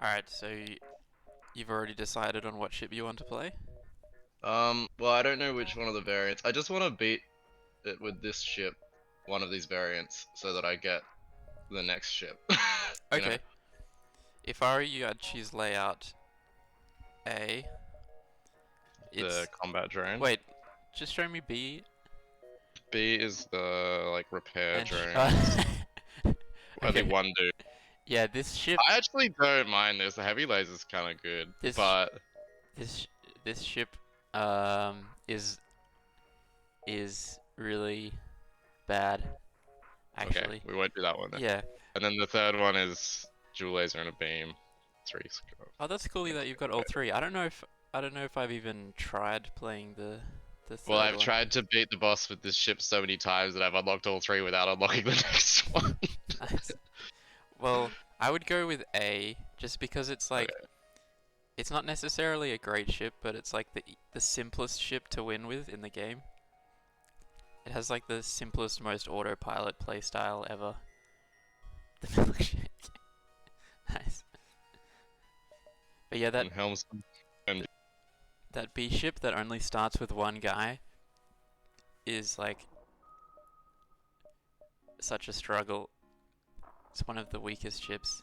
Alright, so you've already decided on what ship you want to play? Well, I don't know which one of the variants. I just want to beat it with this ship, one of these variants, so that I get the next ship. You know, Okay. If I were you, I'd choose layout A. the It's... combat drone. Wait, just show me B B is the like repair and... drone. Only okay. one dude. Yeah, this ship... I actually don't mind this. The heavy laser's kind of good, This... but This... This ship... Um... Is... Is really bad, okay, actually. we won't do that one then. Yeah. And then the third one is dual laser and a beam. Three. Oh, that's cool that you've got all three. I don't know if I've even tried playing the Well, third I've one. tried to beat the boss with this ship so many times that I've unlocked all three without unlocking the next one. Nice. Well, I would go with A just because it's like Okay. it's not necessarily a great ship, but it's like the simplest ship to win with in the game. It has like the simplest, most autopilot playstyle ever. The milkshake. Nice. But yeah, And Helm's and that B ship that only starts with one guy is like such a struggle. It's one of the weakest ships.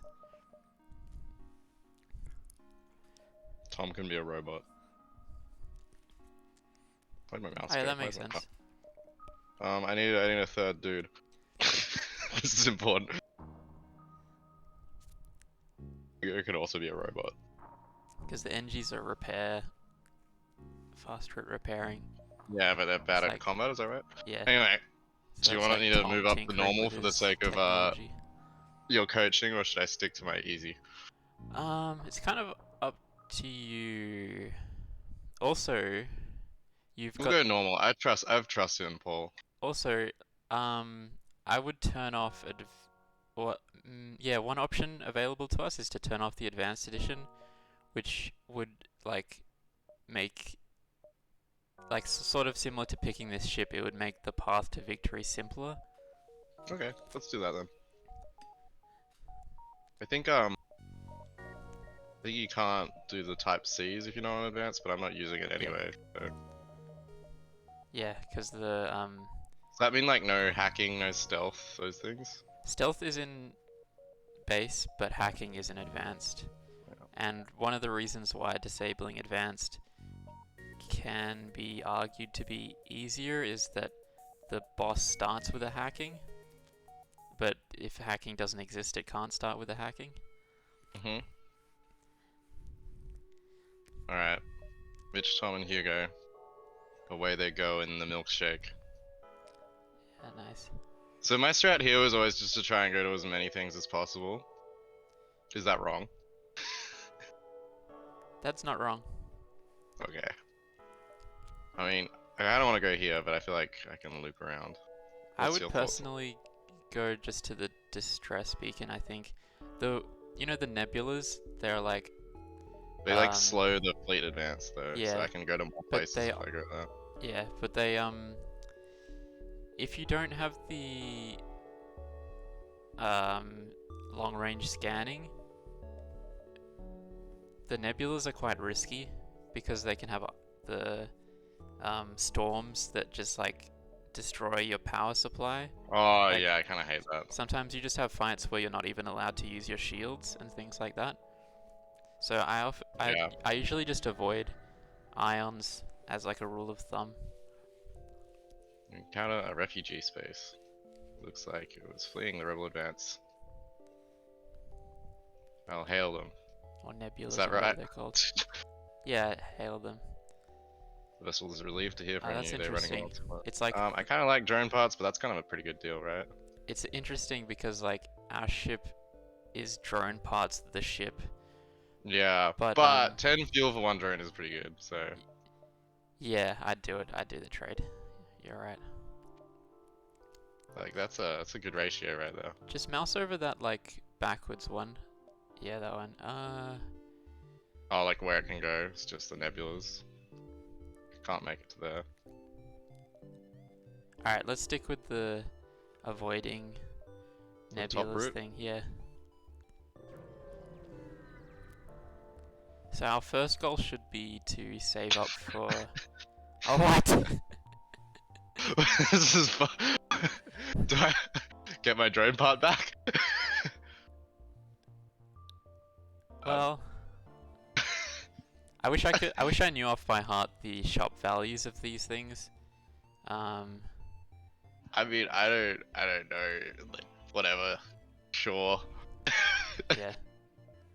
Tom can be a robot. Where'd my mouse Oh yeah, go? that Where's makes my sense. I need a third dude. This is important. It could also be a robot. Because the Engis are faster at repairing. Yeah, but they're bad It's at like, combat, is that right? yeah. Anyway, So do you that's want like me to Tom move up to tinkering normal with for the his sake of technology. your coaching, or should I stick to my easy? It's kind of up to you. Also, you've We'll got go normal. I've trusted in Paul. also, I would turn off yeah, one option available to us is to turn off the advanced edition, which would like make like sort of similar to picking this ship. It would make the path to victory simpler. Okay, let's do that then. I think you can't do the type C's if you're not on advanced, but I'm not using it Yep. anyway. So. Yeah, because the Does that mean like no hacking, no stealth, those things? stealth is in base, but hacking is in advanced. Yeah. And one of the reasons why disabling advanced can be argued to be easier is that the boss starts with a hacking, but if hacking doesn't exist, it can't start with a hacking. Mhm. All right. Mitch, Tom, and Hugo. Away they go in the milkshake. Yeah, nice. So my strat here was always just to try and go to as many things as possible. Is that wrong? That's not wrong. Okay. I mean, I don't want to go here, but I feel like I can loop around. I What's would your thoughts? personally go just to the distress beacon. I think the the nebulas, they're like They like slow the fleet advance though, so yeah, I can go to more but places if I go there. yeah, but they if you don't have the um long range scanning, the nebulas are quite risky because they can have the storms that just like destroy your power supply. Oh Like yeah, I kind of hate that. sometimes you just have fights where you're not even allowed to use your shields and things like that. So Yeah. I usually just avoid ions as like a rule of thumb. Encounter a refugee space. Looks like it was fleeing the rebel advance. I'll hail them. Or Is nebulas that or whatever right? they're called. Yeah, hail them. The vessel is relieved to hear from That's you. They're running interesting. well. It's like I kind of like drone parts, but that's kind of a pretty good deal, right? it's interesting because like our ship is drone parts of the ship, Yeah, but but 10 fuel for one drone is pretty good, so. yeah, I'd do it. I'd do the trade. You're right. Like, that's a good ratio right there. Just mouse over that like backwards one. Yeah, that one. Oh, like where it can go, it's just the nebulas. Can't make it to there. Alright, let's stick with the avoiding The top nebulas route? thing. Yeah. So our first goal should be to save up for. Oh what? This is fun. Do I get my drone part back? um, Well, I wish I could. I wish I knew off by heart the shop values of these things. Um, I mean, I don't know. Like, whatever. Sure. yeah.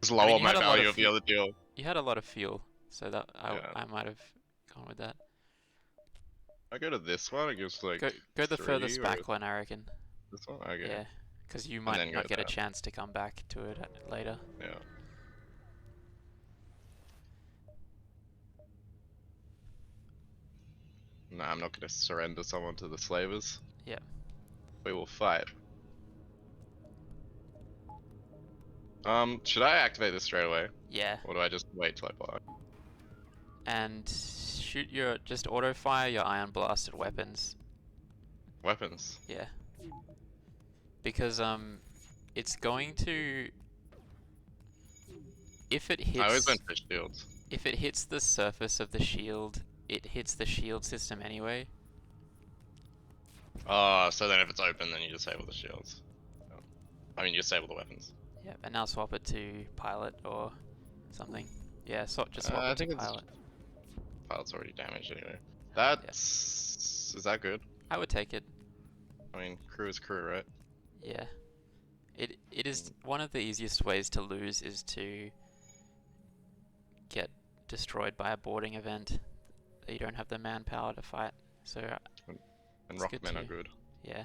Just I mean, lower my value of the other deal. you had a lot of fuel, so that Yeah. I might have gone with that. I go to this one, it gives like Go the 3 furthest or back one, I reckon. this one? Okay. Yeah, because you And might then go not get a there. chance to come back to it later. Yeah. Nah, I'm not gonna surrender someone to the slavers. Yeah. We will fight. Should I activate this straight away? Yeah. Or do I just wait till I buy? And just auto fire your ion blasted weapons. Weapons. Yeah. Because it's going to if it I always hits went for shields. if it hits the surface of the shield, it hits the shield system anyway. Oh, so then if it's open, then you disable the shields. Oh. I mean, you disable the weapons. Yeah, and now swap it to pilot or something. Yeah, just swap I it to think it's pilot. pilot's already damaged anyway. Yeah. Is that good? I would take it. I mean, crew is crew, right? Yeah. It is one of the easiest ways to lose is to get destroyed by a boarding event that you don't have the manpower to fight. So And it's good rockmen are too. good. Yeah.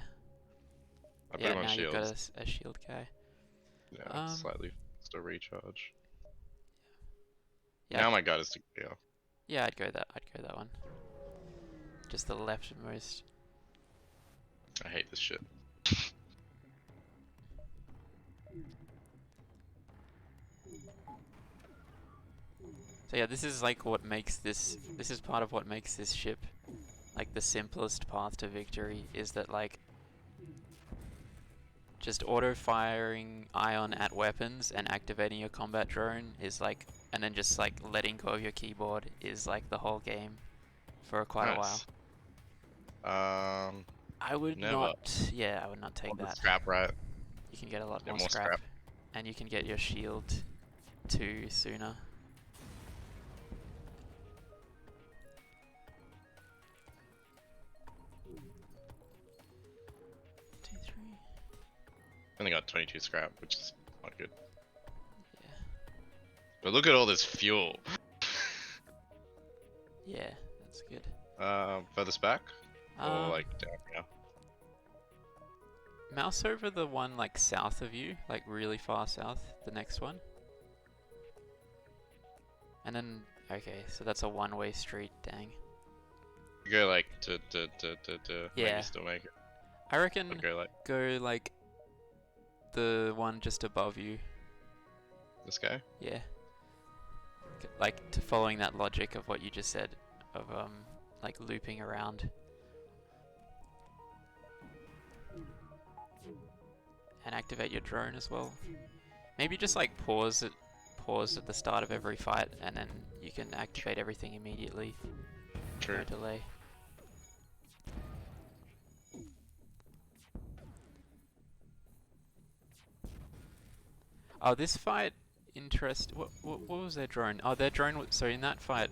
I put Yeah, him on now you've got shields. a shield guy. Yeah, it's slightly faster recharge. Yeah, Now my god is to yeah. yeah, I'd go that one. Just the leftmost. I hate this shit. So yeah, this is like what makes this is part of what makes this ship like the simplest path to victory is that like just auto firing ion at weapons and activating your combat drone is like and then just like letting go of your keyboard is like the whole game for quite a while. Nice. I would Never. not I would not take On the that. scrap, right? You can get a lot Get more more scrap, scrap. and you can get your shield too sooner. Two, three. Only got 22 scrap, which is not good. Yeah. But look at all this fuel. Yeah, that's good. Furthest back? Or Um, like down here? Mouse over the one like south of you, like really far south, the next one. And then, okay, so that's a one-way street, dang. You go like Yeah. maybe still make it. I reckon I'd go like go like the one just above you, this guy. yeah. Like to following that logic of what you just said, of like looping around. And activate your drone as well. Maybe just like pause at the start of every fight, and then you can activate everything immediately. True. No delay. Oh, this fight, what was their drone? Oh, their drone was, so in that fight,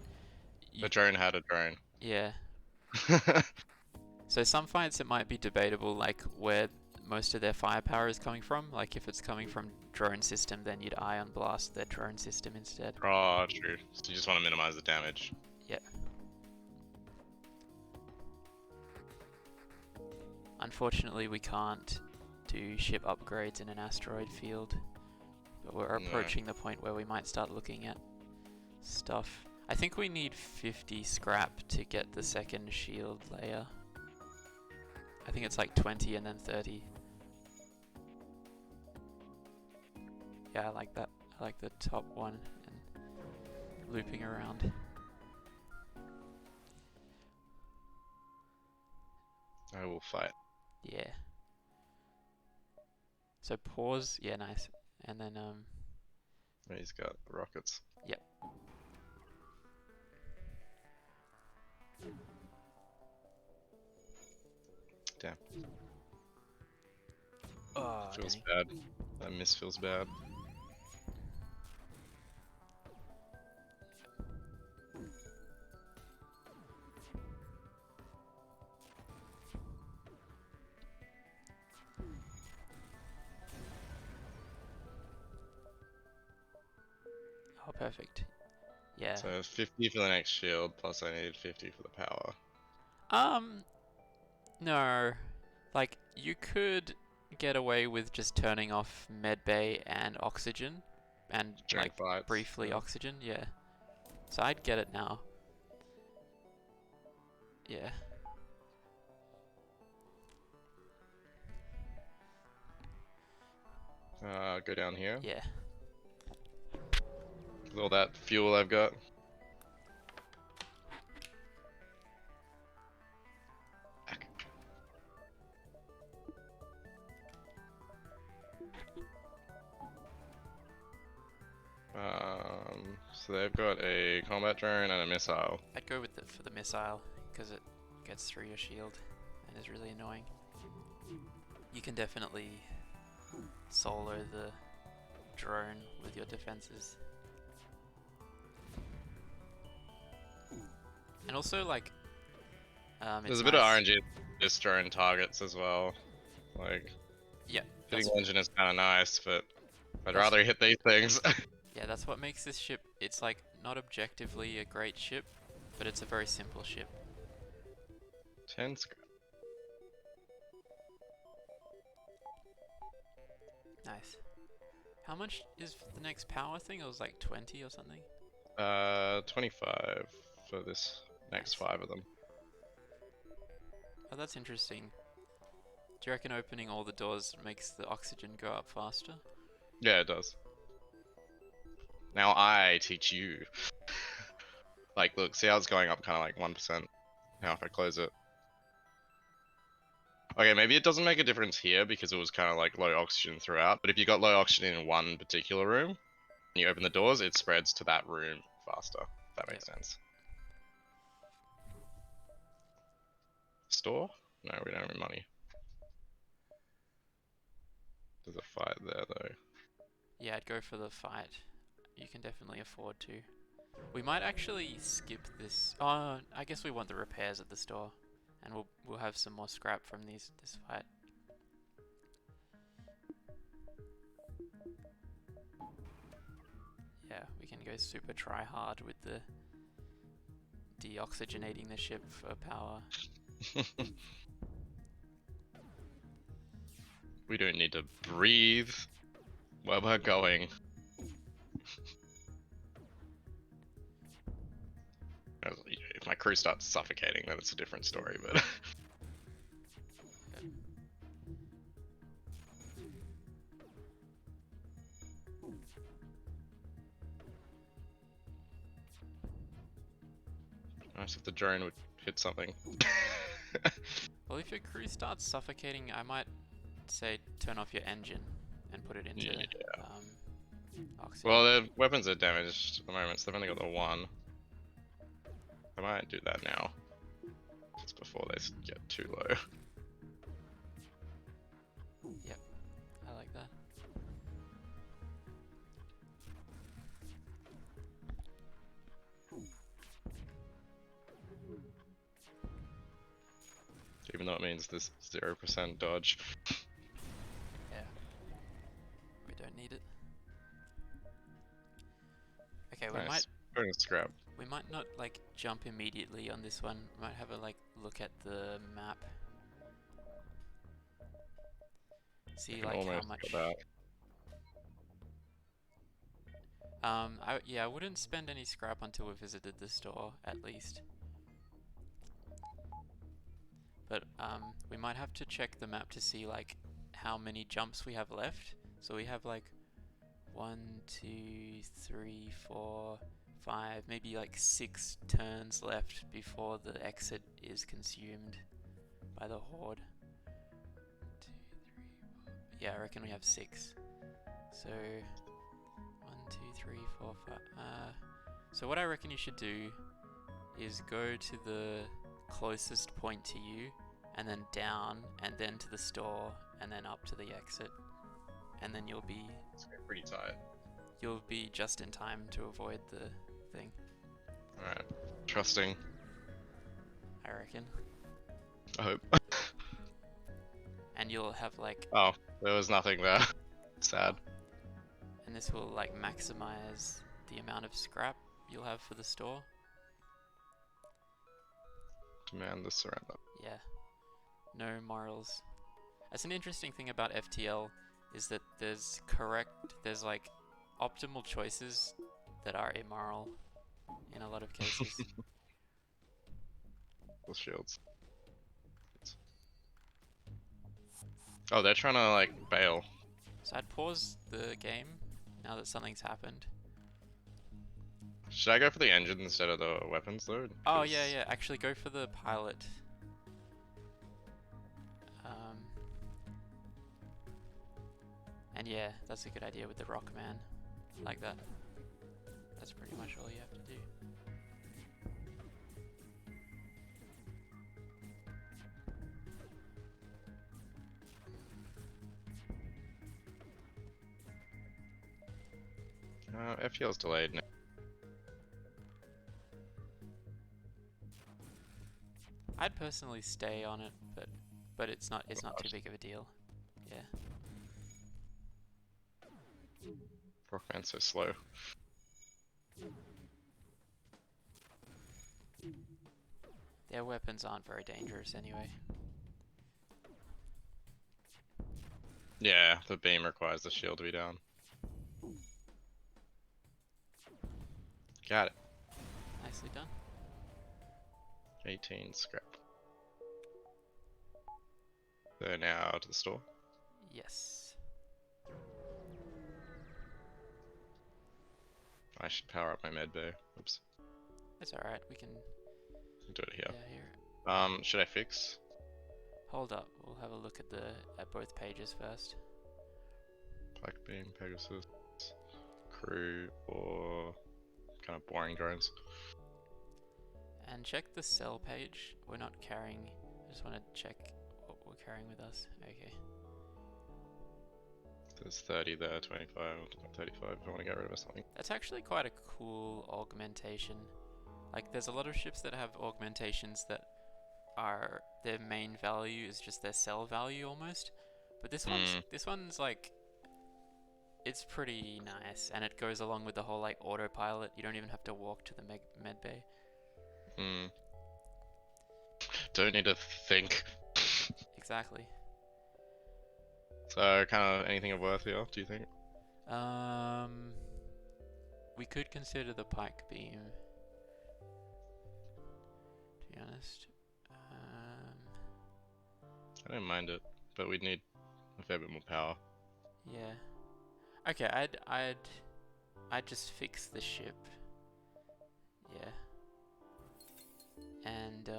The drone had a drone. yeah. So some fights it might be debatable, like where most of their firepower is coming from. Like if it's coming from drone system, then you'd ion blast their drone system instead. Oh, true. So you just want to minimize the damage. Yeah. Unfortunately, we can't do ship upgrades in an asteroid field, but we're No. approaching the point where we might start looking at stuff. I think we need 50 scrap to get the second shield layer. I think it's like 20 and then 30. Yeah, I like that. I like the top one and looping around. I will fight. Yeah. So pause. Yeah, nice. And then He's got rockets. Yep. Damn. Oh, Feels dang. bad. That miss feels bad. Oh, perfect. Yeah. So 50 for the next shield, plus I need 50 for the power. Um, no. Like, you could get away with just turning off medbay and oxygen, and, During like, fights. briefly Yeah. oxygen, yeah. So I'd get it now. Yeah. Go down here. Yeah. With all that fuel I've got. So they've got a combat drone and a missile. I'd go with for the missile, because it gets through your shield and is really annoying. You can definitely solo the drone with your defenses. And also, like, There's it's a bit of nice. RNG this drone targets as well. Like, Yeah, hitting that's the engine is kind of nice, but I'd that's rather hit these things. yeah, that's what makes this ship. It's like not objectively a great ship, but it's a very simple ship. 10 scrap. Nice. How much is the next power thing? It was like 20 or something. 25 for this next Nice. 5 of them. Oh, that's interesting. Do you reckon opening all the doors makes the oxygen go up faster? Yeah, it does. Now I teach you. Like, look, see how it's going up kind of like 1% now if I close it. Okay, maybe it doesn't make a difference here because it was kind of like low oxygen throughout, but if you got low oxygen in one particular room, and you open the doors, it spreads to that room faster. If that makes sense. Store? No, we don't have any money. There's a fight there though. Yeah, I'd go for the fight. You can definitely afford to. We might actually skip this. Oh, I guess we want the repairs at the store, and we'll have some more scrap from this fight. Yeah, we can go super try hard with the deoxygenating the ship for power. We don't need to breathe where we're going. If my crew starts suffocating, then it's a different story, but... Nice if the drone would hit something. Well, if your crew starts suffocating, I might say turn off your engine and put it into Yeah. oxygen. Well, their weapons are damaged at the moment, so they've only got the one. I might do that now. Just before they get too low. Yep, I like that. Even though it means this 0% dodge. Yeah, we don't need it. Okay, Nice. Bonus scrap. we might not like jump immediately on this one. We might have a like look at the map. See Can like how almost much. go back. I wouldn't spend any scrap until we visited the store at least. But we might have to check the map to see like how many jumps we have left. So we have like 1, 2, 3, 4, 5, maybe like 6 turns left before the exit is consumed by the horde. 2, 3, 4. Yeah, I reckon we have 6. So 1, 2, 3, 4, 5. So what I reckon you should do is go to the closest point to you and then down, and then to the store, and then up to the exit, and then It's pretty tight. you'll be just in time to avoid the thing, Alright. Trusting. I reckon. I hope. And you'll have like, Oh, there was nothing there. Sad. and this will like maximize the amount of scrap you'll have for the store. Demand the surrender. Yeah, no morals. That's an interesting thing about FTL is that there's like optimal choices that are immoral in a lot of cases. The shields. Oh, they're trying to like bail. So I'd pause the game now that something's happened. Should I go for the engine instead of the weapons though? Oh yeah, yeah. Actually, go for the pilot. And yeah, that's a good idea with the Rockman, like that. That's pretty much all you have to do. FTL's delayed now. I'd personally stay on it, but it's not too big of a deal. Yeah. Rockman's so slow. Their weapons aren't very dangerous anyway. Yeah, the beam requires the shield to be down. Got it. Nicely done. 18 scrap. So now to the store. Yes. I should power up my med bay. Oops. It's alright, we can Do it here. yeah, here. Should I fix? Hold up, we'll have a look at both pages first. Black beam, Pegasus, crew, or kind of boring drones. And check the sell page. We're not carrying. I just want to check what we're carrying with us. Okay. There's 30 there, 25, 35 if I want to get rid of something. That's actually quite a cool augmentation. Like, there's a lot of ships that have augmentations that are their main value is just their sell value almost. But this one's like, it's pretty nice, and it goes along with the whole like autopilot. You don't even have to walk to the med bay. Don't need to think. Exactly. So, kind of anything of worth here, do you think? We could consider the pike beam, to be honest. I don't mind it, but we'd need a fair bit more power. Yeah. Okay, I'd just fix the ship. Yeah. And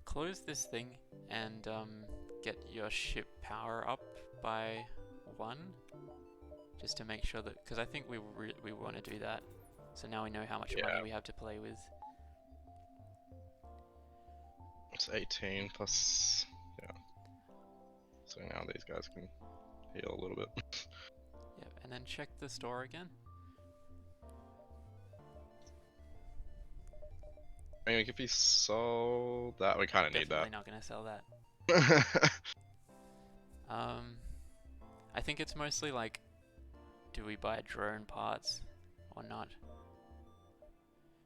close this thing and get your ship power up by 1, just to make sure that, because I think we want to do that. So now we know how much money we have to play with. It's 18 plus, yeah. So now these guys can heal a little bit. Yep, and then check the store again. I mean, if we sold that, we kind of need that. Definitely not going to sell that. I think it's mostly like, do we buy drone parts or not?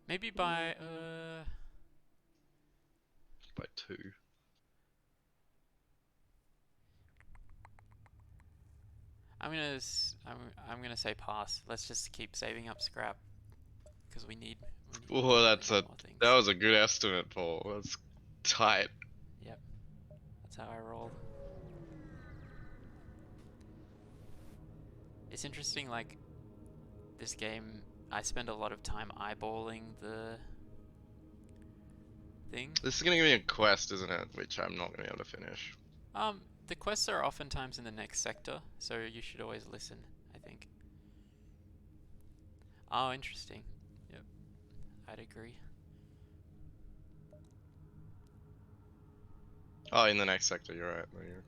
Maybe buy By 2. I'm gonna say pass. Let's just keep saving up scrap because we need Oh, more things. that was a good estimate, Paul. That's tight. Yep, that's how I roll. It's interesting, like, this game, I spend a lot of time eyeballing the thing. This is gonna give me a quest, isn't it? Which I'm not gonna be able to finish. The quests are oftentimes in the next sector, so you should always listen, I think. Oh, interesting. Yep, I'd agree. Oh, in the next sector, you're right. There you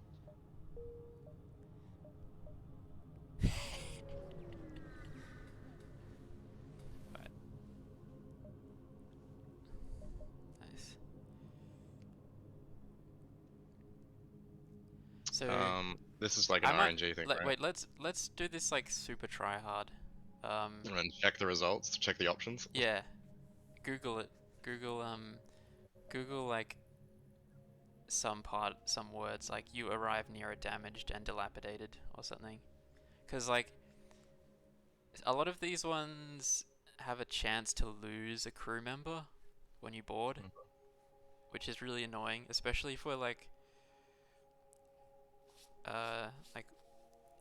Right, nice. go. So This is like an I might RNG thing, let right? wait. Let's do this like super try hard. And then check the results, check the options. Yeah. Google it. Google Google like some words like you arrive near a damaged and dilapidated or something. Because like a lot of these ones have a chance to lose a crew member when you board, which is really annoying, especially for like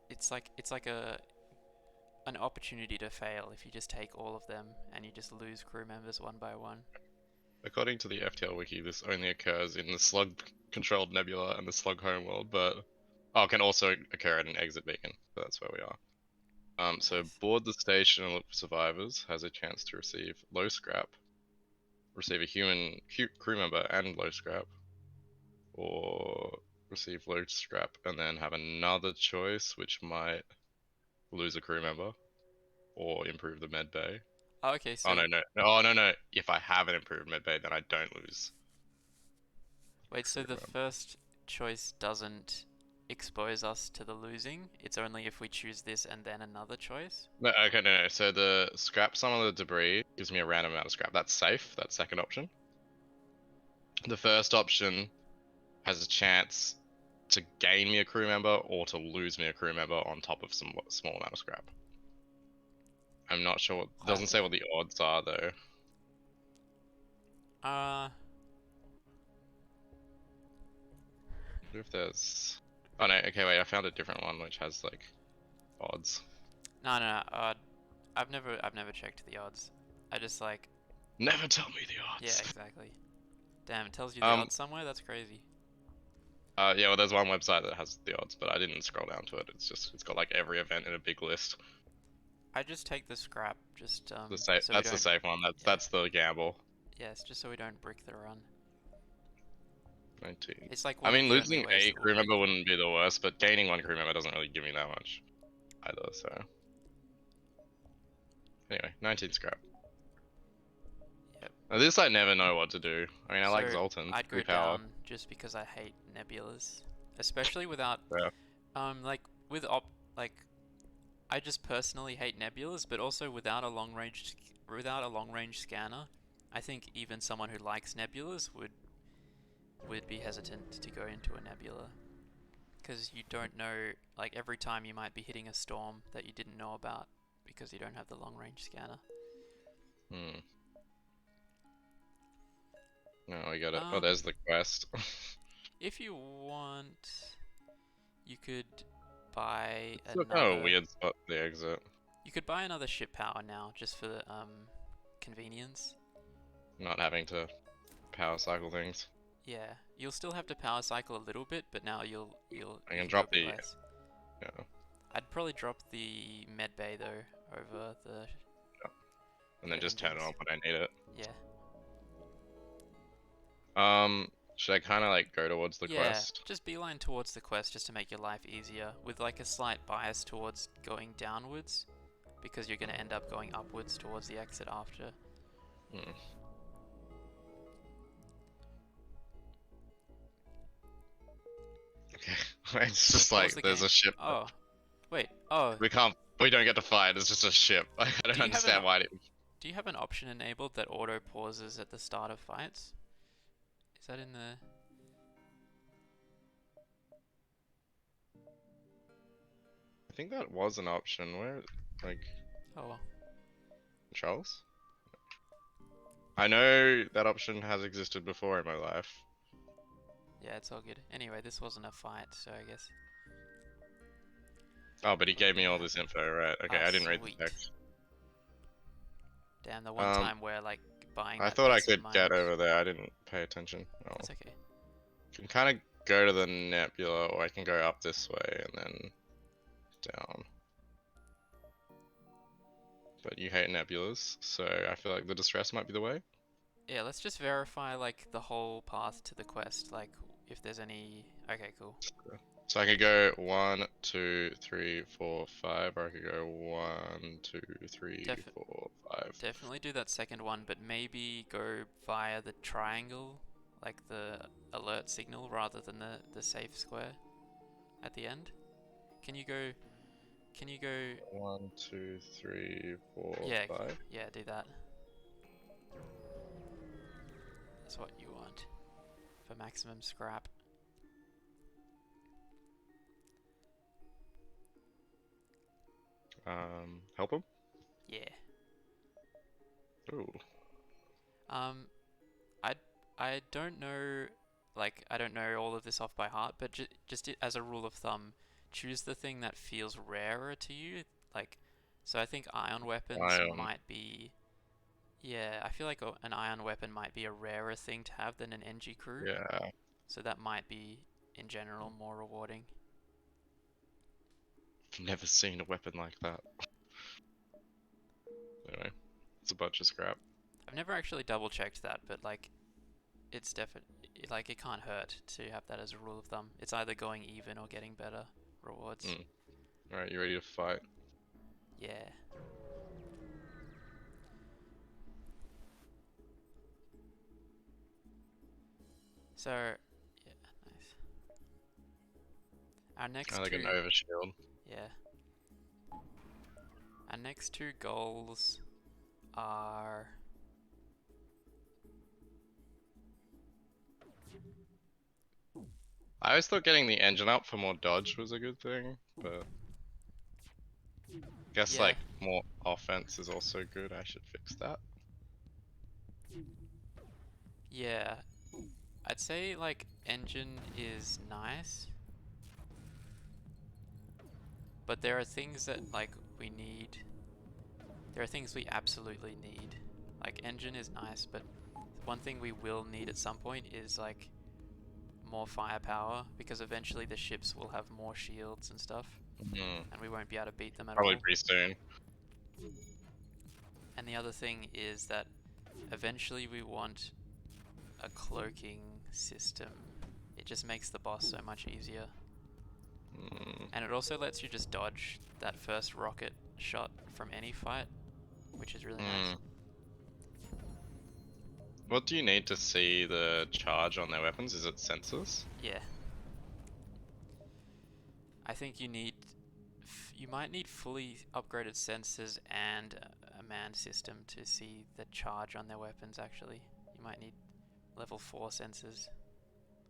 it's like a an opportunity to fail if you just take all of them and you just lose crew members one by one. According to the FTL wiki, this only occurs in the slug-controlled nebula and the slug homeworld, but can also occur at an exit beacon. So that's where we are. So Nice. board the station and look for survivors has a chance to receive low scrap, receive a human crew member and low scrap, or receive low scrap and then have another choice which might lose a crew member or improve the med bay. Oh, okay, Oh so no no no! Oh no no! If I have an improved med bay, then I don't lose wait, so crew the member. first choice doesn't expose us to the losing. It's only if we choose this and then another choice. No, okay, no, no. So the scrap some of the debris gives me a random amount of scrap. That's safe. That's second option. The first option has a chance to gain me a crew member or to lose me a crew member on top of some small amount of scrap. I'm not sure. I Doesn't think say what the odds are though. uh Wonder if there's. Oh no. Okay, wait. I found a different one which has like odds. no no, no I've never checked the odds. I just like Never tell me the yeah, odds. exactly. Damn, it tells you the Um. odds somewhere? That's crazy. Yeah. Well, there's one website that has the odds, but I didn't scroll down to it. It's got like every event in a big list. I just take the scrap just The safe. so we That's the don't safe one. That's yeah. that's the gamble. Yes, just so we don't brick the run. 19. It's like I one of mean, the only losing ways a that we'll crew brick. member wouldn't be the worst, but gaining one crew member doesn't really give me that much either. So anyway, 19 scrap. Yep. Now, this I never know what to do. I mean, I like So Zoltan, I'd free go power. down just because I hate nebulas, especially without Yeah. like with op like I just personally hate nebulas, but also without a long range scanner, I think even someone who likes nebulas would be hesitant to go into a nebula because you don't know like every time you might be hitting a storm that you didn't know about because you don't have the long range scanner. Hmm. No, I get it. Oh, Um, there's the quest. if you want, you could buy It's a kind of a another. weird spot for the exit. You could buy another ship power now, just for the convenience. Not having to power cycle things. Yeah, you'll still have to power cycle a little bit, but now I you can can do a drop bit the. less. Yeah. I'd probably drop the med bay though over And then the just turn it engines. on when I need it. Yeah, Should I kind of like go towards the yeah. quest? Just beeline towards the quest just to make your life easier, with like a slight bias towards going downwards, because you're gonna end up going upwards towards the exit after. Hmm. Okay. It's Wait, just pause like the there's game. a ship. Oh, wait. Oh, We can't. We don't get to fight. It's just a ship. I don't do you have an understand why. do you have an option enabled that auto pauses at the start of fights? Is that in the? I think that was an option. Where, like, Oh well. controls? I know that option has existed before in my life. Yeah, it's all good. Anyway, this wasn't a fight, so I guess Oh, but he what gave me will all this happen. info, right? Okay, Ah, I didn't read the sweet. text. Damn, the one Um, time where like buying I that thought I peace of could get mind. over there. I didn't pay attention. Oh, That's okay. can kind of go to the nebula, or I can go up this way and then down. But you hate nebulas, so I feel like the distress might be the way. Yeah, let's just verify like the whole path to the quest. Like, if there's any. Okay, cool. So I could go 1, 2, 3, 4, 5, or I could go 1, 2, 3, Def 4, 5. Definitely do that second one, but maybe go via the triangle, like the alert signal, rather than the safe square at the end. Can you go? Can you go? 1, 2, 3, 4, Yeah, 5. yeah, do that. That's what you want for maximum scrap. Help him? Yeah. Ooh. Um, I I don't know, like I don't know all of this off by heart, but just as a rule of thumb, choose the thing that feels rarer to you. Like, so I think ion weapons Ion. might be. Yeah, I feel like an ion weapon might be a rarer thing to have than an Engi crew, Yeah. so that might be in general more rewarding. I've never seen a weapon like that. Anyway, it's a bunch of scrap. I've never actually double checked that, but like it's definitely like it can't hurt to have that as a rule of thumb. It's either going even or getting better rewards. Alright, you ready to fight? Yeah. So, yeah, nice. Our next I like an two, overshield. yeah, our next two goals are. I always thought getting the engine up for more dodge was a good thing, but guess Yeah, like more offense is also good. I should fix that. yeah. I'd say like engine is nice, but there are things that like we need. There are things we absolutely need. Like engine is nice, but one thing we will need at some point is like more firepower, because eventually the ships will have more shields and stuff, and we won't be able to beat them at Probably all. pretty soon. And the other thing is that eventually we want a cloaking system. It just makes the boss so much easier. And it also lets you just dodge that first rocket shot from any fight, which is really nice. What do you need to see the charge on their weapons? Is it sensors? Yeah. I think you need. You might need fully upgraded sensors and a manned system to see the charge on their weapons, actually. You might need level 4 sensors,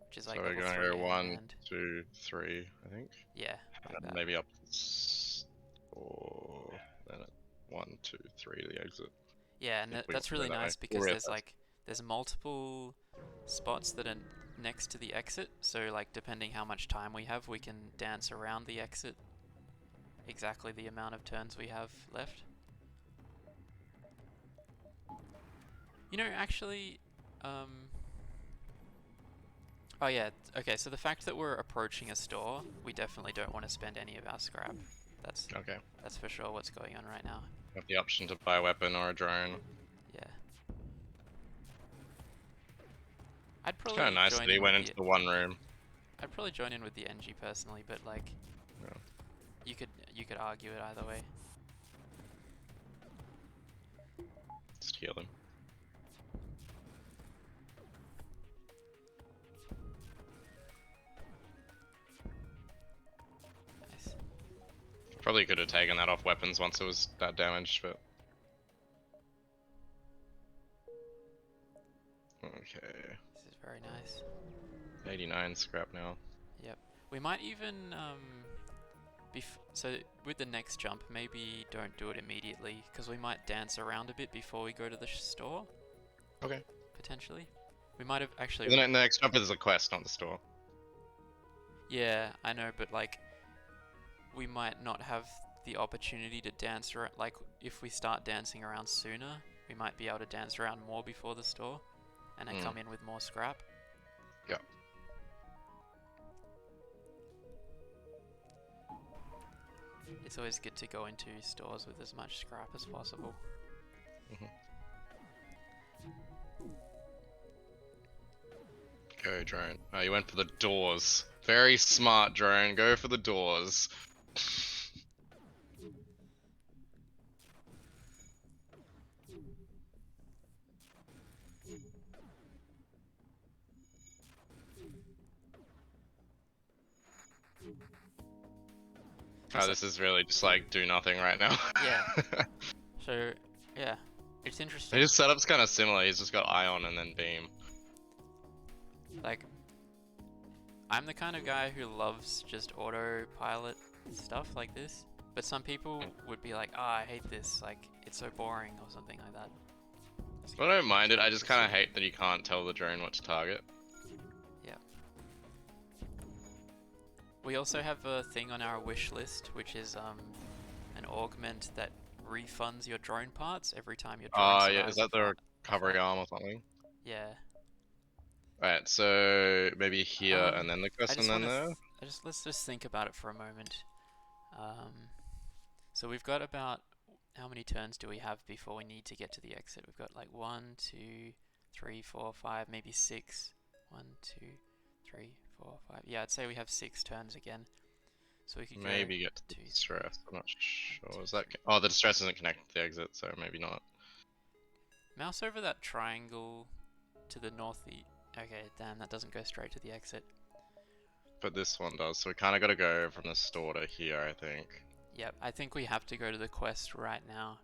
which is So like we're level gonna 3 go and 1, manned. 2, 3, I think. Yeah, like And that. maybe up to 4, then at 1, 2, 3 the exit. Yeah, and If we want that's to go really that way. nice We'll because reassess. there's multiple spots that are next to the exit. So like depending how much time we have, we can dance around the exit exactly the amount of turns we have left. You know, actually, oh yeah, okay, so the fact that we're approaching a store, we definitely don't want to spend any of our scrap. That's Okay. that's for sure what's going on right now. Have the option to buy a weapon or a drone. Yeah. I'd It's kind of probably nice join that he in with went the into the one room. I'd probably join in with the Engi personally, but like Yeah. you could argue it either way. Just heal him. Nice. Probably could have taken that off weapons once it was that damaged, but... Okay. This is very nice. 89 scrap now. Yep. We might even so with the next jump, maybe don't do it immediately because we might dance around a bit before we go to the store. Okay. Potentially. We might have actually. The next jump is a quest, not the store. Yeah, I know, but like we might not have the opportunity to dance around. Like if we start dancing around sooner, we might be able to dance around more before the store, and then come in with more scrap. Yeah. It's always good to go into stores with as much scrap as possible. Go, drone. Oh, you went for the doors. Very smart, drone. Go for the doors. Oh, this is really just like do nothing right now. Yeah. So, yeah, it's interesting. His setup's kind of similar. He's just got ion and then beam. Like, I'm the kind of guy who loves just autopilot stuff like this, but some people would be like, "Oh, I hate this. Like, it's so boring," or something like that. I don't mind it. I just kind of hate that you can't tell the drone what to target. Yeah. We also have a thing on our wish list, which is an augment that refunds your drone parts every time your drone Yeah, is survives that the a recovery flight. arm or something? Yeah. Alright, so maybe here and then the I quest and just then want to. there? Let's just think about it for a moment. So we've got about how many turns do we have before we need to get to the exit? We've got like 1, 2, 3, 4, 5, maybe 6. 1, 2, 3, 4, 5. Yeah, I'd say we have 6 turns again. So we could go Maybe get to the 2, 3, distress. I'm not 1, 2, sure. Is that... 3. Oh, the distress isn't connected to the exit, so maybe not. Mouse over that triangle to the northeast. Okay, damn, that doesn't go straight to the exit. But this one does, so we kind of got to go from the store to here, I think. Yep, I think we have to go to the quest right now.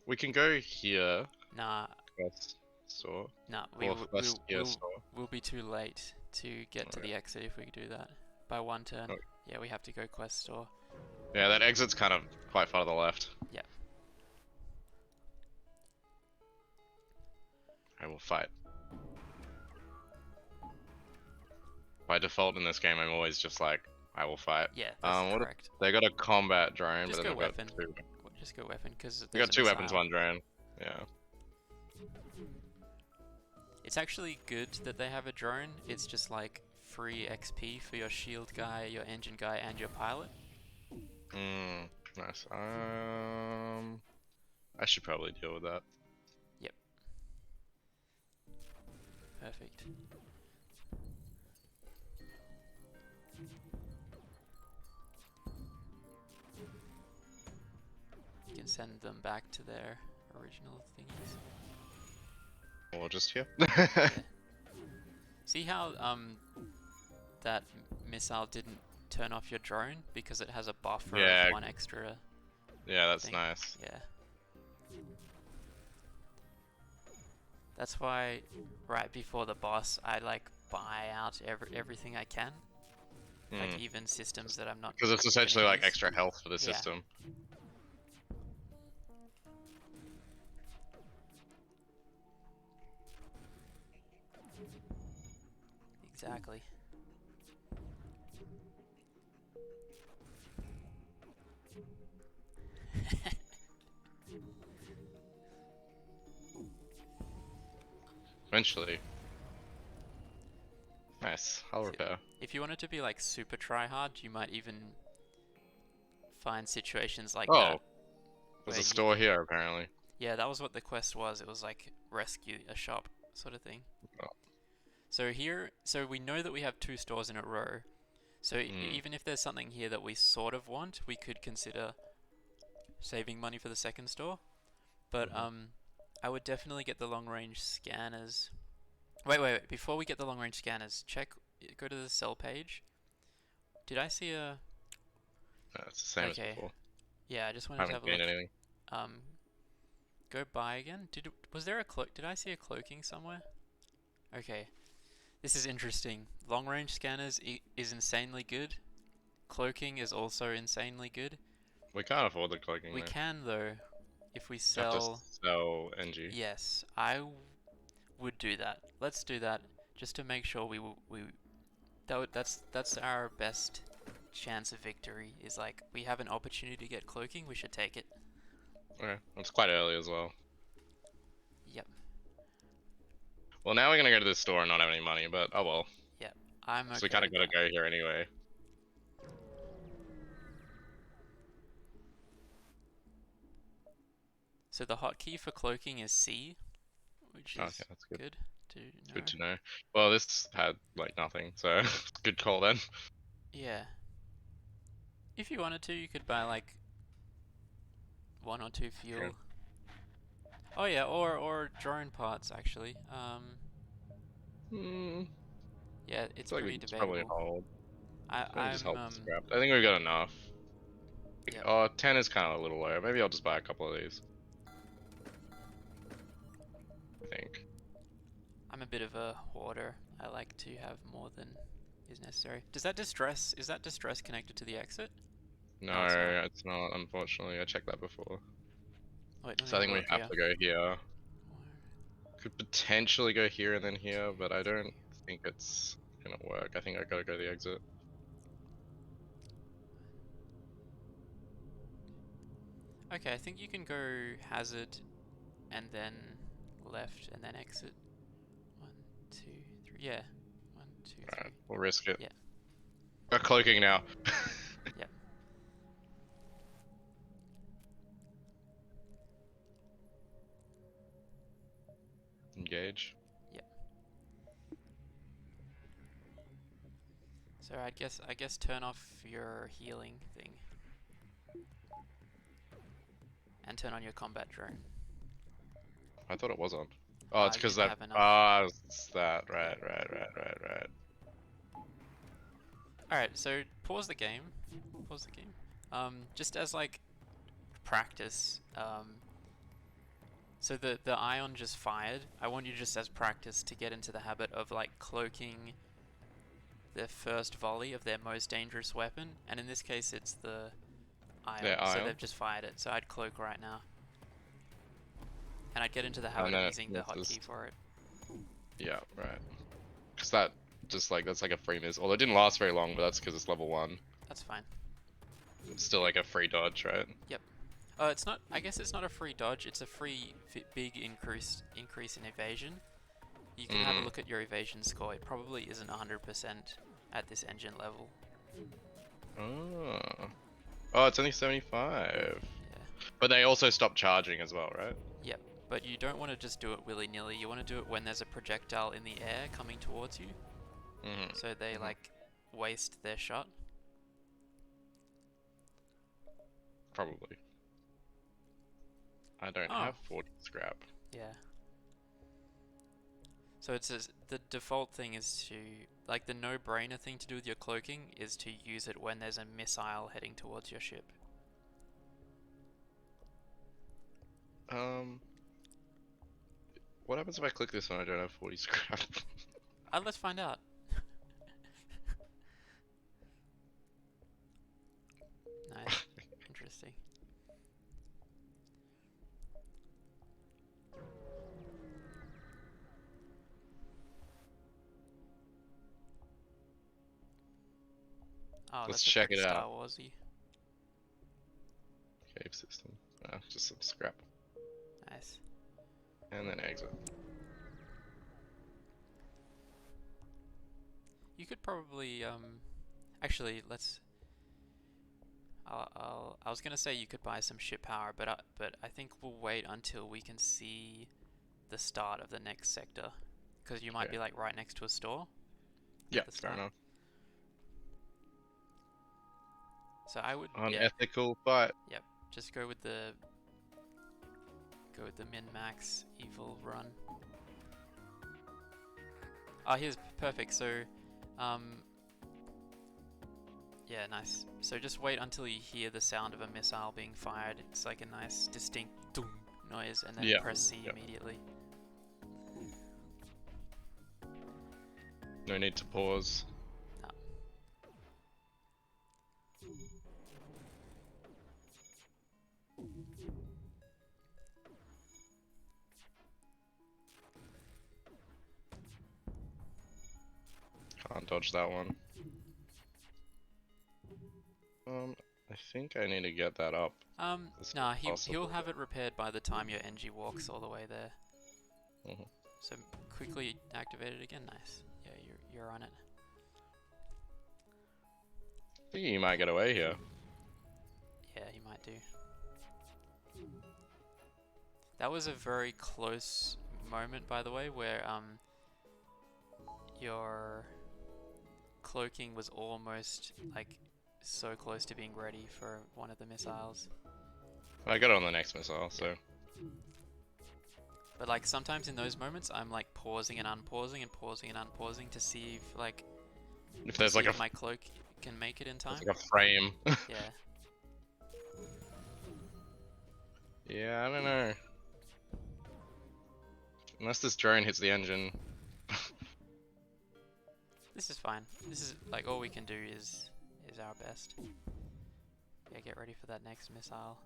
We can go here. Nah, Quest store. nah, Or quest here store. we'll be too late to get to Okay. the exit if we do that. By 1 turn. Okay. Yeah, we have to go quest store. Yeah, that exit's kind of quite far to the left. Yeah. I will fight. By default in this game, I'm always just like, I will fight. Yeah, that's correct. They got a combat drone, Just but go then they've got weapon. two. Just go weapon, because We there's got a two weapons, missile. one drone. Yeah. It's actually good that they have a drone. It's just like free XP for your shield guy, your engine guy, and your pilot. Nice. I should probably deal with that. Yep. Perfect. You can send them back to their original thingies. Or just here. Yeah. See how that missile didn't turn off your drone because it has a buffer Yeah. of 1 extra Yeah, that's thing. nice. Yeah. That's why right before the boss I like buy out everything I can. Like even systems that I'm not Because it's essentially gonna like use. extra health for the Yeah. system. Exactly. Eventually. Nice. I'll repair. If you wanted to be like super try hard, you might even find situations like Oh, that. there's where a store here apparently. Yeah, that was what the quest was. It was like rescue a shop sort of thing. Oh. So here, so we know that we have 2 stores in a row. So even if there's something here that we sort of want, we could consider saving money for the second store. But I would definitely get the long range scanners. Wait. Before we get the long range scanners, go to the sell page. Did I see a... No, it's the same as before. Yeah, I just I wanted to haven't have a look. gained anything. Go buy again. Was there a cloak? Did I see a cloaking somewhere? Okay. This is interesting. Long range scanners is insanely good. Cloaking is also insanely good. We can't afford the cloaking. We can though, if we have to sell. sell Engi. Yes, I would do that. Let's do that just to make sure that's our best chance of victory. Is like we have an opportunity to get cloaking, we should take it. Okay, it's quite early as well. Yep. Well, now we're gonna go to this store and not have any money, but oh well. Yep. I'm okay. So we kind of gotta go here anyway. So the hotkey for cloaking is C, which is Okay, that's good. to It's know. good to know. Well, this had like nothing, so good call then. Yeah. If you wanted to, you could buy like 1 or 2 True. fuel. Oh yeah, or drone parts actually. Hmm. Yeah, it's It's like pretty it's probably an debatable. hold. I Maybe just I'm hold the scrap. I think we've got enough. Yep. Oh, 10 is kind of a little low. Maybe I'll just buy a couple of these. I think. I'm a bit of a hoarder. I like to have more than is necessary. Does that distress? Is that distress connected to the exit? No, No, it's not. it's not. Unfortunately, I checked that before. Wait, let me So I have a think we look have here. to go here. Could potentially go here and then here, but I don't think it's gonna work. I think I gotta go the exit. Okay, I think you can go hazard and then left and then exit. 1, 2, 3. Yeah. 1, 2, 3. Alright, we'll risk it. Yeah. Got cloaking now. Yep. Engage. Yep. So I guess turn off your healing thing and turn on your combat drone. I thought it was on. Oh, it's You because didn't that. have enough. Ah, it's that. Yeah. Right. Alright, so pause the game. Pause the game. Just as like practice. So the ion just fired. I want you just as practice to get into the habit of like cloaking their first volley of their most dangerous weapon, and in this case it's the ion. Yeah, So ion. they've just fired it. So I'd cloak right now, and I'd get into the habit And of then it using the misses. hotkey for it. Yeah, right. Because that just like that's like a free miss. Although it didn't last very long, but that's because it's level 1. That's fine. It's still like a free dodge, right? Yep. It's not. I guess it's not a free dodge. It's a free big increase in evasion. You can have a Mm. look at your evasion score. It probably isn't 100% at this engine level. Oh. Oh, it's only 75. Yeah. But they also stop charging as well, right? Yep. But you don't want to just do it willy-nilly. You want to do it when there's a projectile in the air coming towards you, Mm-hmm. so they like waste their shot. Probably. I don't Oh, have 40 scrap. yeah. So the default thing is to, like, the no-brainer thing to do with your cloaking is to use it when there's a missile heading towards your ship. Um, what happens if I click this and I don't have 40 scrap? Let's find out. Nice. Interesting. Oh, Let's that's a check pretty it Star out. Warsy. Cave system. Just some scrap. Nice. And then exit. You could probably actually let's. I was gonna say you could buy some ship power, but I think we'll wait until we can see the start of the next sector, because you might Okay. be like right next to a store Yeah, at the fair start. enough. So I would, yeah, Unethical fight. yep, just go with the min max evil run. Oh, here's perfect. So, yeah, nice. So just wait until you hear the sound of a missile being fired. It's like a nice distinct doom noise, and then Yeah. press C Yep. immediately. No need to pause. No. Can't dodge that one. I think I need to get that up. Nah, he'll possible. have it repaired by the time your Engi walks all the way there. Mhm. So quickly activate it again. Nice. Yeah, you're on it. I think you might get away here. Yeah, he might do. That was a very close moment, by the way, where your cloaking was almost like so close to being ready for one of the missiles. I got it on the next missile, so. Yeah. But like sometimes in those moments, I'm like pausing and unpausing and pausing and unpausing to see if like If there's like a, my cloak can make it in there's time. like a frame. Yeah. Yeah, I don't know. Unless this drone hits the engine. This is fine. This is like all we can do is our best. Yeah, get ready for that next missile.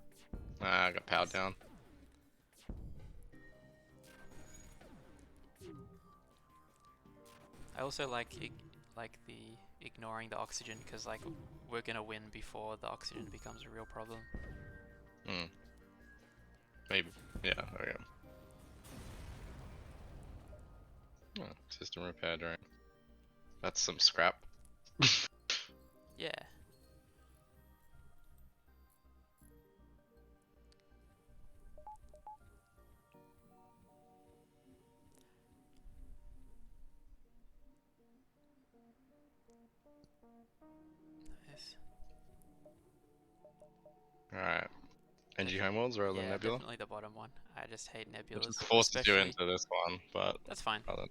Ah, I got powered down. I also like the ignoring the oxygen because like we're gonna win before the oxygen becomes a real problem. Hmm. Maybe. Yeah, okay. Oh, system repair drone. That's some scrap. Yeah. Nice. Alright. Engi homeworlds rather than Yeah, Nebula? definitely the bottom one. I just hate It nebulas, just forces you especially. into this one, but That's fine. rather,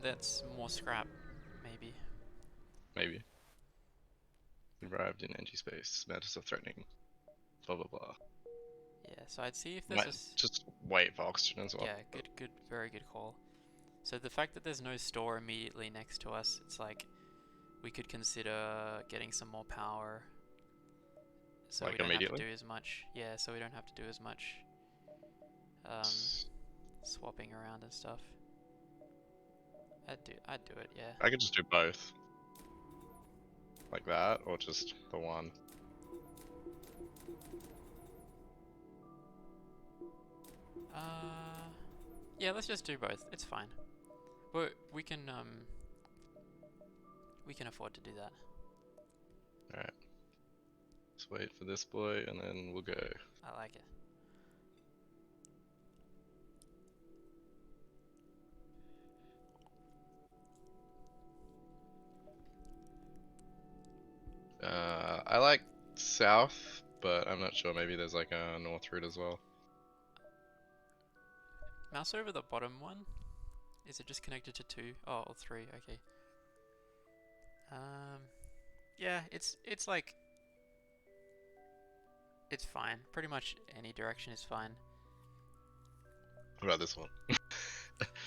That's more scrap, maybe. maybe. Arrived in Engi space. Matters of threatening. Blah blah blah. Yeah. So I'd see if there's Might just wait for oxygen as well. yeah, good, very good call. So the fact that there's no store immediately next to us, it's like we could consider getting some more power. So Like we don't have to immediately? do as much. Yeah, so we don't have to do as much swapping around and stuff. I'd do it, yeah. I could just do both. Like that, or just the one. Yeah, let's just do both. It's fine. But we can afford to do that. Alright. Let's wait for this boy and then we'll go. I like it. I like south, but I'm not sure. Maybe there's like a north route as well. Mouse over the bottom one. Is it just connected to two? Oh, or three. Okay. Yeah, it's like it's fine. Pretty much any direction is fine. What about this one?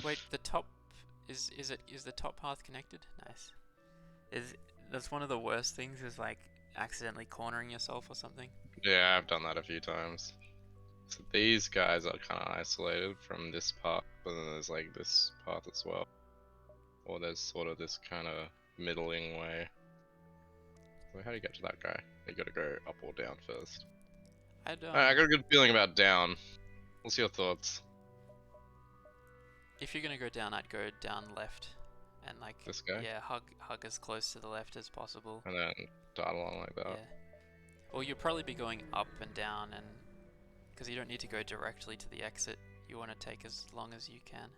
Wait, the top is the top path connected? Nice. Is that's one of the worst things is like accidentally cornering yourself or something. Yeah, I've done that a few times. So these guys are kind of isolated from this path, but then there's like this path as well. Or there's sort of this kind of middling way. So how do you get to that guy? You gotta go up or down first. I'd I got a good feeling about down. What's your thoughts? if you're gonna go down, I'd go down left, and like This guy? yeah, hug as close to the left as possible. And then dart along like that. Yeah. Well, you'll probably be going up and down, and because you don't need to go directly to the exit, you want to take as long as you can.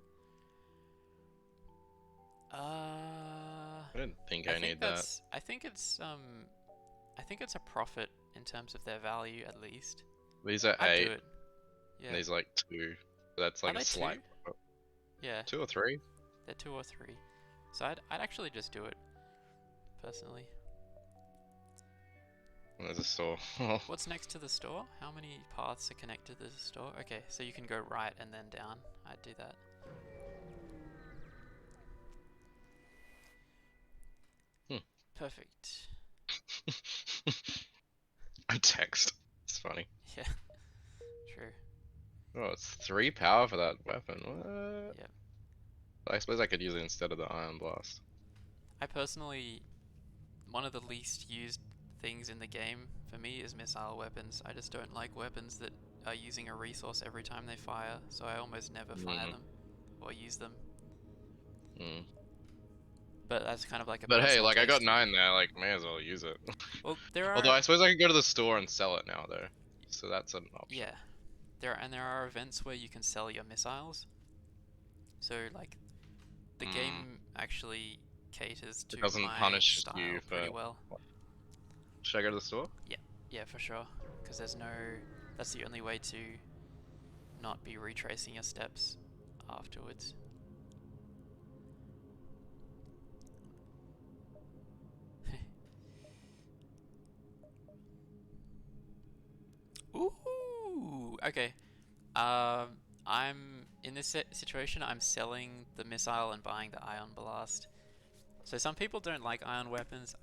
I didn't think I think need that. I think it's a profit in terms of their value at least. These are I'd 8, do it. Yeah. and these are like 2. That's like Are a they slight. 2? Yeah. 2 or 3? They're 2 or 3. So I'd actually just do it, personally. And there's a store. What's next to the store? How many paths are connected to the store? Okay, so you can go right and then down. I'd do that. Perfect. A text. It's funny. Yeah. True. Oh, it's 3 power for that weapon. What? Yep. I suppose I could use it instead of the Iron Blast. I personally, one of the least used things in the game for me is missile weapons. I just don't like weapons that are using a resource every time they fire, so I almost never fire them or use them. Mm. But that's kind of like a But hey, personal like I got taste. 9 there, like may as well use it. Well, there Although are I suppose I could go to the store and sell it now though. So that's an option. yeah, there are events where you can sell your missiles. So like The game actually caters It to doesn't my punish you style for. pretty well. Should I go to the store? Yeah, for sure. Because that's the only way to not be retracing your steps afterwards. Ooh, okay. I'm in this situation. I'm selling the missile and buying the ion blast. So some people don't like ion weapons.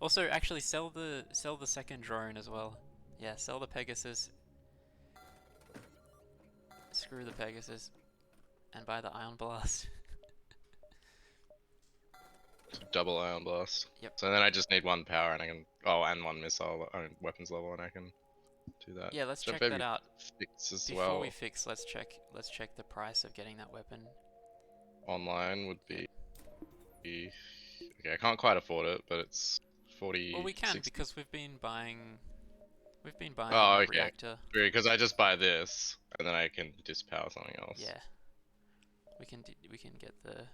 Also, actually, sell the second drone as well. Yeah, sell the Pegasus. Screw the Pegasus, and buy the ion blast. Double ion blast. Yep. So then I just need one power and I can. Oh, and one missile weapons level, and I can do that. Yeah, let's Should I check that maybe out. fix as Before we well? fix, let's check the price of getting that weapon. Online would Yep. be. Okay, I can't quite afford it, but it's 40, Well, we can 60. because we've been buying Oh, okay. reactor. Because I just buy this, and then I can dispower something else. Yeah, we can get the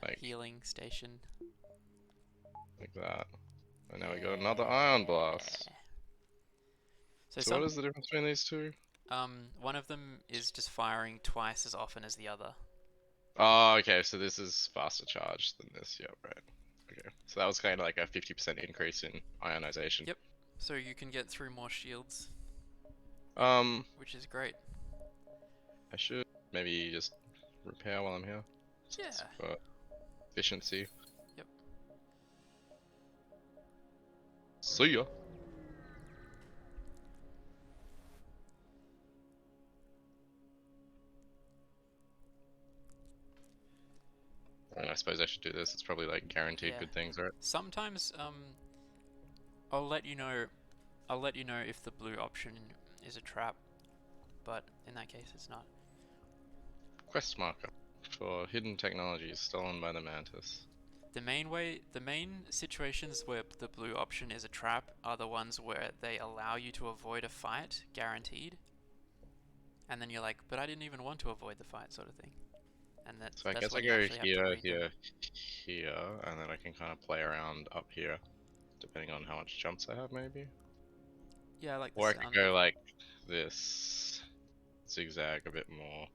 Like, healing station. like that. And now we got another ion blast. So what is the difference between these two? One of them is just firing twice as often as the other. Oh, okay, so this is faster charge than this. Yep, right. Okay, so that was kind of like a 50% increase in ionization. Yep. So you can get through more shields, Um, which is great. I should maybe just repair while I'm here. Yeah. For efficiency. Yep. See ya. I mean, I suppose I should do this. It's probably like guaranteed Yeah. good things, right? Sometimes I'll let you know if the blue option is a trap, but in that case it's not. Quest marker for hidden technologies stolen by the Mantis. The main situations where the blue option is a trap are the ones where they allow you to avoid a fight, guaranteed. And then you're like, but I didn't even want to avoid the fight, sort of thing. And So I that's guess I when you go actually have to here, read them. here, here, and then I can kind of play around up here, depending on how much jumps I have, maybe. Yeah, I like the Or I sound could of go it. like this, zigzag a bit more.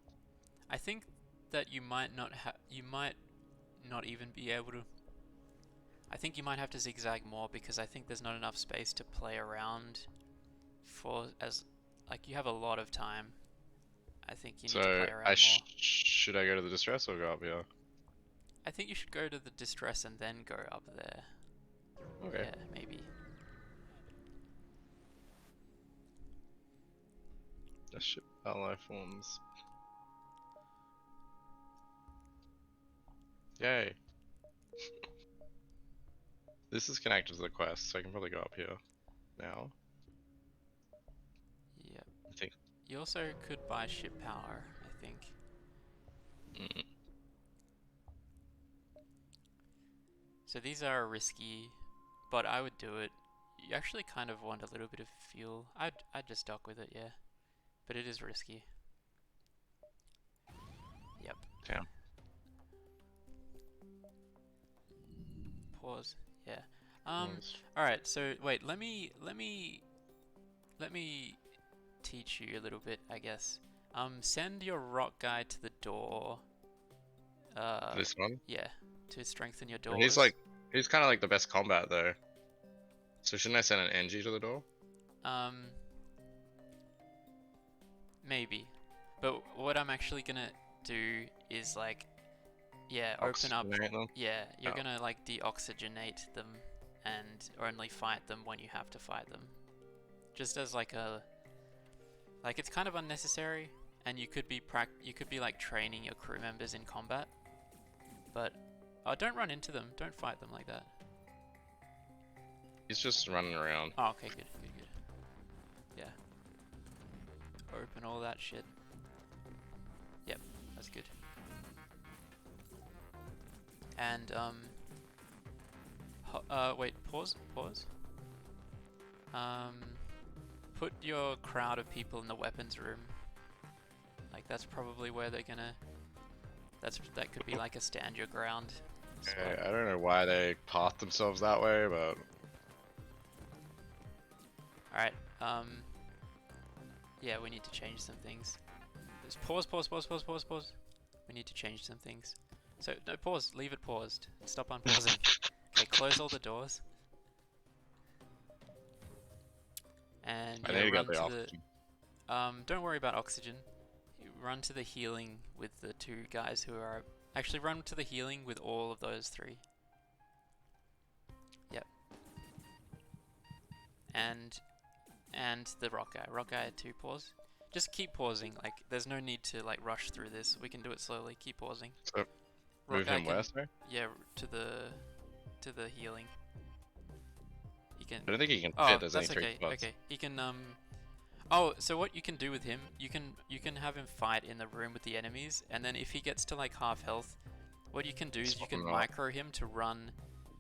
I think that you might not even be able to. I think you might have to zigzag more because I think there's not enough space to play around for like you have a lot of time. I think you need to So play around more. should I go to the distress or go up here? I think you should go to the distress and then go up there. Okay. Yeah, maybe. That ship ally forms. Yay. This is connected to the quest, so I can probably go up here now. Yep. I think. You also could buy ship power, I think. Mm. So these are risky, but I would do it. You actually kind of want a little bit of fuel. I'd just dock with it, yeah. But it is risky. Yep. Damn. Pause. Yeah. Alright, so wait, let me teach you a little bit, I guess. Send your rock guy to the door. This one? Yeah, to strengthen your But doors. he's kind of like the best combat though. So shouldn't I send an Engi to the door? Maybe. But what I'm actually gonna do is like, yeah, open up. Oxygenate them? Yeah, you're Oh. gonna like deoxygenate them and only fight them when you have to fight them. Just as like it's kind of unnecessary, and you could be like training your crew members in combat. But don't run into them. Don't fight them like that. He's just running around. Oh, okay, good. Yeah. Open all that shit. Yep, that's good. And wait, pause. Put your crowd of people in the weapons room. Like that's probably where they're that could be like a stand your ground spot. Okay, I don't know why they path themselves that way, but Alright, yeah, we need to change some things. Just pause. We need to change some things. So, no, pause, leave it paused. Stop unpausing. Okay, close all the doors. And I yeah, need to run get the to oxygen. the, don't worry about oxygen. Run to the healing with the two guys who are, actually run to the healing with all of those three. Yep. And the rock guy too, pause. Just keep pausing, like, there's no need to, like, rush through this. We can do it slowly, keep pausing. So, Rock move guy him can, where, sorry? yeah, to the healing. He can, I don't think he can oh, fit as any that's three okay, spots. okay. He can, oh, so what you can do with him, you can have him fight in the room with the enemies, and then if he gets to, like, half health, what you can do is you Swap can him out. micro him to run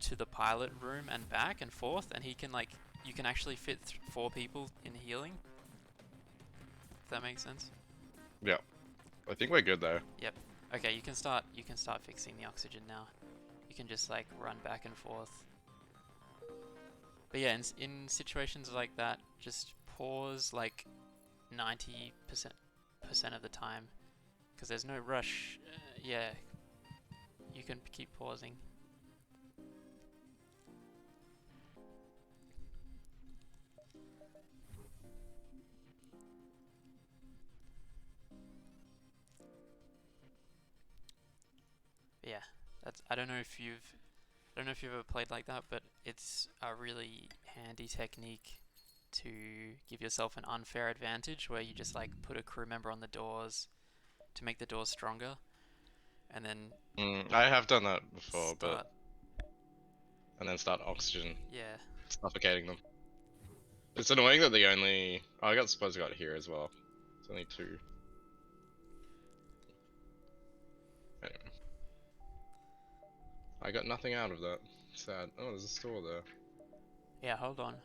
to the pilot room and back and forth, and he can, like, you can actually fit 4 people in healing. If that makes sense. Yeah. I think we're good though. Yep. Okay, you can start fixing the oxygen now. You can just, like, run back and forth. But yeah, in situations like that, just pause like 90% of the time, because there's no rush. Yeah, you can keep pausing. But yeah, I don't know if you've ever played like that, but it's a really handy technique to give yourself an unfair advantage, where you just, like, put a crew member on the doors to make the doors stronger, and then I have done that before, start. and then start oxygen Yeah. suffocating them. It's annoying that the only I suppose I got here as well. It's only 2. Anyway. I got nothing out of that. Sad. Oh, there's a store there. Yeah, hold on.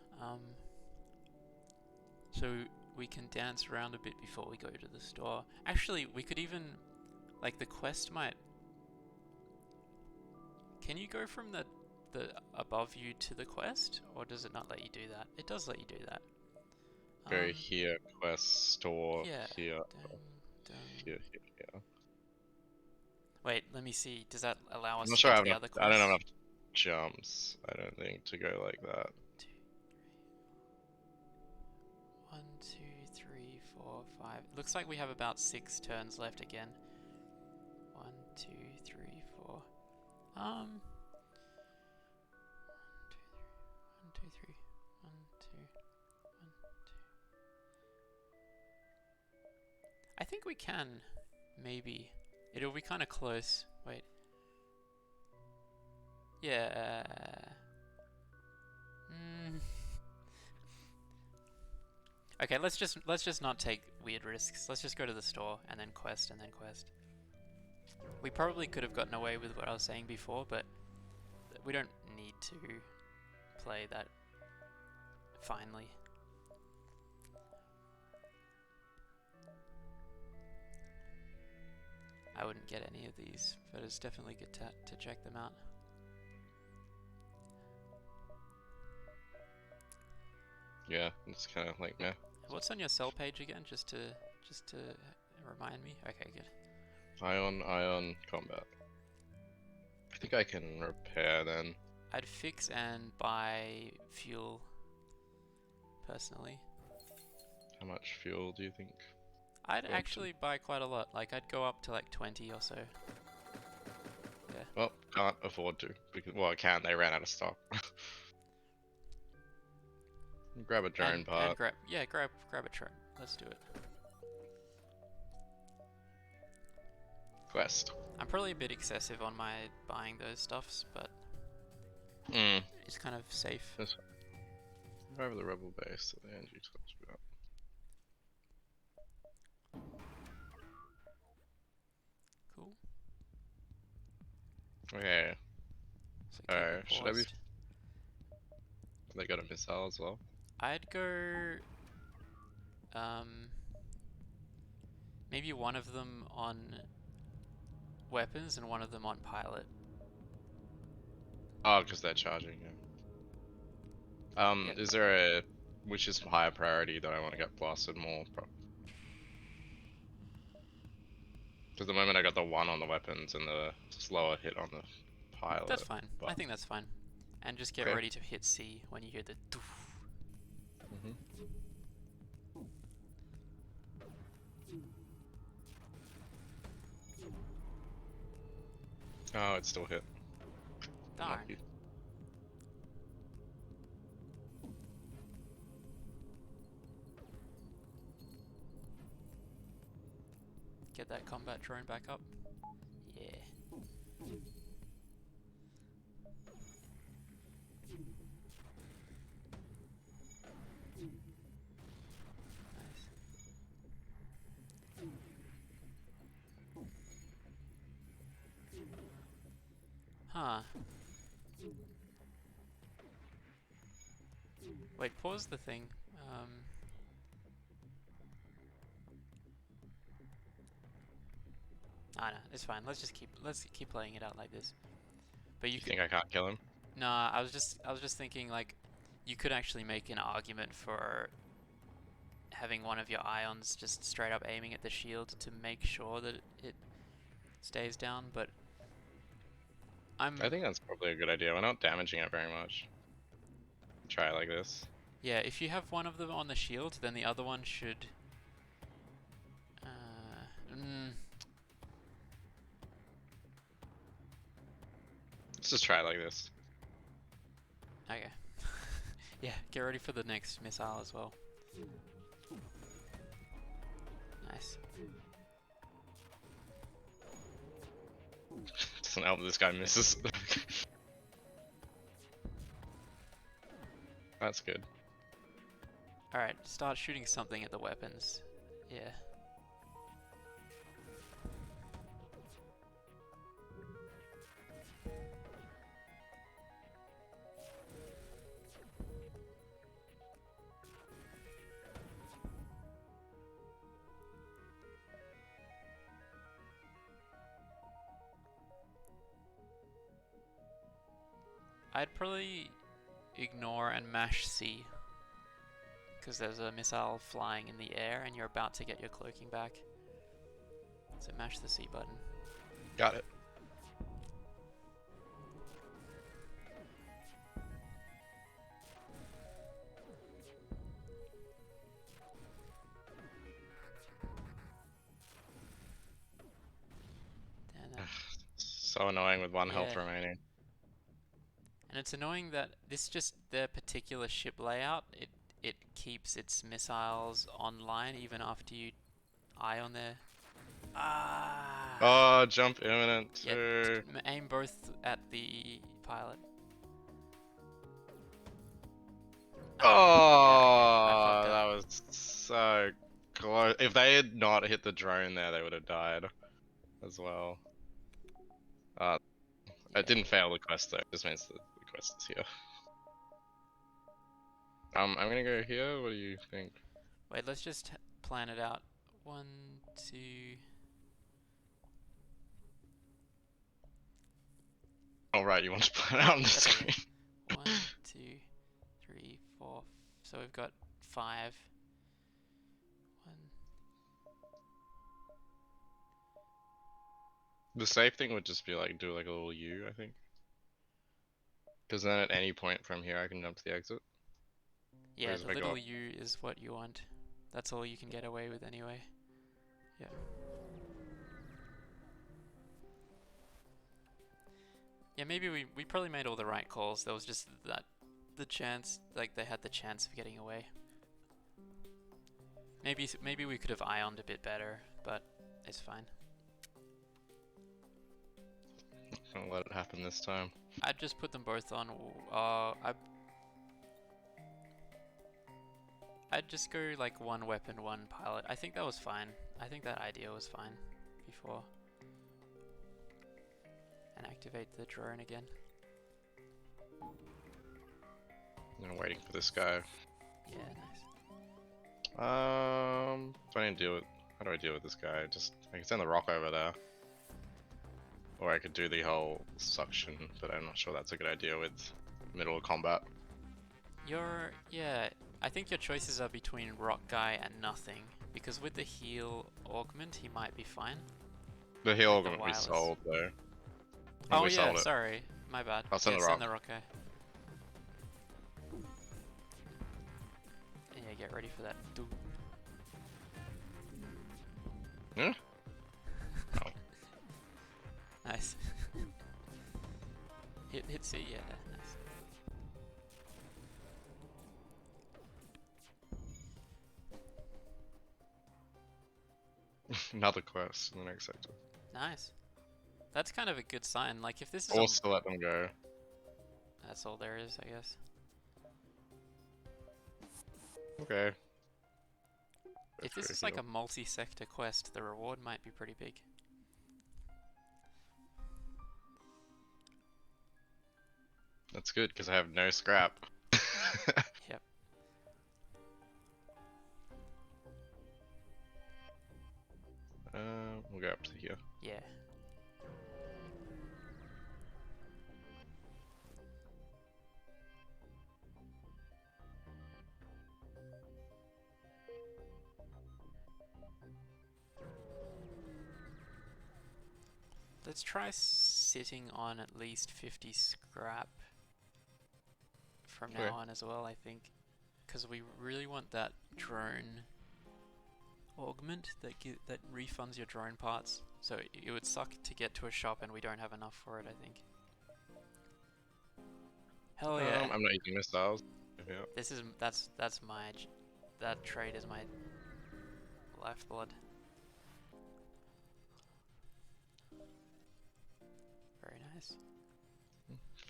So we can dance around a bit before we go to the store. Actually, we could even, like, the quest might. Can you go from the above you to the quest, or does it not let you do that? It does let you do that. Go here, quest, store, Yeah. here, Dun. here. Wait, let me see. Does that allow I'm us not to sure get I to have the enough. other I don't have quest? enough jumps. I don't think to go like that. 1, 2, 3, 4, 5. Looks like we have about 6 turns left again. 1, 2, 3, 4. 1, 2, 3. 1, 2, 1, 2. I think we can. Maybe. It'll be kind of close. Wait. Yeah. Okay, let's just not take weird risks. Let's just go to the store and then quest and then quest. We probably could have gotten away with what I was saying before, but we don't need to play that finely. I wouldn't get any of these, but it's definitely good to check them out. Yeah, it's kind of like meh. What's on your sell page again? Just to remind me. Okay, good. Ion, combat. I think I can repair then. I'd fix and buy fuel, personally. How much fuel do you think? I'd actually buy quite a lot. Like, I'd go up to like 20 or so. Yeah. Well, can't afford to. Because, well, I can. They ran out of stock. Grab a drone part. And grab a truck. Let's do it. Quest. I'm probably a bit excessive on my buying those stuffs, but it's kind of safe. Over the rebel base that the Engi talks about. Cool. Okay. So Should I be? They got a missile as well. I'd go. Maybe one of them on weapons and one of them on pilot. Oh, because they're charging. Yeah. Yeah, Is there a which is higher priority that I want to get blasted more? Because the moment I got the 1 on the weapons and the slower hit on the that's pilot. fine. But I think that's fine. And just get okay. ready to hit C when you hear the doof. Mm-hmm. Oh, it still hit. Darn. Lucky. Get that combat drone back up. Yeah. Nice. Huh. Wait, pause the thing. No, it's fine. Let's keep playing it out like this. But you You could. think I can't kill him? Nah, I was just thinking like, you could actually make an argument for having one of your ions just straight up aiming at the shield to make sure that it stays down. But I I'm think that's probably a good idea. We're not damaging it very much. Try it like this. yeah. If you have one of them on the shield, then the other one should. Mm, Let's just try it like this. okay. Yeah, get ready for the next missile as well. Nice. Doesn't help that this guy misses. That's good. Alright, start shooting something at the weapons. Yeah. I'd probably ignore and mash C, because there's a missile flying in the air and you're about to get your cloaking back. So mash the C button. Got it. And then, So annoying with 1 health yeah. remaining. And it's annoying that the particular ship layout, it keeps its missiles online even after you eye on their. Ah. Oh, jump imminent Yeah, too. aim both at the pilot. Yeah, okay, I fucked Oh, up. that was so close. If they had not hit the drone there, they would have died as well. It Yeah. didn't fail the quest though. It just means that the quest is here. I'm gonna go here. What do you think? Wait, let's just plan it out. 1, 2. Oh right, you want to put it out on the That's okay. screen. 1, 2, 3, 4. So we've got 5. 1. The safe thing would just be like do like a little U, I think. Because then at any point from here I can jump to the exit. Yeah, Whereas the if I go little up, U is what you want. That's all you can get away with anyway. Yeah. Yeah, maybe we probably made all the right calls. There was just the chance, like they had the chance of getting away. Maybe we could have ioned a bit better, but it's fine. I'm gonna let it happen this time. I'd just put them both on. I'd just go like one weapon, one pilot. I think that was fine. I think that idea was fine before. And activate the drone again. I'm waiting for this guy. Yeah, nice. Do I need to deal with? How do I deal with this guy? Just I can send the rock over there. Or I could do the whole suction, but I'm not sure that's a good idea with middle of combat. Yeah, I think your choices are between Rock Guy and nothing, because with the heal augment, he might be fine. The heal With the augment we wireless. sold though. Oh We yeah, sold it. sorry, my bad. I'll send Yeah, the send rock. the Rock Guy. Yeah, get ready for that. Dude. Yeah? Oh. Nice. hit C, yeah, nice. Another quest in the next sector. Nice. That's kind of a good sign. Like if this is Also let them go. that's all there is, I guess. Okay. If this is like a multi-sector quest, the reward might be pretty big. That's good because I have no scrap. Yep. We'll go up to here. Yeah. Let's try sitting on at least 50 scrap from now on as well, I think. Because we really want that drone augment that refunds your drone parts. So it would suck to get to a shop and we don't have enough for it, I think. Hell yeah. I'm not using missiles. Yeah. That's my that trade is my lifeblood. Very nice.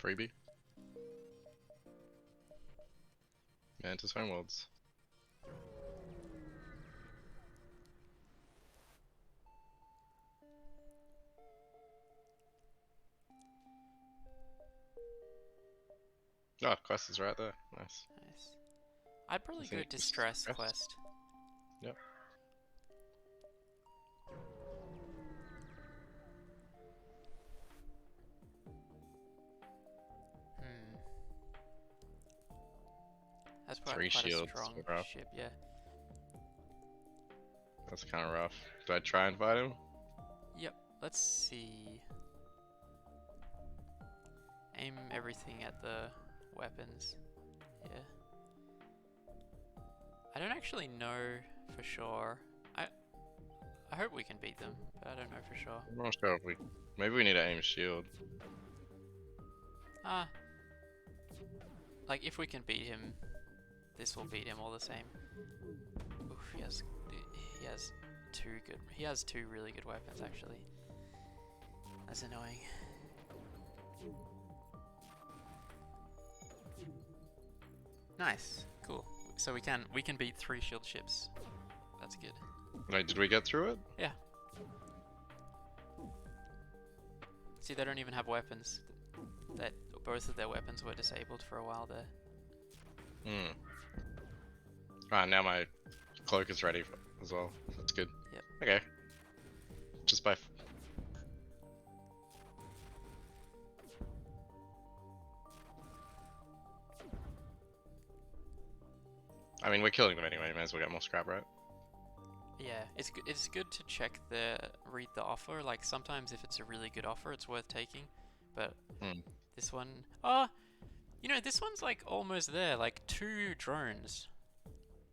Freebie. Mantis Homeworlds. Oh, quest is right there. Nice. Nice. I'd probably go distress quest. Yep. That's Three quite a shields, strong rough. ship, yeah. That's kind of rough. Do I try and fight him? Yep, let's see. Aim everything at the weapons. Yeah. I don't actually know for sure. I hope we can beat them, but I don't know for sure. I'm not sure if we... Maybe we need to aim shield. Like if we can beat him, this will beat him all the same. Oof, he has two really good weapons actually. That's annoying. Nice, cool. So we can beat 3 shield ships. That's good. Wait, did we get through it? Yeah. See, they don't even have weapons. That both of their weapons were disabled for a while there. Right, now my cloak is ready as well. That's good. Yep. Okay. Just by... I mean, we're killing them anyway. May as well get more scrap, right? Yeah, it's good to read the offer. Like sometimes if it's a really good offer, it's worth taking. But this one, this one's like almost there. Like 2 drones.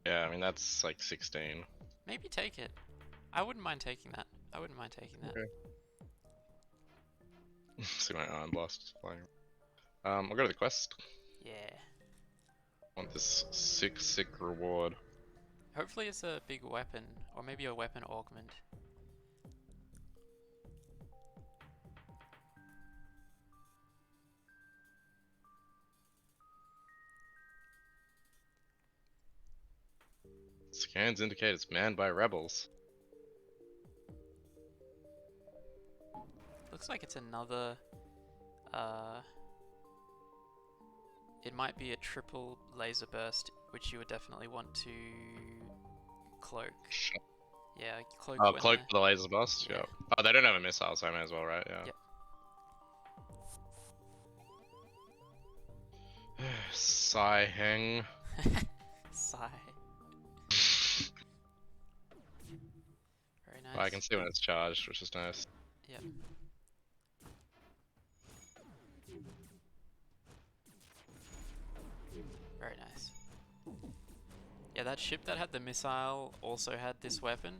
Yeah, I mean that's like 16. Maybe take it. I wouldn't mind taking that. Okay. See my arm blast flying. I'll go to the quest. Yeah. Want this sick reward. Hopefully it's a big weapon, or maybe a weapon augment. Scans indicate it's manned by rebels. Looks like it's another, it might be a triple laser burst, which you would definitely want to cloak. Yeah, cloak. Oh, cloak for the laser burst? Yeah. Yeah. Oh, they don't have a missile, so I may as well, right? Yeah. Yep. Sai Heng. Sigh. Very I can nice. see when it's charged, which is nice. Yep. Very nice. Yeah, that ship that had the missile also had this weapon,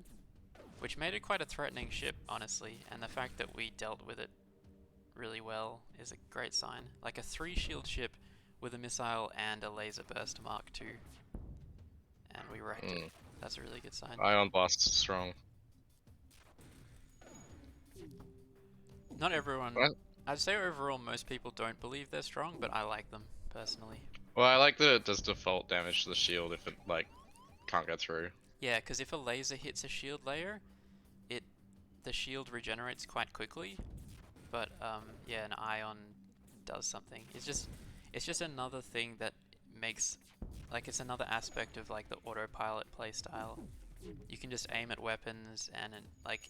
which made it quite a threatening ship, honestly, and the fact that we dealt with it really well is a great sign. Like a 3 shield ship with a missile and a laser burst Mark II, and we wrecked it. Mm. That's a really good sign. Ion Blast strong. Not everyone, What? I'd say overall most people don't believe they're strong, but I like them, personally. Well, I like that it does default damage to the shield if it like can't get through. Yeah, because if a laser hits a shield layer, it the shield regenerates quite quickly, but yeah, an ion does something. It's just another thing that makes, like, it's another aspect of like the autopilot playstyle. You can just aim at weapons and like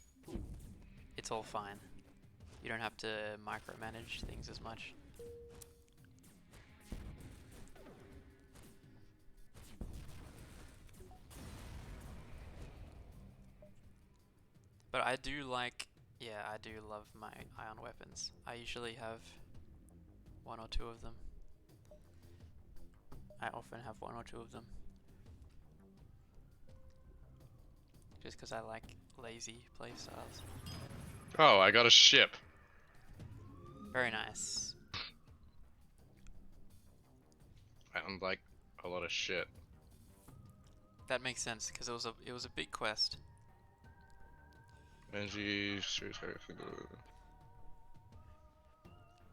it's all fine. You don't have to micromanage things as much. But I do like, yeah, I do love my ion weapons. I usually have 1 or 2 of them. I often have 1 or 2 of them. Just because I like lazy playstyles. Oh, I got a ship. Very nice. I'm like a lot of shit. That makes sense because it was a big quest. Engi,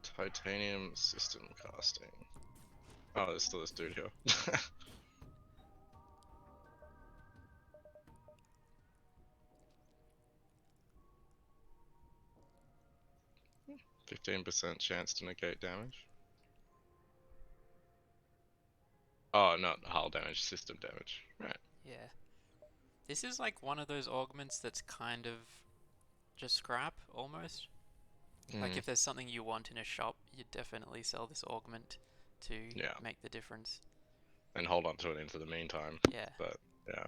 titanium system casting. Oh, there's still this dude here. 15% chance to negate damage. Oh, not hull damage, system damage. Right. Yeah. This is like one of those augments that's kind of just scrap almost. Like Mm, if there's something you want in a shop, you'd definitely sell this augment to yeah, make the difference. and hold on to it into the meantime. Yeah. But yeah.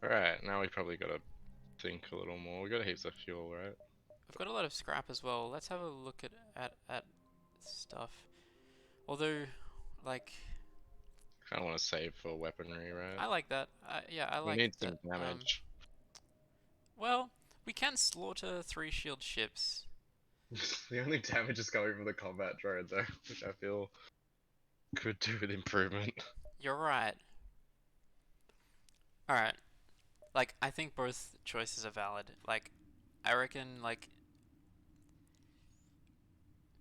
Alright, now we probably gotta think a little more. We got heaps of fuel, right? I've got a lot of scrap as well. Let's have a look at stuff. Although, like, Kinda wanna save for weaponry, right? I like that. Yeah, I We like need that. some damage. Well, we can slaughter 3 shield ships. The only damage is coming from the combat drone though, which I feel could do with improvement. You're right. All right. Like, I think both choices are valid. Like, I reckon, like,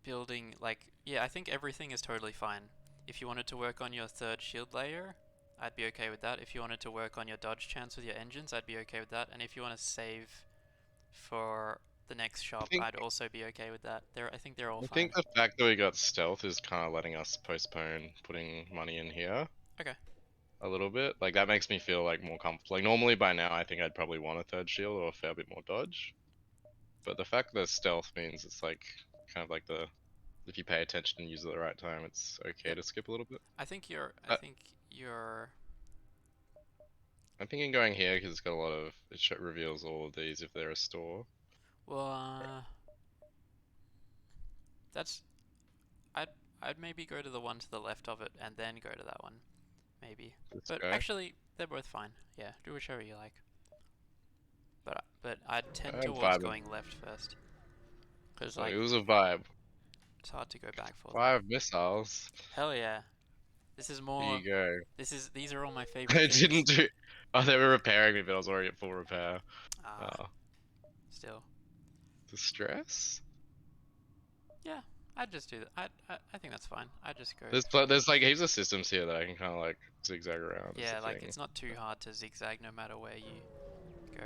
building, like, yeah, I think everything is totally fine. If you wanted to work on your 3rd shield layer, I'd be okay with that. If you wanted to work on your dodge chance with your engines, I'd be okay with that. And if you want to save for the next I shop, think I'd also be okay with that. I think they're all I fine. think the fact that we got stealth is kind of letting us postpone putting money in here Okay. a little bit. Like that makes me feel like more comfortable. Like normally by now I think I'd probably want a 3rd shield or a fair bit more dodge. But the fact that stealth means it's like kind of like the if you pay attention and use it at the right time, it's okay Yep. to skip a little bit. I think you're. I Uh, think you're. I'm thinking going here because it's got a lot of it reveals all of these if they're a store. Well, that's. I'd. I'd maybe go to the one to the left of it and then go to that one, maybe. This But guy. actually, they're both fine. Yeah, do whichever you like. But I'd tend I'm towards vibing. going left first, because So it like was a vibe. it's hard to go back for them. 5 missiles. Hell yeah. This is There more. you go. These are all my favorite I things. didn't do. Oh, they were repairing me, but I was already at full repair. Ah, Oh, still. distress. Yeah, I'd just do that. I think that's fine. I'd just go. There's like heaps of systems here that I can kind of like zigzag around. Is the Yeah, like thing. it's not too hard to zigzag no matter where you go.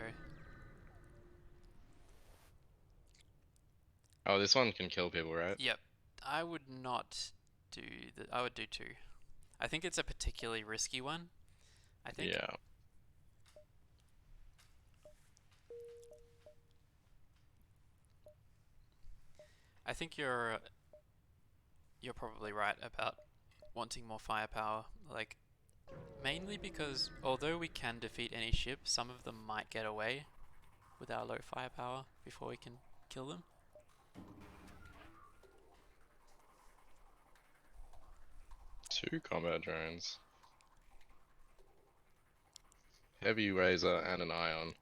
Oh, this one can kill people, right? Yep. I would not do the. I would do 2. I think it's a particularly risky one. I think. Yeah. I think you're you're probably right about wanting more firepower. Like, mainly because although we can defeat any ship, some of them might get away with our low firepower before we can kill them. 2 combat drones. Heavy razor and an ion.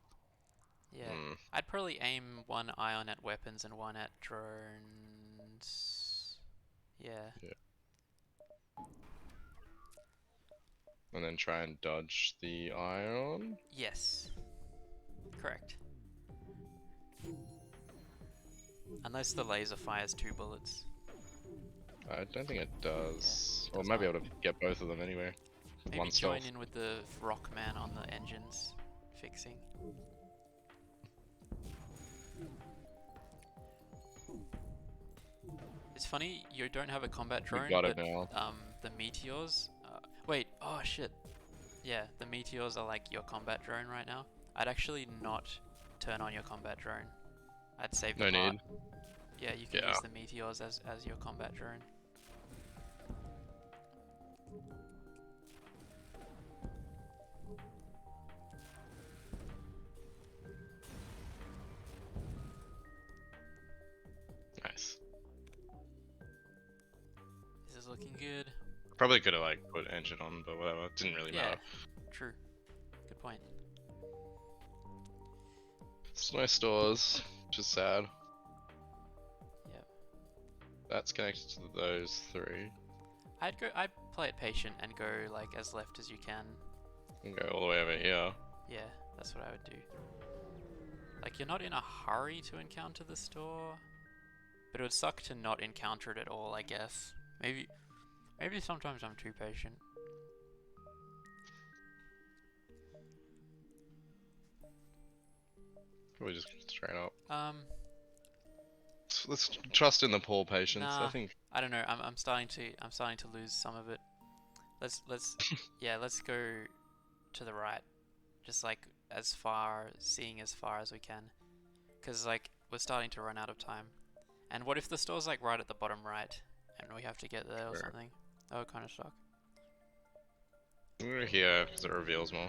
Yeah. Hmm. I'd probably aim one ion at weapons and one at drones. Yeah. Yeah. And then try and dodge the ion. Yes. Correct. Unless the laser fires 2 bullets. I don't think it does. Yeah, Or does might be not. able to get both of them anyway. With Maybe one join stealth. in with the Rockman on the engines fixing. It's funny you don't have a combat We drone, got it but now. the meteors. Wait, oh shit. Yeah, the meteors are like your combat drone right now. I'd actually not turn on your combat drone. I'd save the No part. need. Yeah, you can Yeah. use the meteors as your combat drone. Nice. This is looking good. Probably could have like put engine on, but whatever. It didn't really Yeah, matter. true. Good point. Snow stores, which is sad. Yep. That's connected to those 3. I'd play it patient and go like as left as you can. And go all the way over here. Yeah, that's what I would do. Like, you're not in a hurry to encounter the store, but it would suck to not encounter it at all, I guess. Maybe sometimes I'm too patient. Probably just straight up. Let's trust in the poor patience. I Nah, think I don't know. I'm starting to lose some of it. Let's yeah, let's go to the right. Just like seeing as far as we can. Cause like we're starting to run out of time. And what if the store's like right at the bottom right, and we have to get there or sure. something? That would kind of suck. We're here because it reveals more.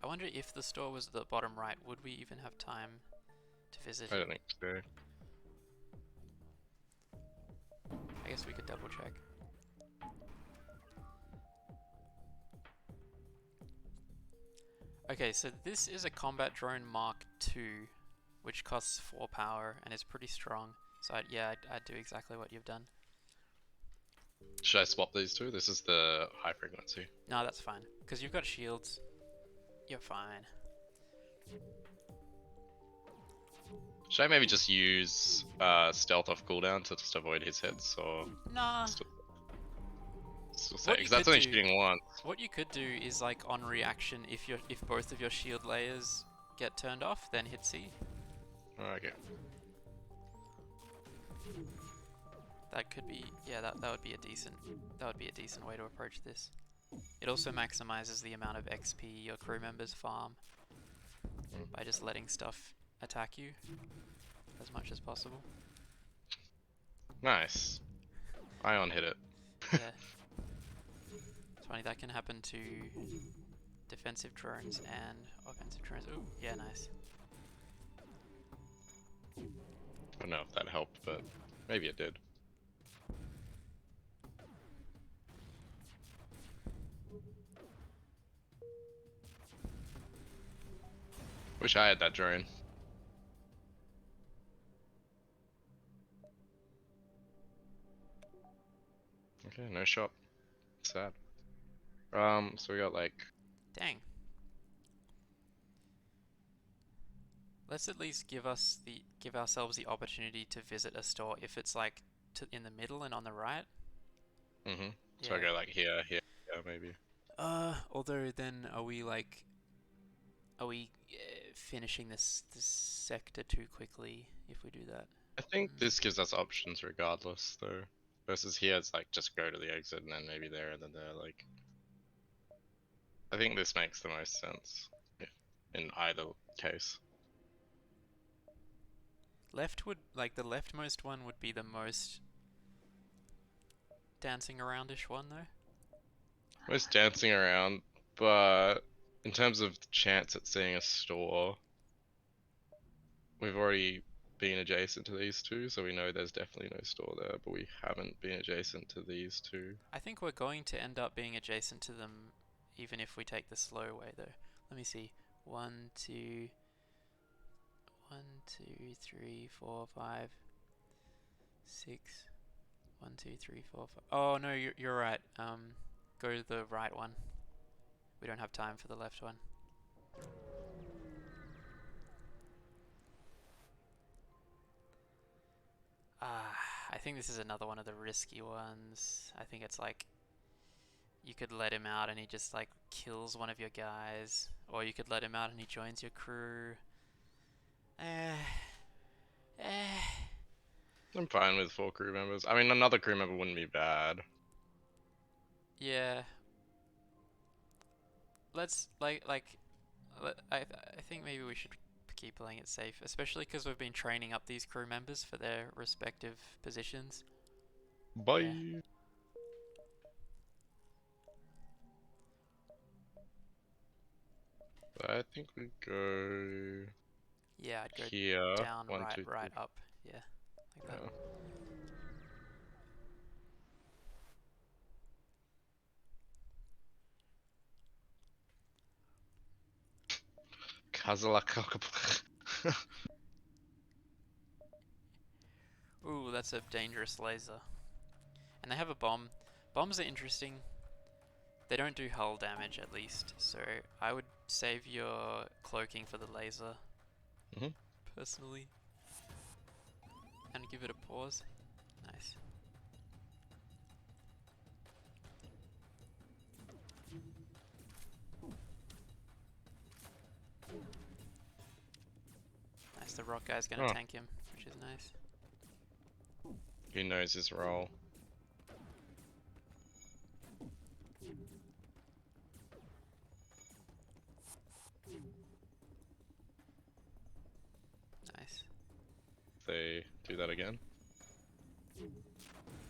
I wonder if the store was at the bottom right, would we even have time to visit I it? don't think so. I guess we could double check. Okay, so this is a combat drone Mark II, which costs 4 power and is pretty strong. So I'd do exactly what you've done. Should I swap these 2? This is the high frequency. No, that's fine. Because you've got shields. You're fine. Should I maybe just use stealth off cooldown to just avoid his hits, or Nah. still say? What you Because that's could only do- shooting once. What you could do is like on reaction, if both of your shield layers get turned off, then hit C. Okay. That could be, yeah, that would be a decent way to approach this. It also maximizes the amount of XP your crew members farm by just letting stuff attack you as much as possible. Nice. Ion hit it. Yeah. It's funny, that can happen to defensive drones and offensive drones. Ooh, yeah, nice. I don't know if that helped, but maybe it did. Wish I had that drone. Okay, no shop. Sad. So we got like Dang. Let's at least give ourselves the opportunity to visit a store if it's like in the middle and on the right. So I Yeah. go like here, maybe. Although then are we finishing this sector too quickly if we do that? I think this gives us options regardless, though. Versus here, it's like just go to the exit and then maybe there and then there. Like, I think this makes the most sense in either case. Left would, like, the leftmost one would be the most dancing aroundish one though. Most dancing around, but in terms of chance at seeing a store, we've already been adjacent to these two, so we know there's definitely no store there, but we haven't been adjacent to these two. I think we're going to end up being adjacent to them even if we take the slow way though. Let me see. 1, 2, 1, 2, 3, 4, 5, 6. 1, 2, 3, 4, 5. Oh no, you're right. Go to the right one. We don't have time for the left one. I think this is another one of the risky ones. I think it's like you could let him out and he just like kills one of your guys, or you could let him out and he joins your crew. Eh, eh. I'm fine with 4 crew members. I mean, another crew member wouldn't be bad. Yeah. Let's I think maybe we should keep playing it safe, especially because we've been training up these crew members for their respective positions. Bye. Yeah. I think we go Yeah, I'd go here. down, 1, right, 2, 3. right, up. Yeah, like that. Yeah. Ooh, that's a dangerous laser. And they have a bomb. Bombs are interesting. They don't do hull damage at least, so I would save your cloaking for the laser. Mhm. Personally. And give it a pause. Nice. Nice, the rock guy's gonna Oh, tank him, which is nice. he knows his role. Nice. They do that again.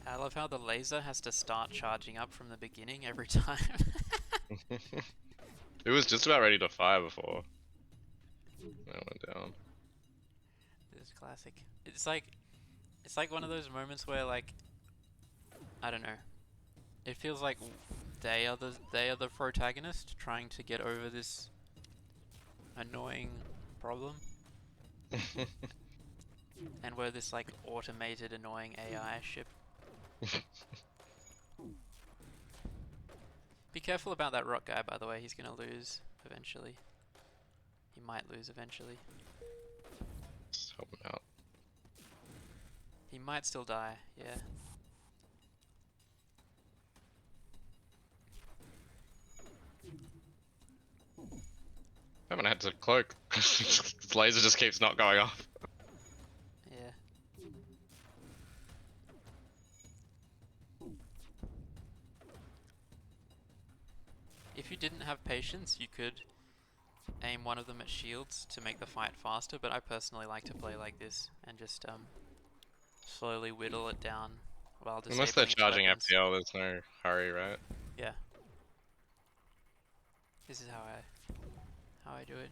I love how the laser has to start charging up from the beginning every time. It was just about ready to fire before. That went down. This is classic. It's like one of those moments where like I don't know. It feels like they are the protagonist trying to get over this annoying problem, and we're this like automated annoying AI ship. Be careful about that rock guy, by the way. He's gonna lose eventually. He might lose eventually. Just help him out. He might still die. Yeah. I haven't had to cloak. This laser just keeps not going off. Yeah. If you didn't have patience, you could aim one of them at shields to make the fight faster, but I personally like to play like this and just slowly whittle it down while Unless they're disabling its charging weapons. FTL, there's no hurry, right? Yeah. This is how I do it.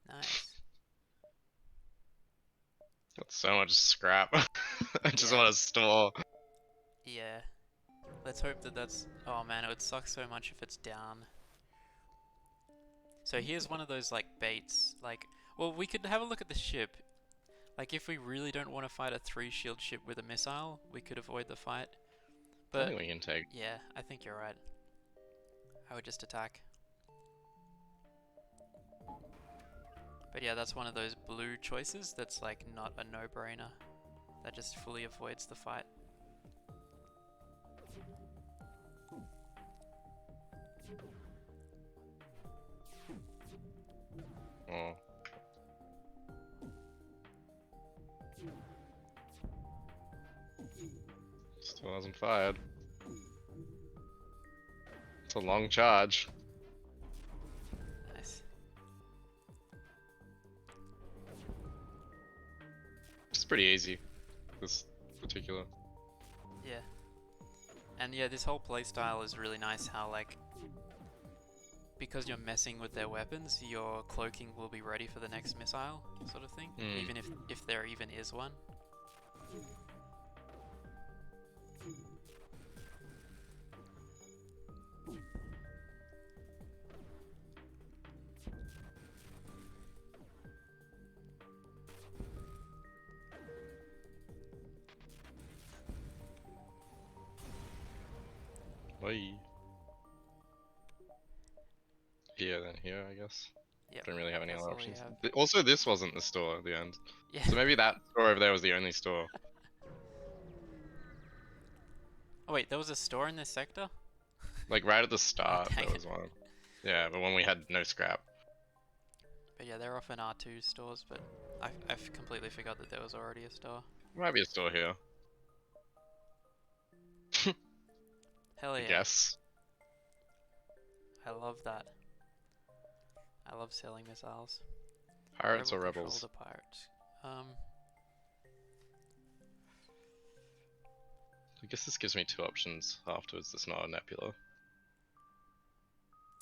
Nice. Got so much scrap. I just Yeah. want to store. Yeah. Let's hope that that's... Oh man, it would suck so much if it's down. So here's one of those like baits. Like, well, we could have a look at the ship. Like, if we really don't want to fight a 3-shield ship with a missile, we could avoid the fight. I But think we can take. yeah, I think you're right. I would just attack. But yeah, that's one of those blue choices that's like not a no-brainer. That just fully avoids the fight. Oh. Still hasn't fired. It's a long charge. Nice. It's pretty easy. This particular. Yeah. And yeah, this whole playstyle is really nice how like because you're messing with their weapons, your cloaking will be ready for the next missile, sort of thing. Even if there even is one. Bye. Here, then here, I guess. Yep. Don't really have any That's other all we options. have. Also, this wasn't the store at the end. Yeah. So maybe that store over there was the only store. Oh wait, there was a store in this sector? Like right at the Oh start, dang there it. was one. Yeah, but when we had no scrap. But yeah, they're often R2 stores, but I've completely forgot that there was already a store. Might be a store here. Hell I yeah. guess. I love that. I love selling missiles. Pirates or Control rebels? the pirates. I guess this gives me two options afterwards. That's not a nebula.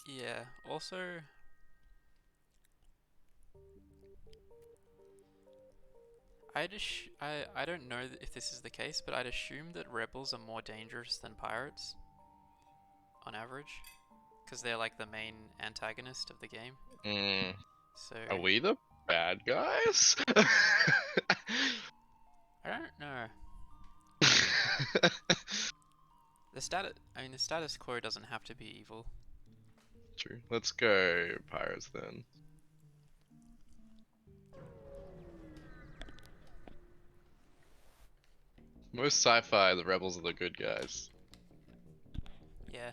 Yeah. Also, I don't know if this is the case, but I'd assume that rebels are more dangerous than pirates on average, because they're like the main antagonist of the game. Mm, So are we the bad guys? I don't know. The status quo doesn't have to be evil. True. Let's go pirates then. Most sci-fi, the rebels are the good guys. Yeah.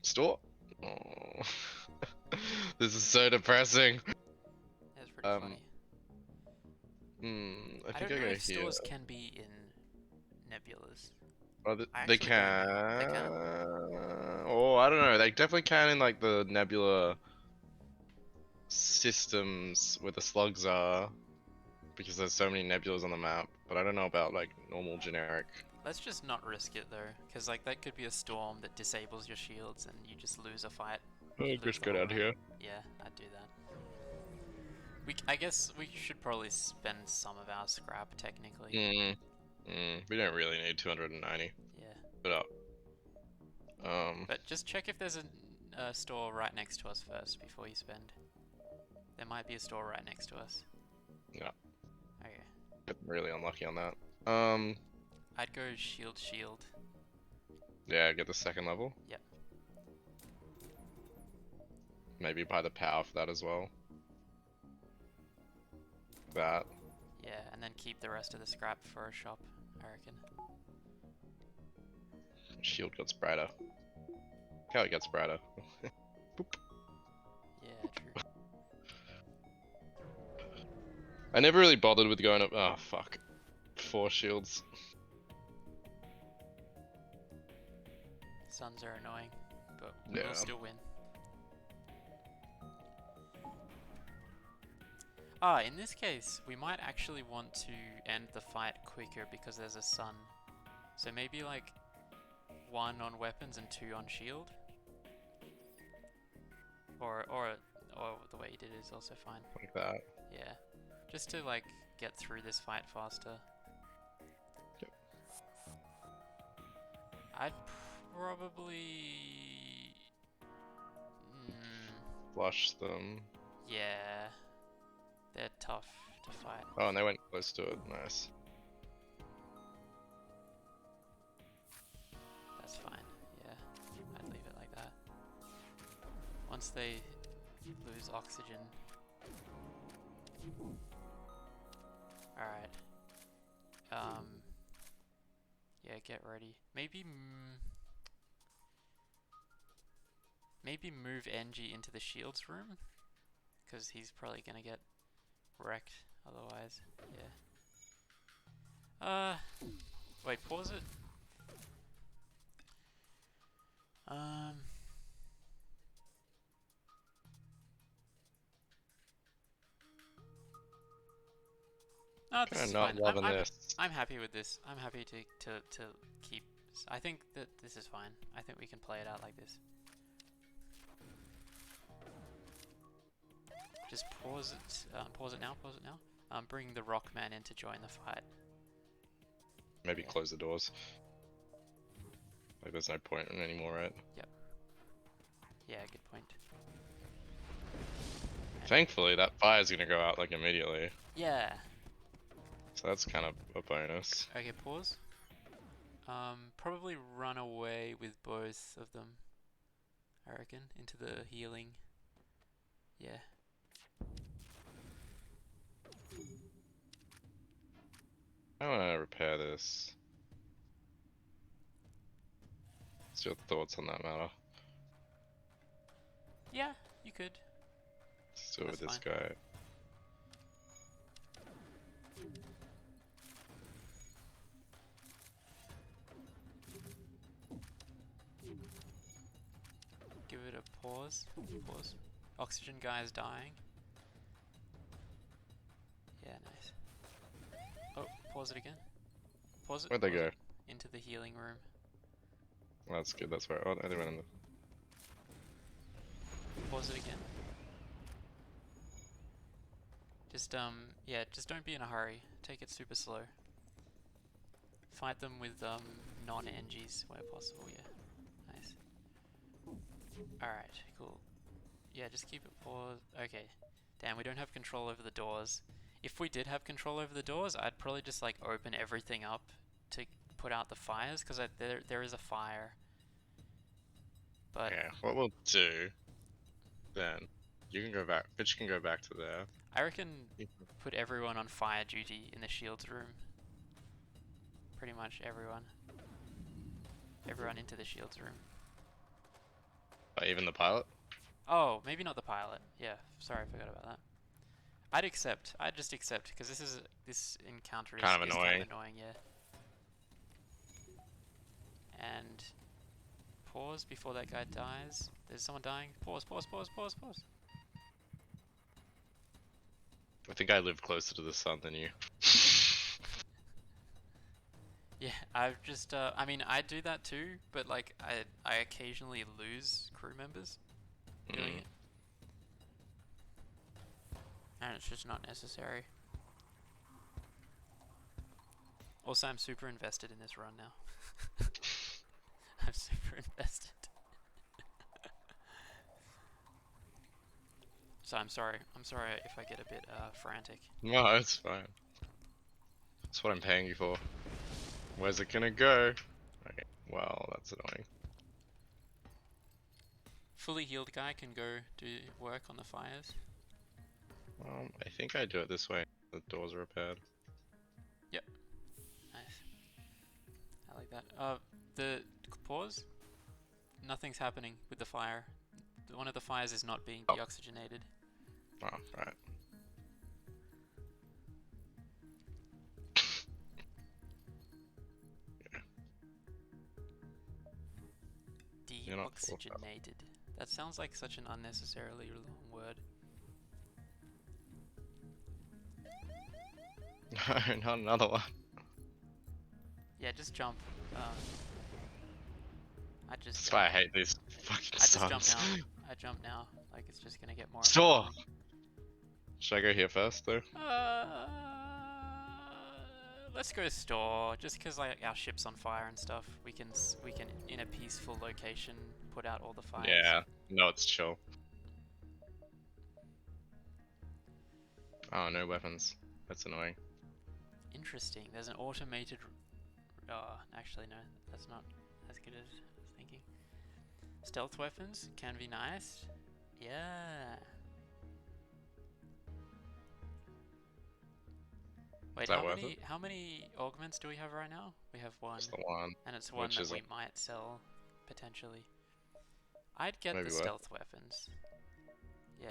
Store? Oh. This is so depressing. That's pretty funny. I I think don't I know go if here. stores can be in nebulas. Oh, I they actually don't know. They can. can? Oh, I don't know. They definitely can in like the nebula systems where the slugs are, because there's so many nebulas on the map. But I don't know about like normal generic. Let's just not risk it though, because like that could be a storm that disables your shields and you just lose a fight. You lose Just the go whole down round. here. Yeah, I'd do that. I guess we should probably spend some of our scrap technically. We don't really need 290. Yeah. Put up. But just check if there's a store right next to us first before you spend. There might be a store right next to us. Yeah. Okay. I'm really unlucky on that. I'd go shield. Yeah, get the second level. Yep. Maybe buy the power for that as well. That. Yeah, and then keep the rest of the scrap for a shop, I reckon. Shield gets brighter. How it gets brighter. Boop. Yeah, true. I never really bothered with going up. Oh fuck. 4 shields. Suns are annoying, but Yeah. we'll still win. Ah, in this case, we might actually want to end the fight quicker because there's a sun. So maybe like 1 on weapons and 2 on shield. Or the way you did it is also fine. Like that. Yeah. Just to like get through this fight faster. Yep. I'd probably... Flush them. yeah. They're tough to fight. Oh, and they went close to it. Nice. That's fine. Yeah. I'd leave it like that. Once they lose oxygen. Alright. Yeah, get ready. Maybe move Engi into the shields room, because he's probably gonna get wrecked otherwise. Yeah. Wait, pause it. No, this Kinda is not fine. loving this. I'm happy with this. I'm happy to keep. I think that this is fine. I think we can play it out like this. Just pause it. Pause it now. Pause it now. Bring the Rockman in to join the fight. Maybe Yeah. close the doors. Like there's no point in anymore, right? Yep. Yeah, good point. And Thankfully, that fire's gonna go out like immediately. yeah. So that's kind of a bonus. Okay, pause. Probably run away with both of them. I reckon into the healing. Yeah. I wanna repair this. What's your thoughts on that matter? Yeah, you could. Let's do it with That's this fine. guy. Give it a pause. Pause. Oxygen guy is dying. Yeah, nice. Oh, pause it again. Pause it. Where'd they Pause go? it. Into the healing room. Well, that's good, that's where. Oh, they went in the. Pause it again. Just yeah, just don't be in a hurry. Take it super slow. Fight them with non-Engis where possible. Yeah, nice. All right, cool. Yeah, just keep it paused. Okay. Damn, we don't have control over the doors. If we did have control over the doors, I'd probably just like open everything up to put out the fires because there is a fire. But Yeah, what we'll do then, you can go back, Fitch can go back to there. I reckon put everyone on fire duty in the shields room. Pretty much everyone. Everyone into the shields room. Even the pilot? Oh, maybe not the pilot. Yeah, sorry, I forgot about that. I'd accept. I'd just accept because this encounter is Kind of kind annoying. of annoying, yeah. And pause before that guy dies. There's someone dying. Pause, pause, pause, pause, pause. I think I live closer to the sun than you. Yeah, I've just I mean I do that too, but like I occasionally lose crew members doing it. And it's just not necessary. Also, I'm super invested in this run now. I'm super invested. So I'm sorry. I'm sorry if I get a bit frantic. No, it's fine. That's what I'm paying you for. Where's it gonna go? Okay, well, that's annoying. Fully healed guy can go do work on the fires. I think I do it this way. The doors are repaired. Yep. Nice. I like that. The pause. Nothing's happening with the fire. One of the fires is not being deoxygenated. Oh, right. You're not full. Deoxygenated. That sounds like such an unnecessarily long word. No, not another one. Yeah, just jump. I just That's jump. why I hate these fucking I just jump suns. now. I jump now. Like it's just gonna get more. Store! Should I go here first, though? Let's go store. Just because like our ship's on fire and stuff, we can in a peaceful location put out all the fires. Yeah, no, it's chill. Oh, no weapons. That's annoying. Interesting. There's an automated. Actually no, that's not as good as I was thinking. Stealth weapons can be nice. Yeah. Wait, how many augments do we have right now? We have one. Just the one. And it's one that we might sell potentially. I'd get the stealth weapons. Yeah.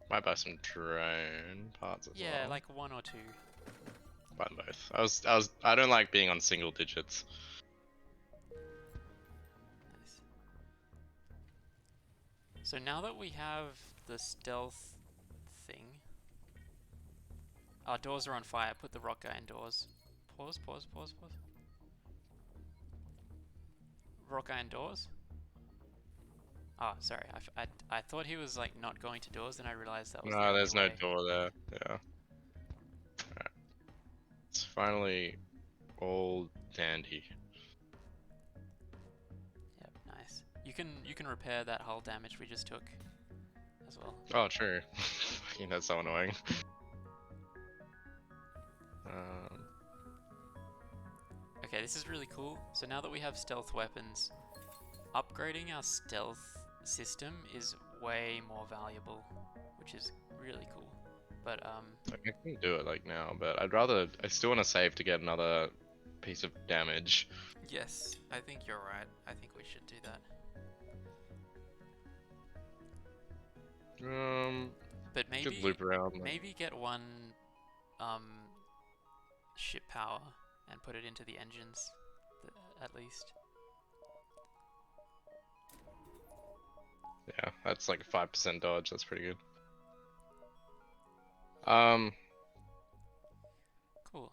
Might buy some drone parts as well. Yeah, like one or two. Buy both. I don't like being on single digits. Nice. So now that we have the stealth thing, Our doors are on fire. Put the rock guy indoors. Pause, pause, pause, pause. Rock guy indoors? Oh, sorry. I thought he was like not going to doors, and I realized that was the No, only there's no way. door there. Yeah. Alright. It's finally all dandy. Yep, nice. You can repair that hull damage we just took as well. Oh, true. Fucking, that's so annoying. Um, Okay, this is really cool. So now that we have stealth weapons, upgrading our stealth system is way more valuable, which is really cool. But I can do it like now, but I still want to save to get another piece of damage. yes, I think you're right. I think we should do that. But Could loop around. maybe get one um ship power and put it into the engines, at least. Yeah, that's like a 5% dodge. That's pretty good. Um, Cool.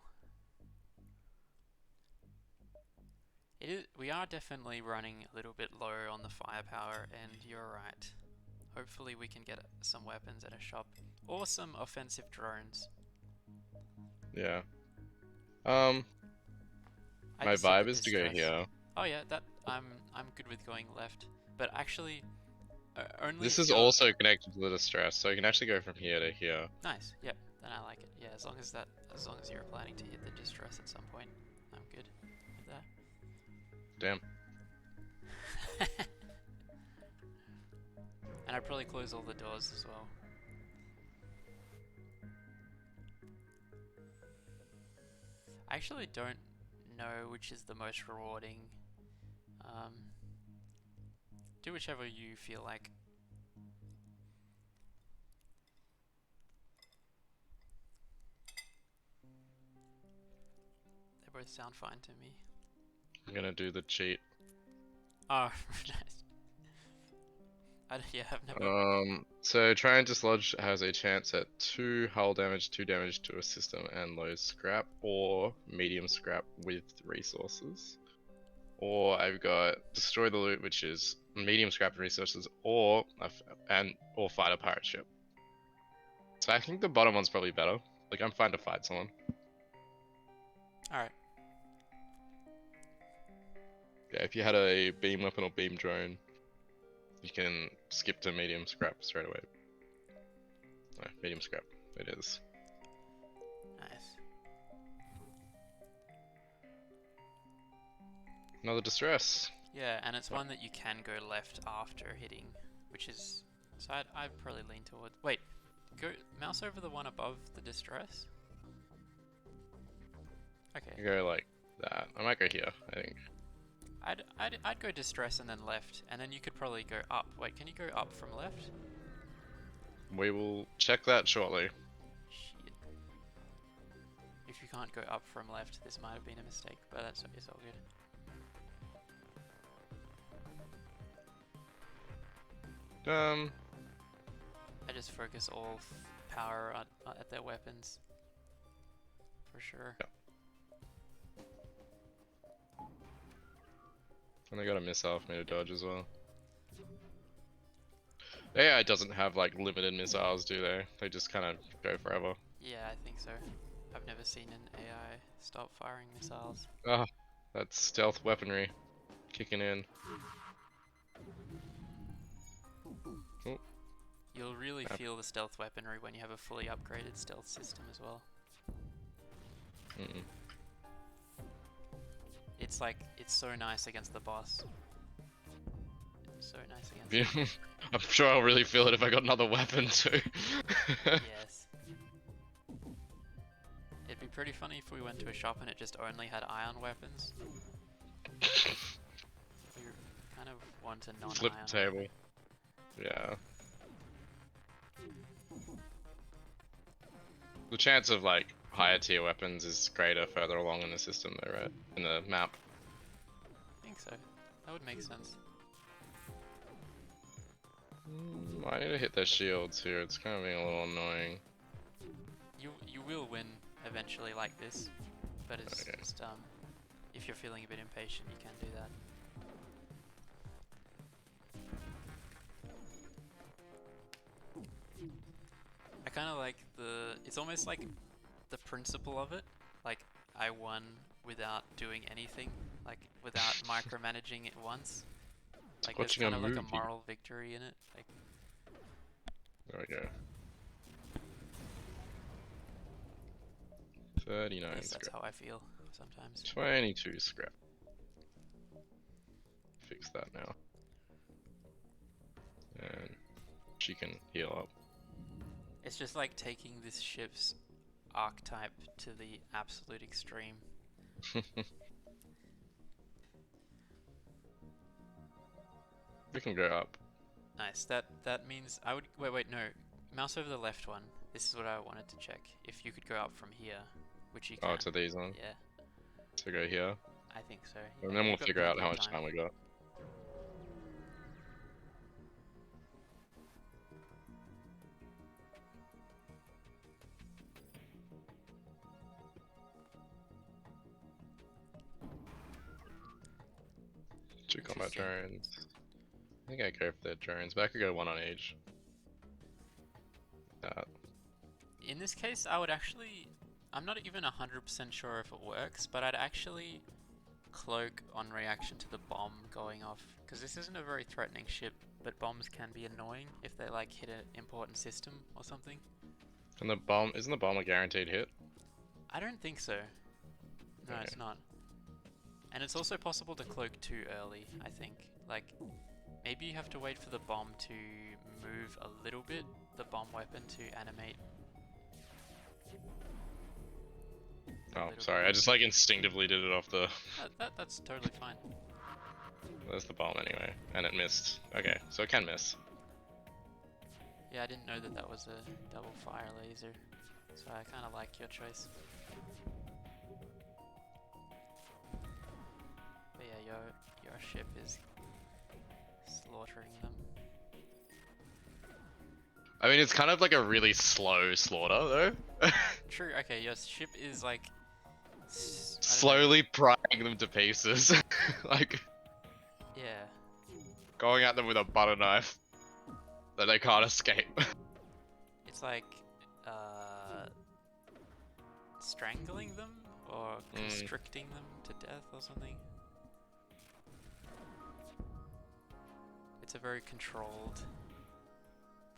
We are definitely running a little bit low on the firepower, and you're right. Hopefully we can get some weapons at a shop. Or some offensive drones. yeah. I My just saw the vibe is to go distress. here. Oh yeah, I'm good with going left. But actually, only This if is you're... also connected to the distress, so you can actually go from here to here. Nice, yep, then I like it. Yeah, as long as you're planning to hit the distress at some point, I'm good with that. Damn. And I'd probably close all the doors as well. I actually don't know which is the most rewarding. Do whichever you feel like. They both sound fine to me. I'm gonna do the cheat. Oh, nice. Yeah, I've never... So try and dislodge has a chance at 2 hull damage, 2 damage to a system, and low scrap, or medium scrap with resources. Or I've got destroy the loot, which is medium scrap and resources, or or fight a pirate ship. So I think the bottom one's probably better. Like, I'm fine to fight someone. Alright. Yeah, if you had a beam weapon or beam drone, you can skip to medium scrap straight away. No, medium scrap. It is. Nice. Another distress. Yeah, and it's one that you can go left after hitting, which is... So I'd probably lean towards... Wait, go mouse over the one above the distress. Okay. You go like that. I might go here, I think. I'd go distress and then left, and then you could probably go up. Wait, can you go up from left? We will check that shortly. Shit. If you can't go up from left, this might have been a mistake, but it's all good. I just focus all power at their weapons. For sure. Yeah. And they got a missile for me to dodge as well. AI doesn't have like limited missiles, do they? They just kind of go forever. Yeah, I think so. I've never seen an AI stop firing missiles. Ah, that's stealth weaponry kicking in. Oh. You'll really feel the stealth weaponry when you have a fully upgraded stealth system as well. It's like, it's so nice against the boss. So nice against I'm sure I'll really feel it if I got another weapon too. Yes. It'd be pretty funny if we went to a shop and it just only had ion weapons. We kind of want a non-ion. Flip the table. Yeah. The chance of like higher tier weapons is greater further along in the system though, right? In the map. I think so. That would make sense. I need to hit their shields here, it's kind of being a little annoying. you will win eventually like this, but it's Okay. just if you're feeling a bit impatient, you can do that. I kind of like it's almost like the principle of it. Like I won without doing anything, like without micromanaging it once. It's Like like there's watching a kind of like a movie. moral victory in it. Like There we go. at 39 least that's scrap. how I feel sometimes. 22 scrap. Fix that now. And she can heal up. It's just like taking this ship's archetype to the absolute extreme. We can go up. Nice. That means I would wait no. Mouse over the left one. This is what I wanted to check. If you could go up from here, which you Oh, can. to these ones. Yeah, So go here. I think so. And Yeah, then we'll you've got figure out plenty how of much time. time we got. Two combat Interesting. drones. I think I go for the drones, but I could go one on each. That. In this case, I would actually. I'm not even 100% sure if it works, but I'd actually cloak on reaction to the bomb going off, because this isn't a very threatening ship, but bombs can be annoying if they like hit an important system or something. And the bomb, isn't the bomb a guaranteed hit? I don't think so. No, Okay. it's not. And it's also possible to cloak too early, I think. Like, maybe you have to wait for the bomb to move a little bit, the bomb weapon to animate. Oh, sorry, I just like instinctively did it off the... That's totally fine. There's the bomb anyway, and it missed. Okay, so it can miss. Yeah, I didn't know that that was a double fire laser, so I kind of like your choice. But yeah, your ship is slaughtering them. I mean, it's kind of like a really slow slaughter, though. True. Okay, your ship is like I don't know. Slowly prying them to pieces. Like, Yeah. going at them with a butter knife that they can't escape. It's like strangling them or constricting them to death or something. It's a very controlled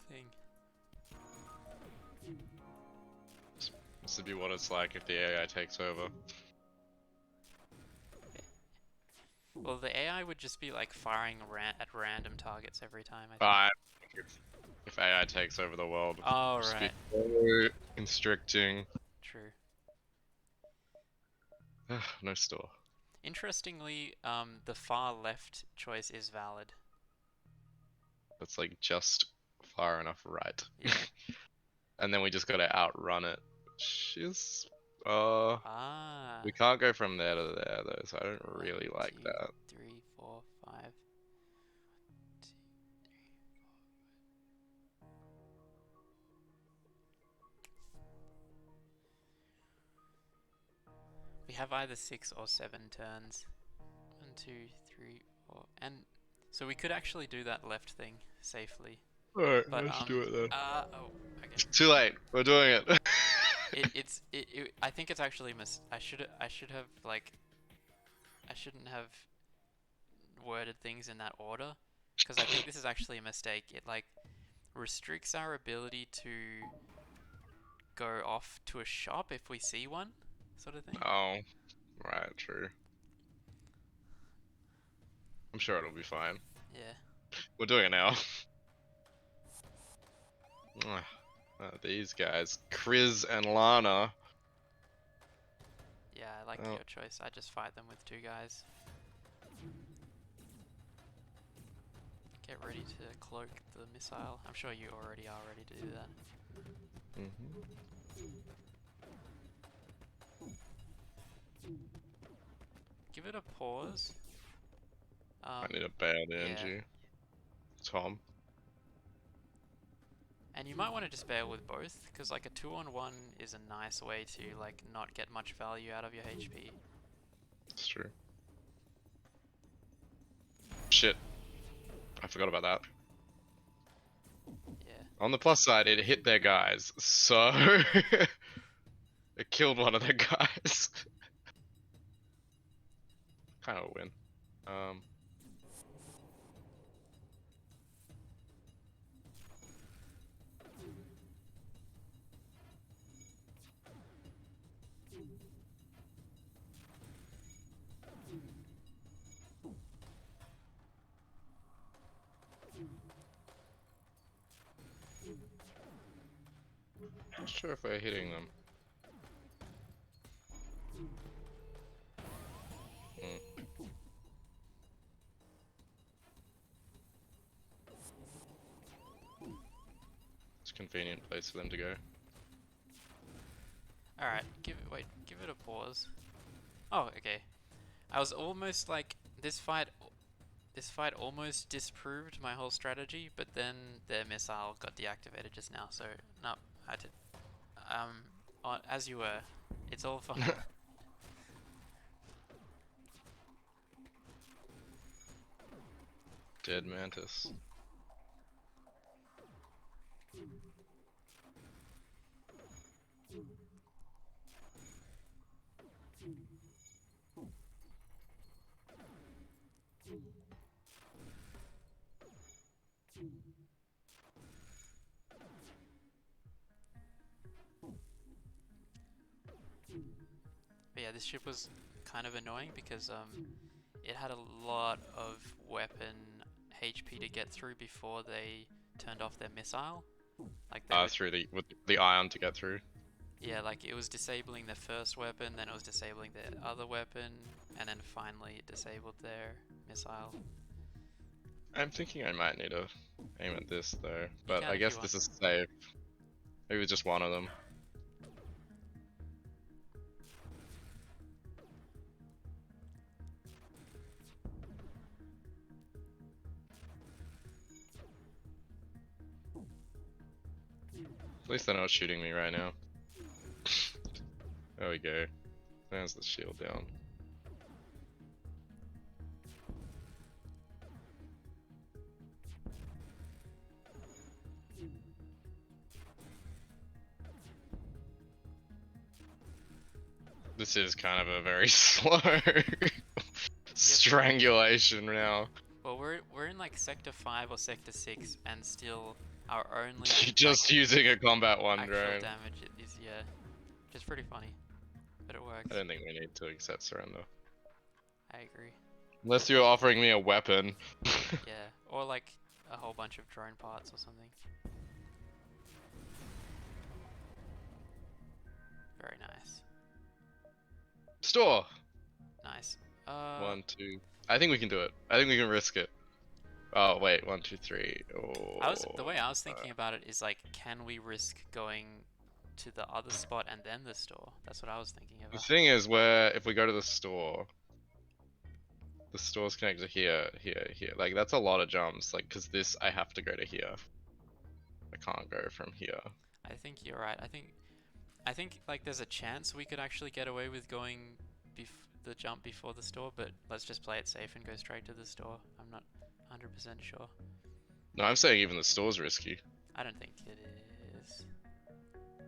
thing. This would be what it's like if the AI takes over. Well, the AI would just be like firing at random targets every time, I think. But if AI takes over the world, Oh, it'll just be right. so constricting. True. No store. Interestingly, the far left choice is valid. It's like just far enough right. Yeah. And then we just gotta outrun it. Which is... Ah. we can't go from there to there though, so I don't 1, really like 2, that. 3, 4, 5. 2, 3, 4. We have either 6 or 7 turns. 1, 2, 3, 4, and so we could actually do that left thing safely. Alright, But let's do it then. oh, okay. Too late. We're doing it. I think it's actually I shouldn't have worded things in that order, because I think this is actually a mistake. It like restricts our ability to go off to a shop if we see one, sort of thing. Oh, right, true. I'm sure it'll be fine. Yeah. We're doing it now. These guys, Kriz and Lana. Yeah, I like your choice. I just fight them with 2 guys. Get ready to cloak the missile. I'm sure you already are ready to do that. Give it a pause. I need a bail the Engi. Tom. And you might want to just bail with both, because like a 2-on-1 is a nice way to like not get much value out of your HP. It's true. Shit, I forgot about that. Yeah. On the plus side, it hit their guys, so it killed one of their guys. Kind of a win. Not sure if we're hitting them. Mm. It's a convenient place for them to go. Alright, give it a pause. Oh, okay. I was almost like this fight almost disproved my whole strategy, but then their missile got deactivated just now, so no, I did. As you were, it's all fine. Dead mantis. But yeah, this ship was kind of annoying because it had a lot of weapon HP to get through before they turned off their missile. Like they would, Through with the ion to get through. yeah, like it was disabling their first weapon, then it was disabling their other weapon, and then finally it disabled their missile. I'm thinking I might need to aim at this though, You but can I if you guess want. this is safe. Maybe just one of them. At least they're not shooting me right now. There we go. There's the shield down. This is kind of a very slow strangulation now. Well, we're in like sector 5 or sector 6, and still our only Just like using a combat one actual drone. damage is, yeah, just pretty funny, but it I works. don't think we need to accept surrender. I agree. Unless you're offering me a weapon. Yeah, or like a whole bunch of drone parts or something. Very nice. Store! Nice. 1, 2. I think we can do it. I think we can risk it. Oh, wait. 1, 2, 3. Oh. The way I was thinking about it is like, can we risk going to the other spot and then the store? That's what I was thinking The about. thing is, if we go to the store's connected here, here, here. Like, that's a lot of jumps. Like, because this, I have to go to here. I can't go from here. I think you're right. I think like there's a chance we could actually get away with going the jump before the store, but let's just play it safe and go straight to the store. I'm not 100% sure. No, I'm saying even the store's risky. I don't think it is.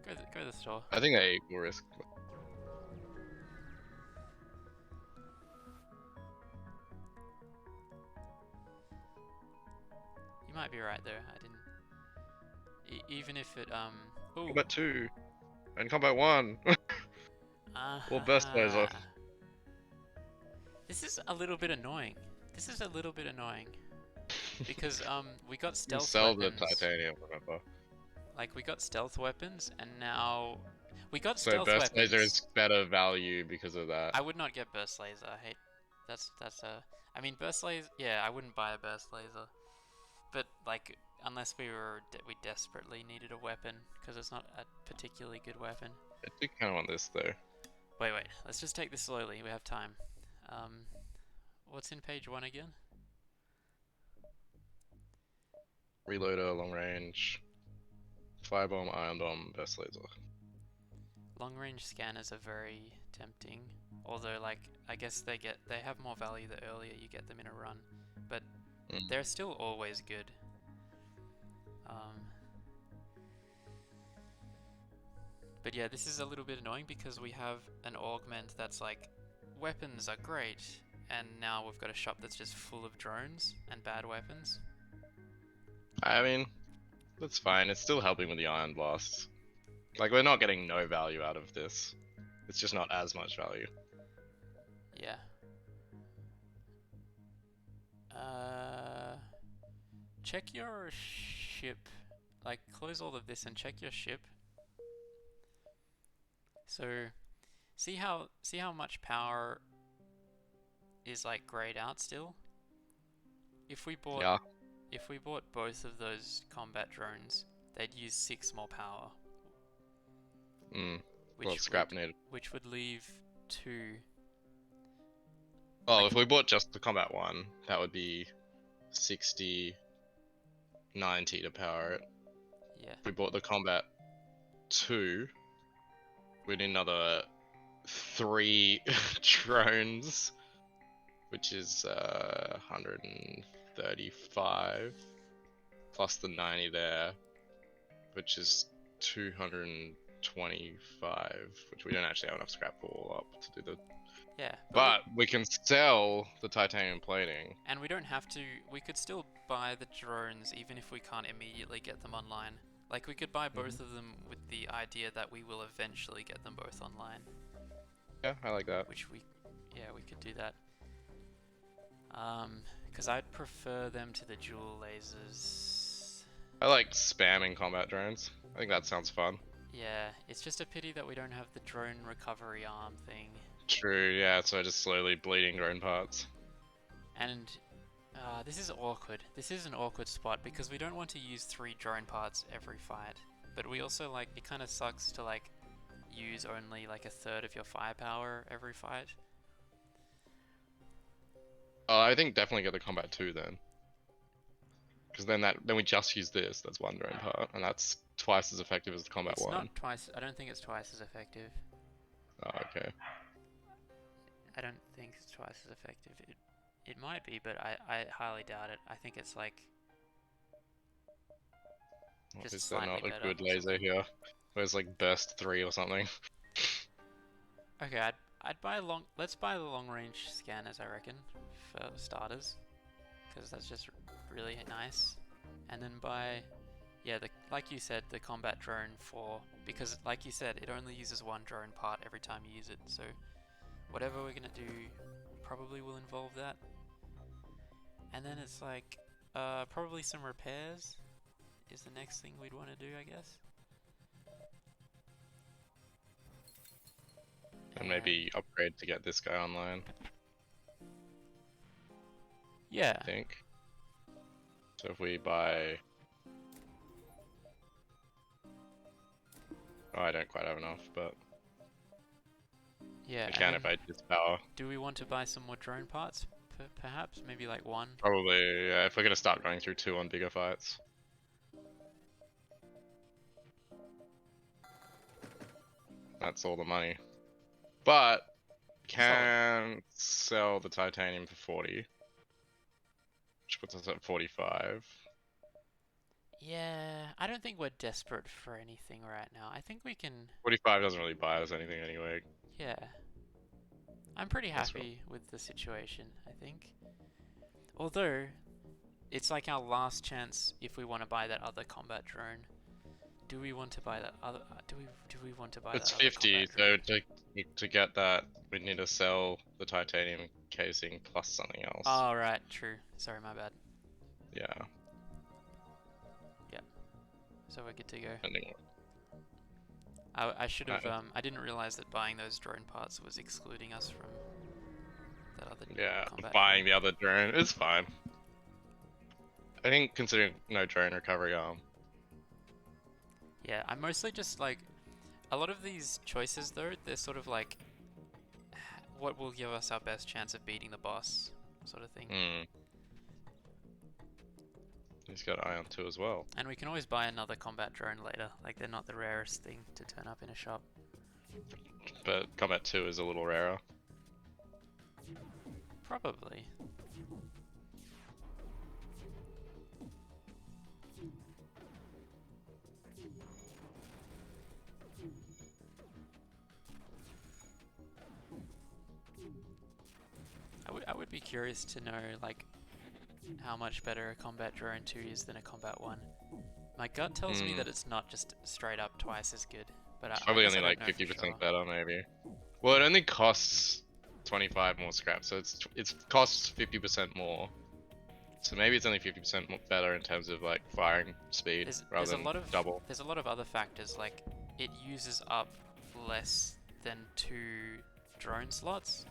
Go to the store. I think they equal risk. You might be right there. I didn't. Even if it Ooh. Combat 2 and combat 1. Or burst laser. This is a little bit annoying. This is a little bit annoying because we got You stealth sell the weapons. titanium, remember? Like we got stealth weapons, and now we got So stealth burst weapons. laser is better value because of that. I would not get burst laser. I hate. That's I mean burst laser. Yeah, I wouldn't buy a burst laser. But like, unless we desperately needed a weapon, because it's not a particularly good weapon. I do kind of want this though. Wait. Let's just take this slowly. We have time. What's in page 1 again? Reloader, long range. Firebomb, Iron Bomb, Burst Laser. Long range scanners are very tempting. Although, like, I guess they have more value the earlier you get them in a run, but Mm. they're still always good. Um, but yeah, this is a little bit annoying because we have an augment that's like, weapons are great, and now we've got a shop that's just full of drones and bad weapons. I mean, that's fine. It's still helping with the Iron Blasts. Like, we're not getting no value out of this. It's just not as much value. Yeah. Check your ship. Like, close all of this and check your ship. So, see how much power is like grayed out still? If we bought Yeah. both of those combat drones, they'd use 6 more power, Mm. Well, which scrap needed. would leave 2. Oh, Like, if we bought just the combat one, that would be 60, 90 to power it. yeah. If we bought the combat 2, we'd need another 3 drones, which is 135 plus the 90 there, which is 225, which we don't actually have enough scrap for all up to do the. Yeah, But we can sell the titanium plating. and we don't have to. We could still buy the drones even if we can't immediately get them online. Like, we could buy both of them with the idea that we will eventually get them both online. Yeah, I like that. Which we could do that. Because I'd prefer them to the dual lasers. I like spamming combat drones. I think that sounds fun. Yeah, it's just a pity that we don't have the drone recovery arm thing. True, yeah, so just slowly bleeding drone parts. And this is awkward. This is an awkward spot because we don't want to use 3 drone parts every fight. But we also, like, it kind of sucks to, like, use only like a third of your firepower every fight. Oh, I think definitely get the combat 2 then. Because then we just use this, that's 1 drone part, and that's twice as effective as the combat It's 1. not twice. I don't think it's twice as effective. Oh, okay. I don't think it's twice as effective. It might be, but I highly doubt it. I think it's like just Is there slightly not a better good or laser something. here? Where's like burst 3 or something? Okay, I'd buy let's buy the long range scanners, I reckon, for starters, because that's just really nice. And then buy, yeah, like you said, the combat drone because like you said, it only uses 1 drone part every time you use it. So whatever we're gonna do probably will involve that. And then it's like probably some repairs is the next thing we'd want to do, I guess. And maybe upgrade to get this guy online, Yeah. I think. So if we buy... Oh, I don't quite have enough, but Yeah. I can if I dispower. Do we want to buy some more drone parts? Perhaps? Maybe like 1? Probably, yeah, if we're gonna start going through 2 on bigger fights. That's all the money. But, can sell the titanium for 40. Which puts us at 45. Yeah, I don't think we're desperate for anything right now. I think we can... 45 doesn't really buy us anything anyway. Yeah. I'm pretty That's happy with the situation, I think. Although, it's like our last chance if we want to buy that other combat drone. Do we want to buy that other... do we want to buy It's that other 50, combat so drone? to get that, we need to sell the titanium casing plus something else. Oh, right, true. Sorry, my bad. Yeah. So we're good to go. Depending I should have, I didn't realize that buying those drone parts was excluding us from that other yeah, combat buying drone. the other drone, it's fine. I think considering no drone recovery arm. Yeah, I'm mostly just like, a lot of these choices though, they're sort of like, what will give us our best chance of beating the boss, sort of thing. He's got Ion 2 as well. And we can always buy another combat drone later. Like, they're not the rarest thing to turn up in a shop. But Combat 2 is a little rarer. Probably. I would be curious to know, like, how much better a Combat Drone 2 is than a Combat 1. My gut tells me that it's not just straight up twice as good, but I Probably guess only I don't like know for 50% sure. better, maybe. Well, it only costs 25 more scrap, so it's costs 50% more. So maybe it's only 50% better in terms of like firing speed rather than double. There's a lot of other factors, like it uses up less than 2 drone slots.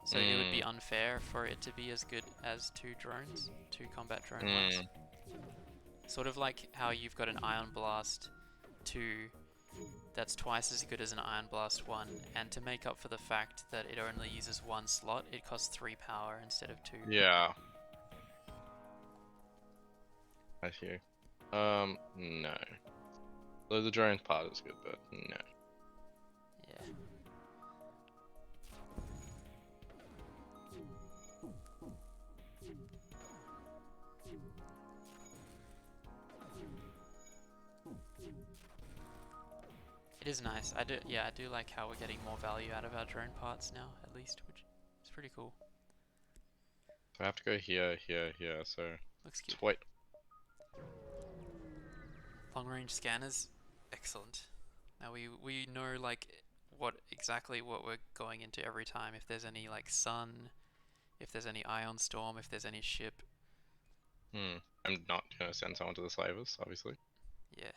So it would be unfair for it to be as good as 2 drones, 2 combat drone ones. Sort of like how you've got an Ion Blast 2 that's twice as good as an Ion Blast 1, and to make up for the fact that it only uses 1 slot, it costs 3 power instead of 2. Yeah. I hear. No. Though the drone part is good, but no. Yeah. It is nice. I do like how we're getting more value out of our drone parts now, at least, which is pretty cool. So I have to go here, here, here, so Looks good. wait. Long range scanners, excellent. Now we know like exactly what we're going into every time. If there's any like sun, if there's any ion storm, if there's any ship. I'm not gonna send someone to the slavers, obviously. Yeah.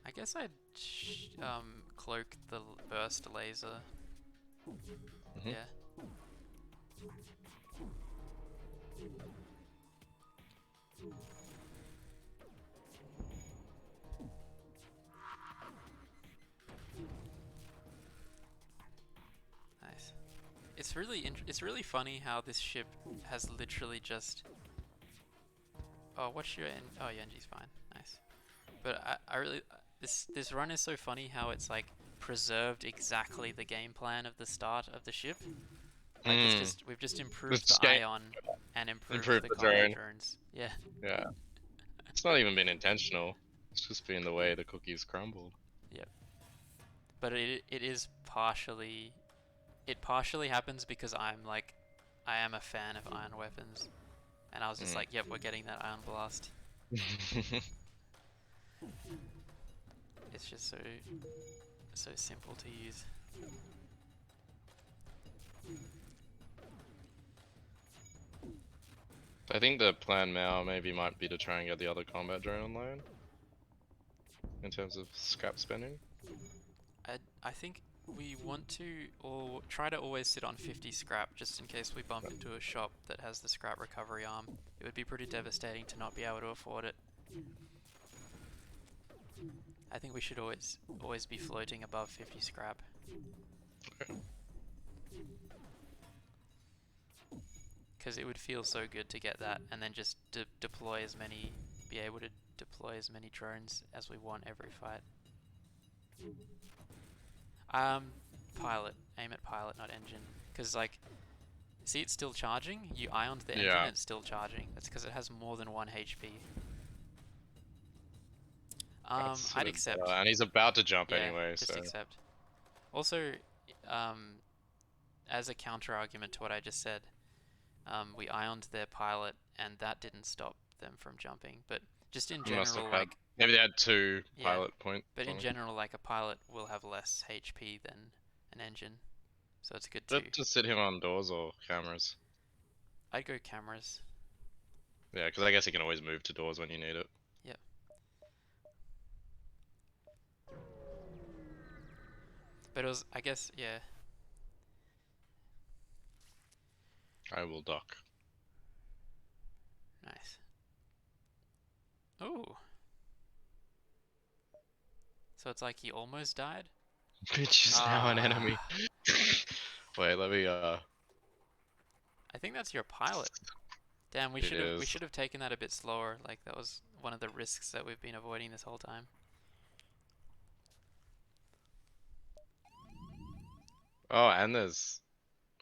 I guess I'd cloak the burst laser. Yeah. Nice. It's really funny how this ship has literally just. Oh, what's your Oh, your Engi's fine. Nice. But I really this run is so funny how it's like preserved exactly the game plan of the start of the ship. Like we've just improved This the game ion and improved improved the the combat drone. drones. Yeah. Yeah. It's not even been intentional. It's just been the way the cookies crumbled. Yep. But it is partially happens because I am a fan of ion weapons, and I was just like, yep, we're getting that ion blast. It's just so simple to use. I think the plan now maybe might be to try and get the other combat drone online. In terms of scrap spending. I think we want to try to always sit on 50 scrap just in case we bump into a shop that has the scrap recovery arm. It would be pretty devastating to not be able to afford it. I think we should always be floating above 50 scrap. Okay. Because it would feel so good to get that and then just be able to deploy as many drones as we want every fight. Pilot. Aim at pilot, not engine. Because, like, see it's still charging? You ioned the engine and it's still charging. That's because it has more than 1 HP. I'd accept. And he's about to jump anyway, just so. accept. Also, as a counter argument to what I just said, we ioned their pilot and that didn't stop them from jumping. But just in general, like... Maybe they had 2 pilot points. But in general, like, a pilot will have less HP than an engine. So it's good to... Just sit him on doors or cameras. I'd go cameras. Yeah, because I guess he can always move to doors when you need it. Yep. But it was, I guess, yeah. I will dock. Nice. Ooh. So it's like he almost died. Bitch is now an Ah, enemy. Wait, let me I think that's your pilot. Damn, we it is. should have taken that a bit slower. Like that was one of the risks that we've been avoiding this whole time. Oh, and there's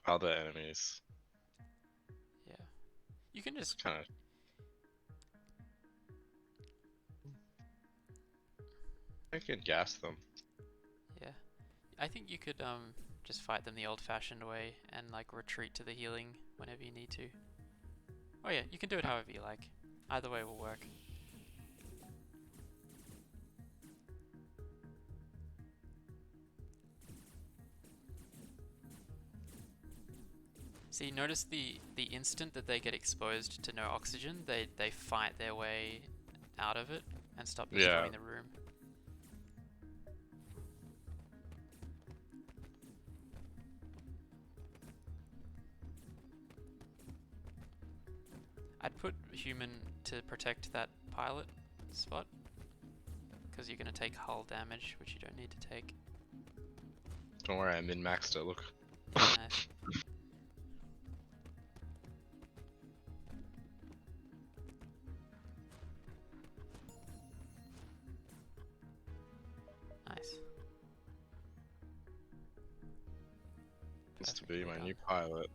other enemies. Yeah. You can It's just kind of. I can gas them. yeah. I think you could just fight them the old-fashioned way and like retreat to the healing whenever you need to. Oh yeah, you can do it however you like. Either way will work. See, notice the instant that they get exposed to no oxygen, they fight their way out of it and stop Yeah. destroying the room. I'd put human to protect that pilot spot because you're going to take hull damage, which you don't need to take. Don't worry, I min-maxed it. Look. Yeah, nice. Nice. Used to Perfectly be my done. new pilot.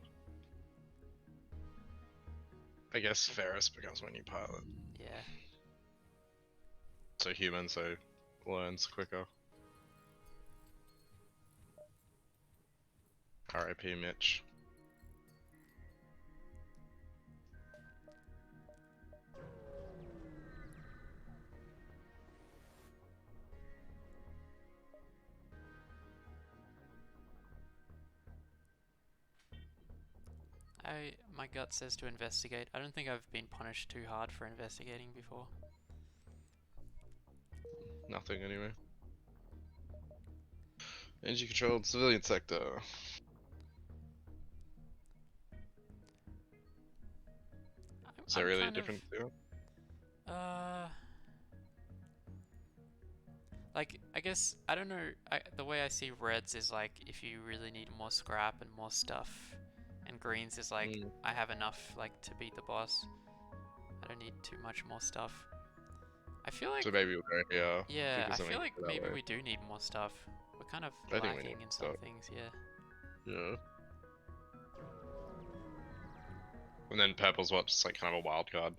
I guess Ferris becomes my new pilot. Yeah. So human, so learns quicker. R.I.P. Mitch. My gut says to investigate. I don't think I've been punished too hard for investigating before. Nothing anyway. Engi controlled civilian sector. Is that I'm really a kind of different deal? uh like I guess I don't know. The way I see reds is like if you really need more scrap and more stuff, and greens is like Mm. I have enough like to beat the boss. I don't need too much more stuff. I feel like So maybe we'll go here. yeah, Figure I something feel like that maybe way. we do need more stuff. We're kind of I think we need lacking in some stuff. things, yeah. Yeah. And then purple's what? Just like kind of a wild card.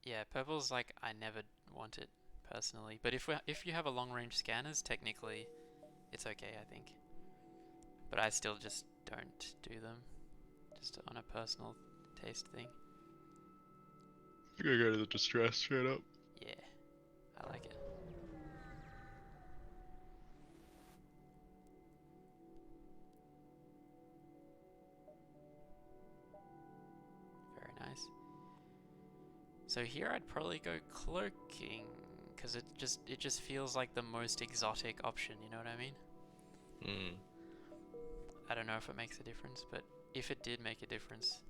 Yeah, purple's like I never want it personally, but if you have a long range scanners, technically it's okay, I think. But I still just don't do them, just on a personal taste thing. I'm gonna go to the distress straight up. Yeah, I like it. Very nice. So here I'd probably go cloaking, because it just feels like the most exotic option, you know what I mean? Hmm. I don't know if it makes a difference, but if it did make a difference,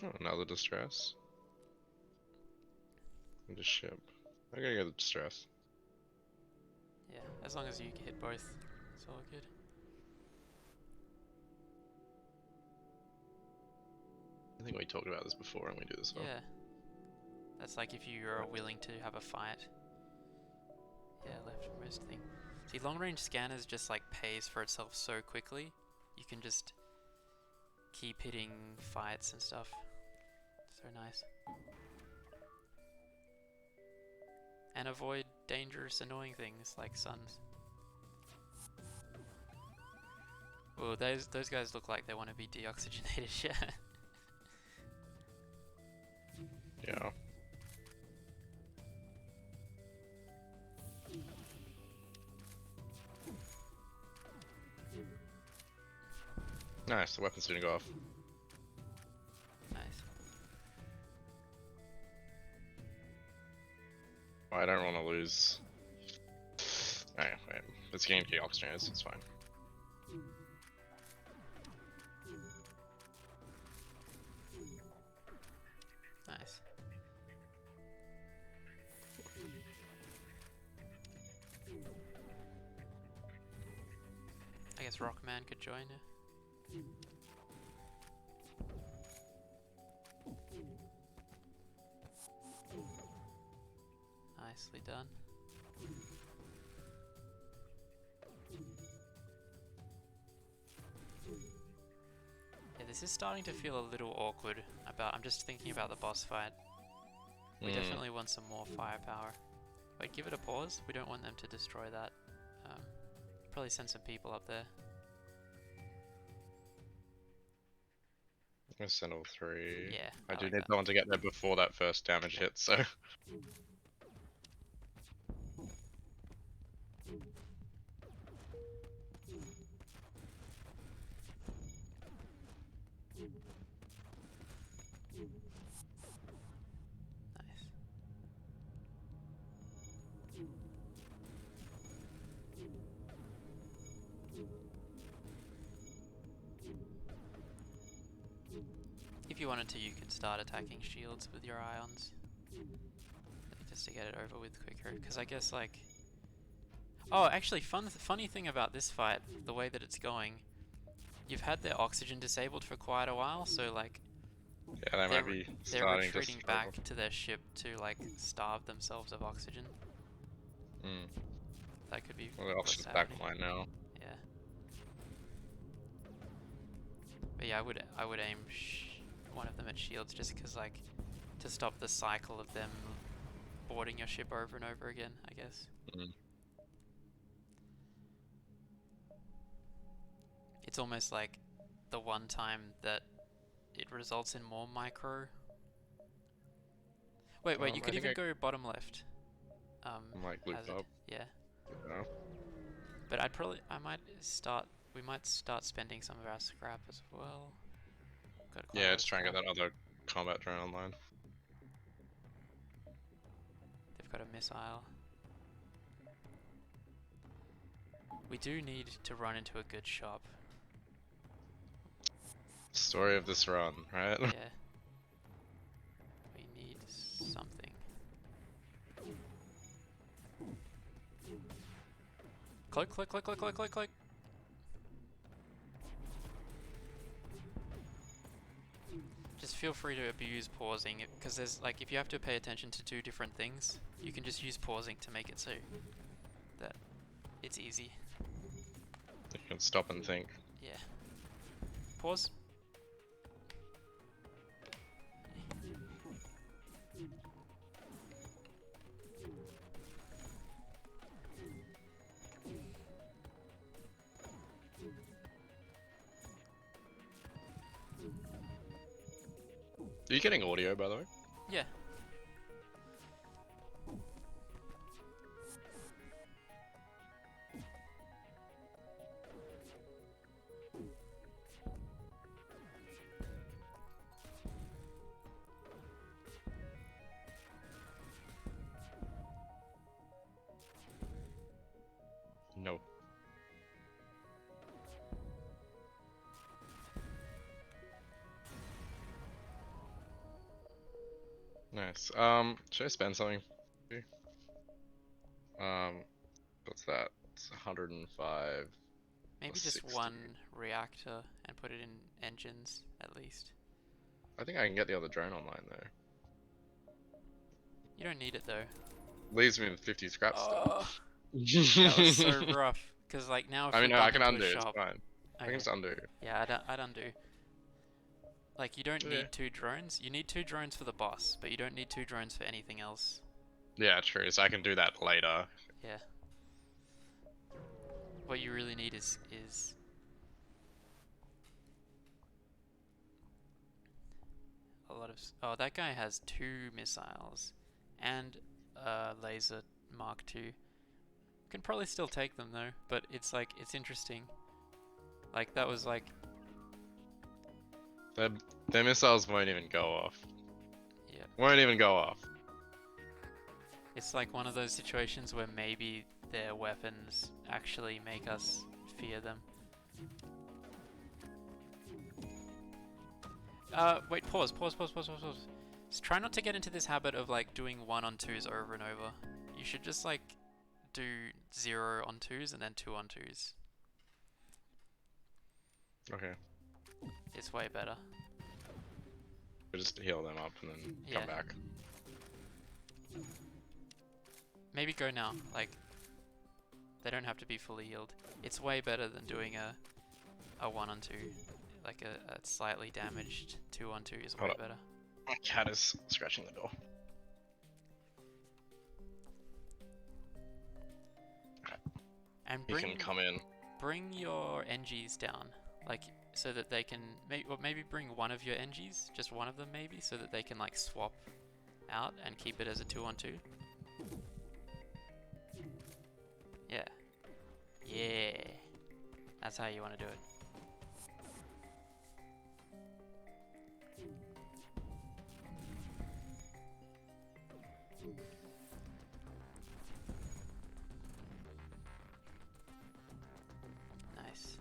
Oh, another distress. And a ship. I'm gonna go to distress. yeah, as long as you hit both, it's all good. I think we talked about this before and we do this well. Yeah, that's like if you are willing to have a fight. Yeah, leftmost thing. See, long range scanners just like pays for itself so quickly. You can just keep hitting fights and stuff. So nice. And avoid dangerous, annoying things like suns. Oh, those guys look like they want to be deoxygenated. Yeah. Yeah. Nice, the weapons didn't go off. Nice. I don't want to lose. Alright, wait. This game deoxygenated, so it's fine. Nice. I guess Rockman could join. Nicely done. Yeah, this is starting to feel a little awkward. I'm just thinking about the boss fight. We definitely want some more firepower. Wait, give it a pause. We don't want them to destroy that. Probably send some people up there. I'm gonna send all 3. Yeah, I do like need that. someone to get there before that first damage hits, so. Nice. If you wanted to, you could start attacking shields with your ions. Just to get it over with quicker. Because I guess, like... Oh, actually, funny thing about this fight, the way that it's going, you've had their oxygen disabled for quite a while, so, like... Yeah, they might be they're starting to retreating struggle. back to their ship to, like, starve themselves of oxygen. That could be Well, the what's option's happening. backline now. Yeah. But yeah, I would aim one of them at shields just because, like, to stop the cycle of them boarding your ship over and over again, I guess. It's almost like the one time that it results in more micro. Wait, you could even go bottom left. Like loop Hazard. up. Yeah. Yeah. But we might start spending some of our scrap as well. Got quite a Yeah, lot just of try and get scrap. that other combat drone online. They've got a missile. We do need to run into a good shop. Story of this run, right? Yeah. We need something. Click, click, click, click, click, click, click. Just feel free to abuse pausing, because there's, like, if you have to pay attention to 2 different things, you can just use pausing to make it so that it's easy. You can stop and think. Yeah. Pause. Are you getting audio, by the way? Yeah. No. Nice. Should I spend something? What's that? It's 105. Maybe plus just 60. one reactor and put it in engines, at least. I think I can get the other drone online though. You don't need it, though. Leaves me with 50 scrap still. That was so rough. Because, like, now if I we mean, no, bump I can into undo. a It's shop... fine. I can just undo. Yeah, I'd undo. Like, you don't Yeah. need 2 drones. You need 2 drones for the boss, but you don't need 2 drones for anything else. Yeah, true. So I can do that later. Yeah. What you really need is a lot of... Oh, that guy has 2 missiles and a laser Mark II. Can probably still take them though, but it's like, it's interesting. Like, that was like... Their missiles won't even go off. Yeah. Won't even go off. It's like one of those situations where maybe their weapons actually make us fear them. Wait, pause. Just try not to get into this habit of, like, doing 1-on-2s over and over. You should just, like, do 0 on 2s and then 2 on 2s. Okay. It's way better. We just heal them up and then Yeah. come back. Maybe go now. Like, they don't have to be fully healed. It's way better than doing a 1-on-2. Like a slightly damaged 2-on-2 is Hold way up. better. My cat is scratching the door. And He can come in. bring your Engis down, like so that they can maybe bring one of your Engis, just one of them maybe, so that they can like swap out and keep it as a 2-on-2. Yeah. Yeah. That's how you want to do it. Nice.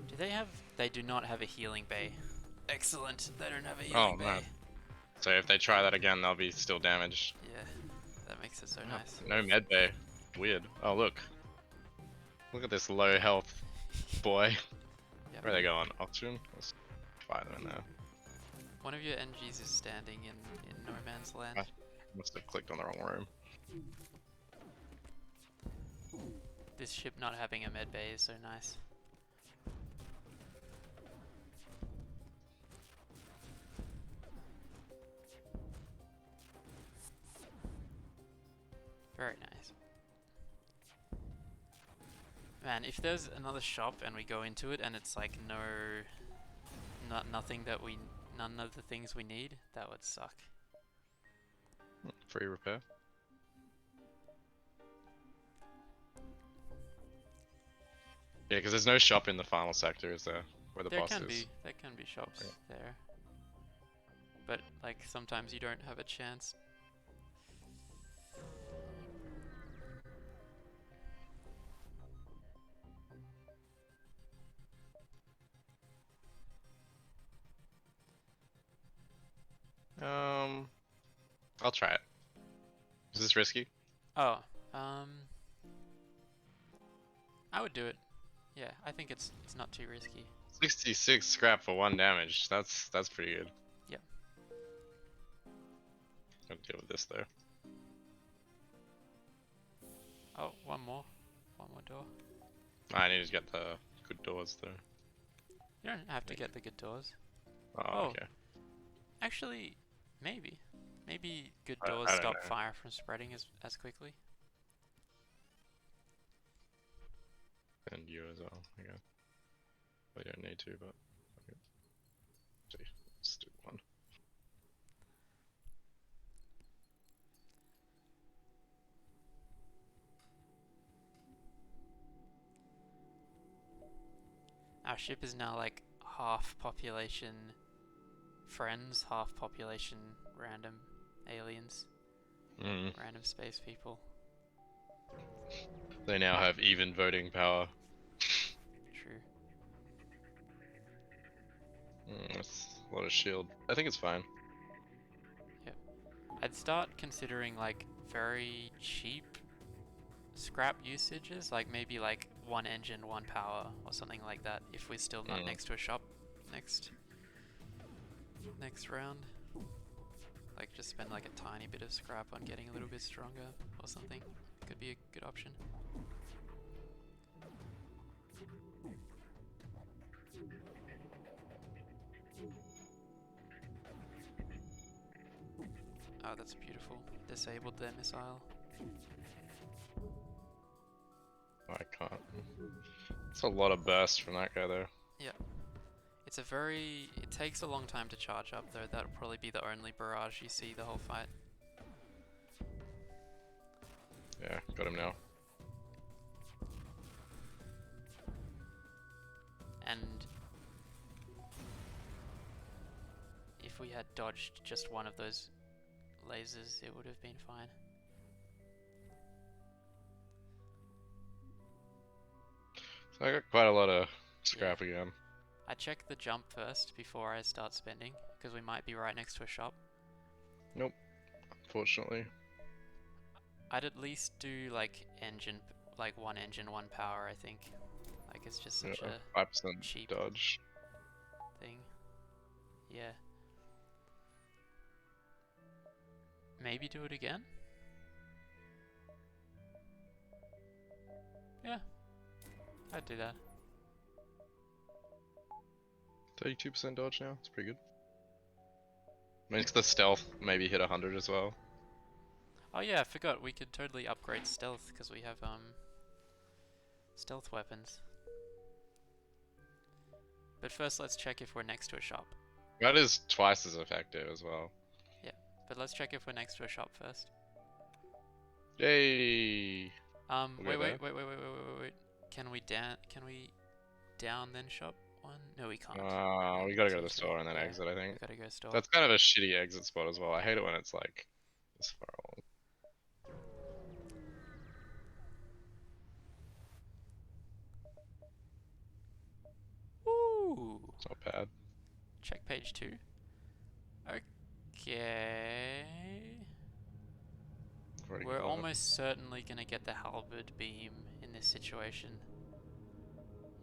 Do they have... They do not have a healing bay. Excellent. They don't have a healing Oh bay. no. So if they try that again, they'll be still damaged. Yeah. That makes it so Oh, nice. no med bay. Weird. Oh look. Look at this low health boy. Yep. Where are they going? Oxygen? Let's fire them in there. One of your Engis is standing in no man's land. Must have clicked on the wrong room. This ship not having a med bay is so nice. Very nice. Man, if there's another shop and we go into it and it's like nothing that none of the things we need, that would suck. Free repair. Yeah, because there's no shop in the final sector, is there? Where the boss is. There can be shops Okay. there. But like sometimes you don't have a chance. I'll try it. Is this risky? Oh, I would do it. Yeah, I think it's not too risky. 66 scrap for 1 damage. That's pretty good. Yep. Gotta deal with this though. Oh, one more door. I need to get the good doors though. You don't have to get the good doors. Oh, okay. Actually, maybe good I doors don't stop know. fire from spreading as quickly. And you as well, I guess. Well, you don't need to, but okay. See, let's do 1. Our ship is now like half population friends, half population random aliens, random space people. They now have even voting power. True. That's a lot of shield. I think it's fine. I'd start considering like very cheap scrap usages, like maybe like 1 engine, 1 power, or something like that. If we're still not next to a shop next round, like just spend like a tiny bit of scrap on getting a little bit stronger or something. Could be a good option. Oh, that's beautiful. Disabled their missile. I can't. It's a lot of burst from that guy though. Yeah. It takes a long time to charge up though. That'll probably be the only barrage you see the whole fight. Yeah, got him now. And if we had dodged just one of those lasers, it would have been fine. So I got quite a lot of scrap again. I check the jump first before I start spending, because we might be right next to a shop. Nope, unfortunately. I'd at least do like engine, like one engine, one power. I think, like it's just Yeah, such a 5% cheap dodge. thing. Yeah. Maybe do it again. Yeah, I'd do that. 32% dodge now. It's pretty good. Makes the stealth maybe hit 100 as well. Oh yeah, I forgot we could totally upgrade stealth because we have stealth weapons. But first, let's check if we're next to a shop. That is twice as effective as well. Yeah, but let's check if we're next to a shop first. Yay! We'll Wait, go there. wait, wait, wait, wait, wait, wait, wait. Can we down? Can we down then shop one? No, we can't. We One, gotta go to two, the three. store and then Yeah, exit, I we think. gotta go store. That's kind of a shitty exit spot as well. I hate it when it's like this far along. Woo! It's not bad. Check page 2. Okay. Already We're got it. almost certainly gonna get the halberd beam in this situation.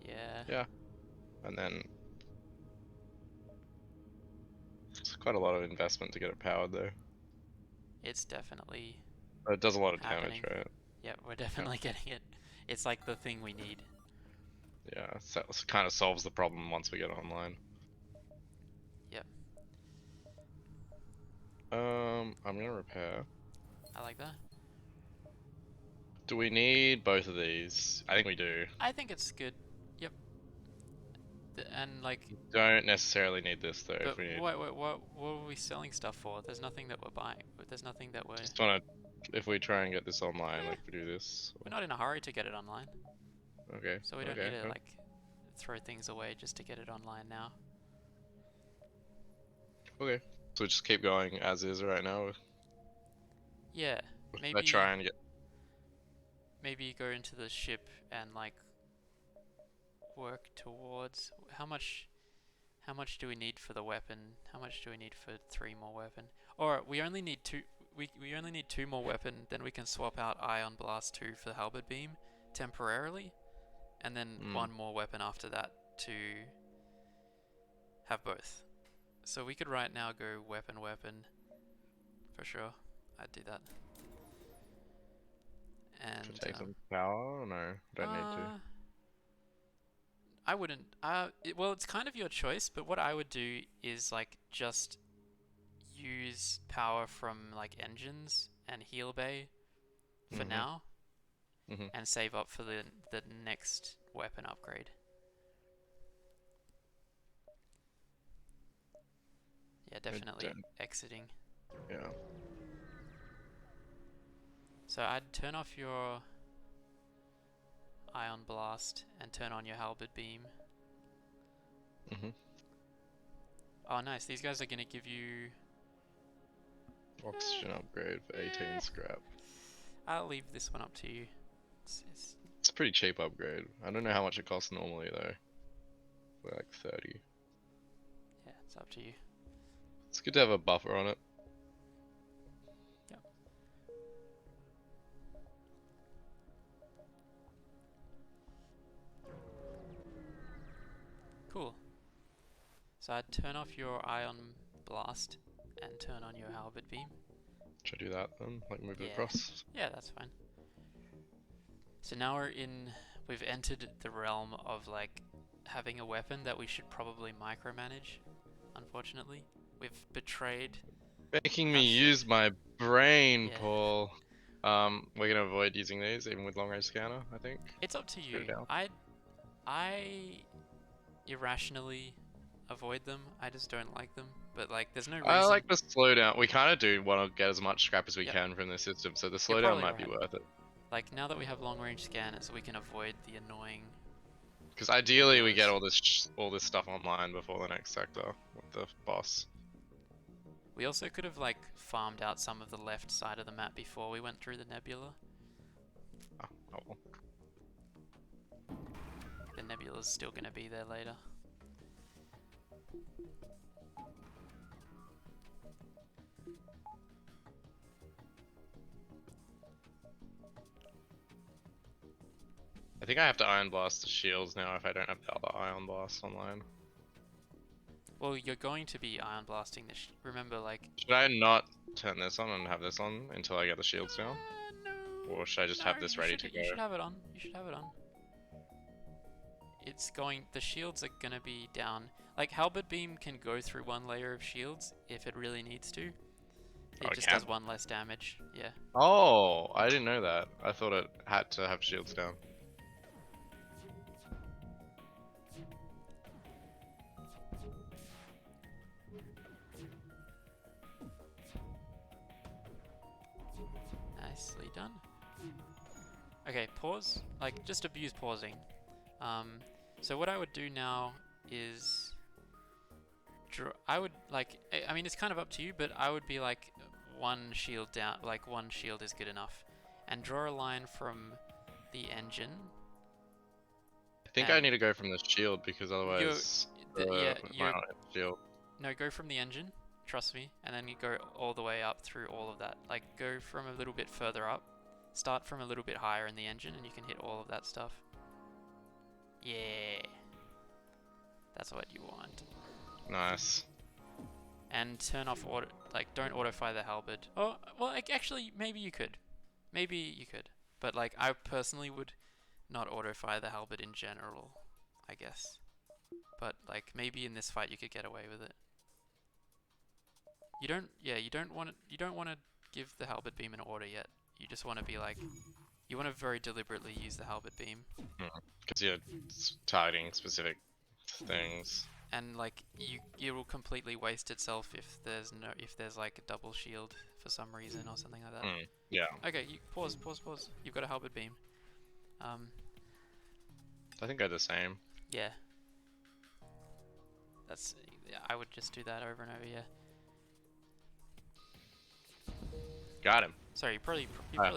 Yeah. Yeah. And then it's quite a lot of investment to get it powered though. It's definitely But it does a lot of happening. damage, right? Yeah, we're definitely getting it. It's like the thing we need. Yeah, so it kind of solves the problem once we get it online. Yep. I'm gonna repair. I like that. Do we need both of these? I think we do. I think it's good. Yep. And like, Don't necessarily need this though. but If we need, what are we selling stuff for? There's nothing that we're buying. There's nothing that we're. just wanna, if we try and get this online, Eh, like we do this. we're not in a hurry to get it online, Okay. so we don't Okay. need to Yeah. like throw things away just to get it online now. Okay. So we just keep going as is right now. Yeah, I maybe try and get. maybe you go into the ship and like work towards how much do we need for the weapon? How much do we need for 3 more weapon? Or we only need 2 we only need 2 more weapon, then we can swap out Ion Blast 2 for the halberd beam temporarily, and then 1 more weapon after that to have both. So we could right now go weapon for sure. I'd do that. And Take some power? No, don't need to. I wouldn't. Well, it's kind of your choice, but what I would do is like just use power from like engines and heal bay for now, and save up for the next weapon upgrade. Yeah, definitely exiting. Yeah. So I'd turn off your Ion Blast and turn on your halberd beam. Oh, nice. These guys are gonna give you Oxygen upgrade for 18 scrap. I'll leave this one up to you. It's a pretty cheap upgrade. I don't know how much it costs normally though. For like 30. Yeah, it's up to you. It's good to have a buffer on it. Yep. Cool. So I'd turn off your Ion Blast and turn on your halberd beam. Should I do that then? Like move it Yeah. across? Yeah, that's fine. So now we've entered the realm of like having a weapon that we should probably micromanage, unfortunately. We've betrayed Making me our ship. use my brain, Yeah. Paul. We're gonna avoid using these even with long range scanner, I think. It's up to Put you. it down. I irrationally avoid them. I just don't like them. But like, there's no reason. I like the slowdown. We kind of do want to get as much scrap as we Yep. can from the system, so the You're slowdown probably might be right. worth it. Like, now that we have long range scanners, we can avoid the annoying. Because ideally we get Nebulas. all this stuff online before the next sector with the boss. We also could have like farmed out some of the left side of the map before we went through the nebula. Oh well. The nebula's still gonna be there later. I think I have to Iron Blast the shields now if I don't have the other Iron Blast online. Well, you're going to be Iron Blasting this. Remember, like. Should I not turn this on and have this on until I get the shields down? No. Or should I just No, have this ready to go? you should have it on. You should have it on. It's going. The shields are gonna be down. Like Halberd Beam can go through one layer of shields if it really needs to. Oh, It it just can? does one less damage. Yeah. Oh, I didn't know that. I thought it had to have shields down. Nicely done. Okay, pause. Like, just abuse pausing. So what I would do now is I would like. I mean, it's kind of up to you, but I would be like one shield down. Like one shield is good enough, and draw a line from the engine. I think I need to go from the shield because otherwise yeah, we might not hit the shield. No, go from the engine. Trust me, and then you go all the way up through all of that. Like, go from a little bit further up. Start from a little bit higher in the engine, and you can hit all of that stuff. Yeah. That's what you want. Nice. And turn off auto, like, don't auto-fire the halberd. Oh, well, like, actually, maybe you could. Maybe you could. But, like, I personally would not auto-fire the halberd in general, I guess. But, like, maybe in this fight you could get away with it. You don't want to give the halberd beam an order yet. You just want to be like, you want to very deliberately use the halberd beam. Because you're targeting specific things. And like it will completely waste itself if there's like a double shield for some reason or something like that. Yeah. Okay, you pause. You've got a halberd beam. I think they're the same. Yeah. I would just do that over and over. Yeah. Got him. Sorry, you probably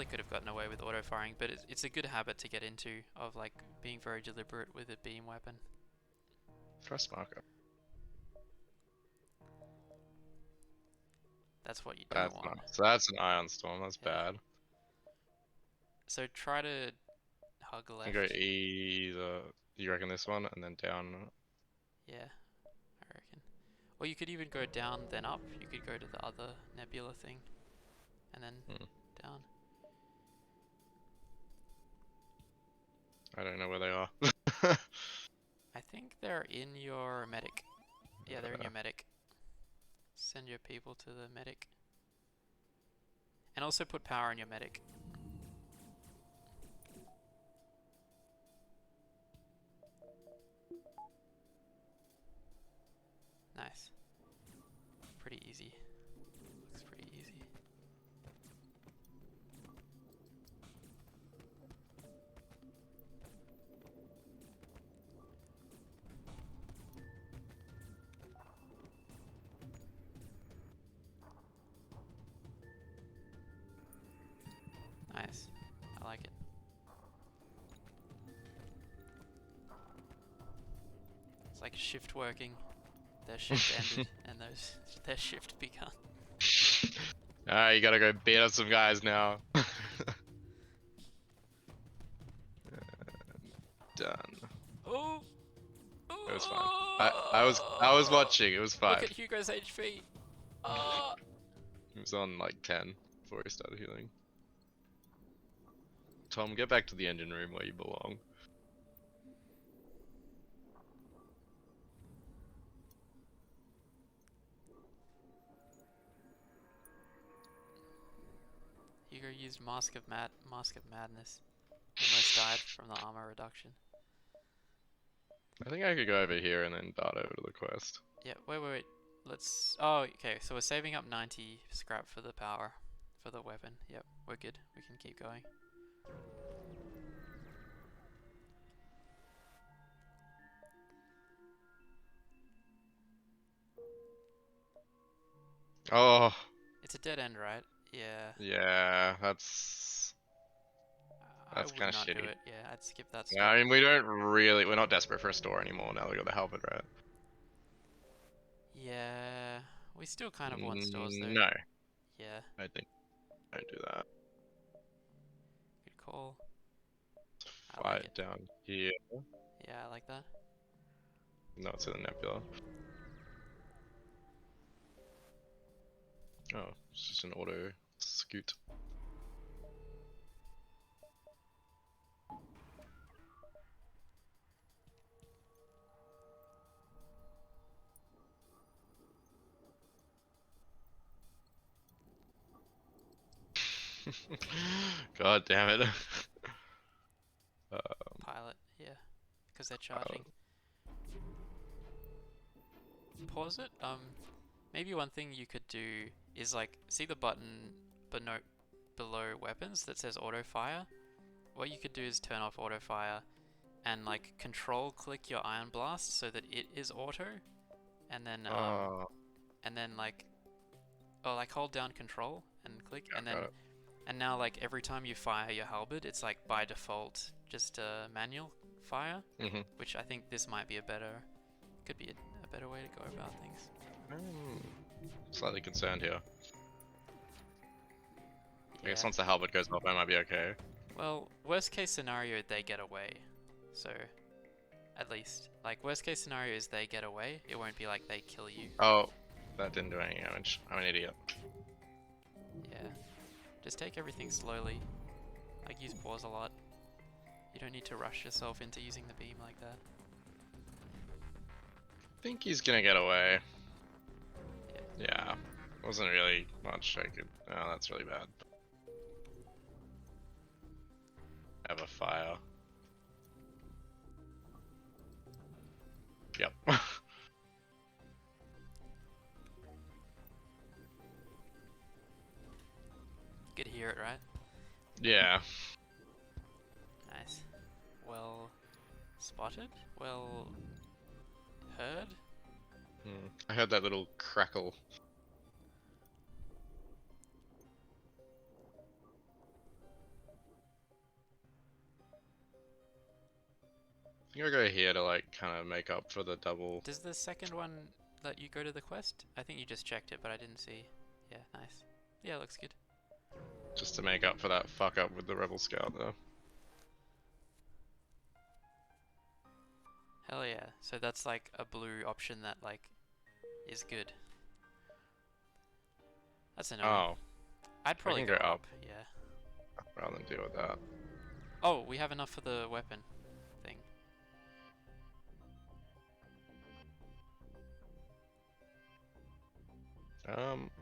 could have gotten away with auto firing, but it's a good habit to get into of like being very deliberate with a beam weapon. Thrust marker. That's what you don't want. So that's an Ion Storm. That's bad. So try to hug left. You go either. You reckon this one and then down? Yeah, I reckon. Or you could even go down then up. You could go to the other nebula thing, and then down. I don't know where they are. I think they're in your medic. Yeah, they're in your medic. Send your people to the medic. And also put power in your medic. Nice. Pretty easy. Looks pretty easy. Nice. I like it. It's like shift working. Their shift ended and their shift begun. Alright, you gotta go beat up some guys now. Done. Oh! It was fine. I was watching. It was fine. Look at Hugo's HP. He was on like 10 before he started healing. Tom, get back to the engine room where you belong. Hugo used Mask of Madness. Almost died from the armor reduction. I think I could go over here and then dart over to the quest. Yeah, wait. Let's... Oh, okay, so we're saving up 90 scrap for the power, for the weapon. Yep, we're good. We can keep going. Oh. It's a dead end, right? Yeah. Yeah, that's kind of shitty. Do it. Yeah, I'd skip that step. Yeah, I mean, we're not desperate for a store anymore now we got the halberd, right? Yeah, we still kind of want stores though. No. Yeah. I think don't do that. Good call. I like fight it. down here. Yeah, I like that. No, it's in the nebula. Oh, it's just an auto scoot. God damn it. uh, Pilot, yeah, because they're pilot. charging. Pause it. Maybe one thing you could do is like see the button below weapons that says auto fire. What you could do is turn off auto fire and like control click your ion blast so that it is auto, and then Oh, like like hold down control and click, yeah, and then got it. and now like every time you fire your halberd, it's like by default just a manual fire, Mm-hmm. which I think this might be could be a better way to go about things. I'm slightly concerned here. I guess Yeah. once the halberd goes off, I might be okay. Well, worst case scenario, they get away. So, at least. Like, worst case scenario is they get away. It won't be like they kill you. Oh, that didn't do any damage. I'm an idiot. Yeah. Just take everything slowly. Like, use pause a lot. You don't need to rush yourself into using the beam like that. I think he's gonna get away. Yeah. Yeah. Wasn't really much I could. Oh, that's really bad. Have a fire. Yep. You could hear it, right? Yeah. Nice. Well spotted? Well heard? I heard that little crackle. I think I'll go here to like kind of make up for the double. Does the second one let you go to the quest? I think you just checked it, but I didn't see. Yeah, nice. Yeah, looks good. Just to make up for that fuck up with the Rebel Scout though. Hell yeah. So that's like a blue option that like is good. That's annoying. Oh, I'd I probably can go go up up, yeah. rather than deal with that. Oh, we have enough for the weapon thing.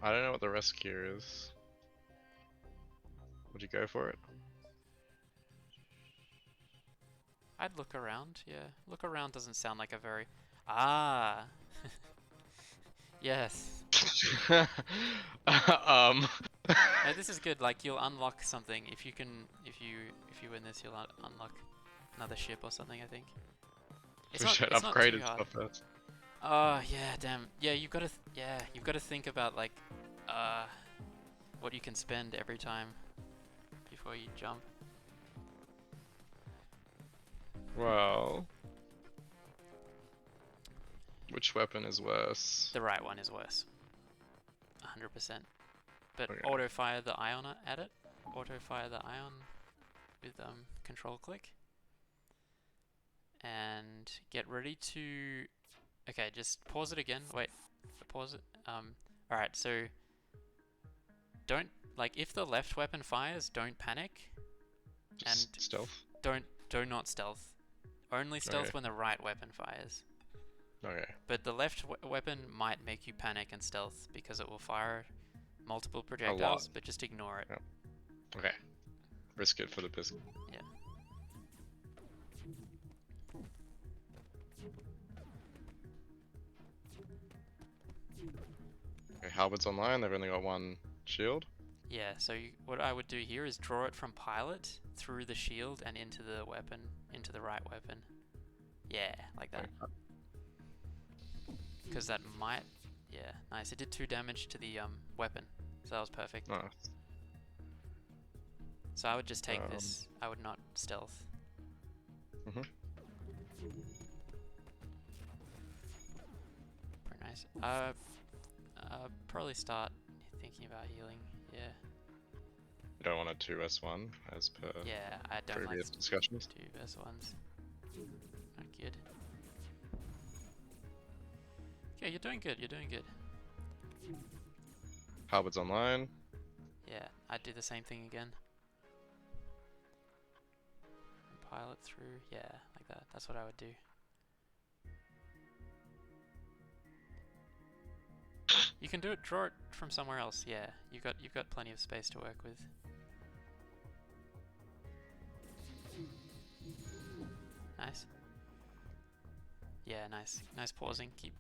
I don't know what the rest gear is. Would you go for it? I'd look around, yeah. Look around doesn't sound like a very... Ah! Yes. um. No, this is good. Like, you'll unlock something. If you win this, you'll unlock another ship or something, I think. We should It's not too upgrade hard. stuff first. Oh, yeah, damn. Yeah, you've got to think about, like, what you can spend every time before you jump. Well, which weapon is worse? The right one is worse. 100%. But Okay. auto fire the ion at it. Auto fire the ion with control click. And get ready to... Okay, just pause it again. Wait, pause it. Alright, so don't, like, if the left weapon fires, don't panic. Just And stealth. do not stealth. Only stealth Okay. when the right weapon fires. Okay. But the left weapon might make you panic and stealth because it will fire multiple projectiles, but just ignore it. Yep. Okay. Risk it for the biscuit. Yeah. Okay, halberd's online. They've only got one shield. Yeah, so what I would do here is draw it from pilot through the shield and into the weapon, into the right weapon. Yeah, like that. Because that might... Yeah, nice. It did 2 damage to the weapon, so that was perfect. Nice. So I would just take this. I would not stealth. Mhm. Pretty nice. Probably start thinking about healing. Yeah. don't want a 2s1 as per Yeah, I don't like previous discussions. 2v1s. Not good. Okay, you're doing good, you're doing good. Halberds online. Yeah, I'd do the same thing again. And pile it through, yeah, like that. That's what I would do. You can do it, draw it from somewhere else. Yeah, you've got plenty of space to work with. Nice. Yeah, nice. Nice pausing. Keep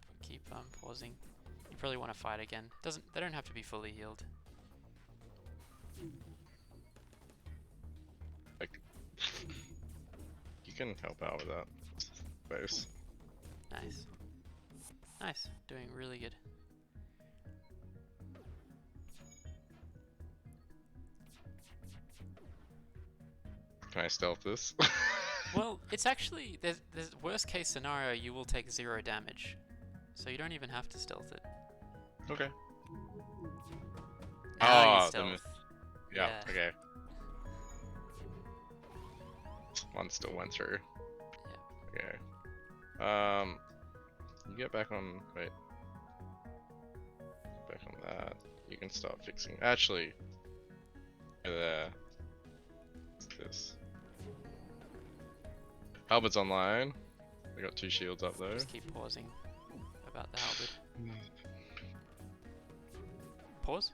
pausing. You probably want to fight again. They don't have to be fully healed. Like, you can help out with that space. Nice. Nice. Doing really good. Can I stealth this? Well, it's actually there's worst case scenario you will take 0 damage, so you don't even have to stealth it. Okay. Now you Oh, stealth. yeah, Yeah. okay. One still went through. Yeah. Okay. You get back on. Wait. Back on that. You can start fixing. Actually, there. What's this? Halberd's online. We got 2 shields up though. Just keep pausing about the halberd. Pause.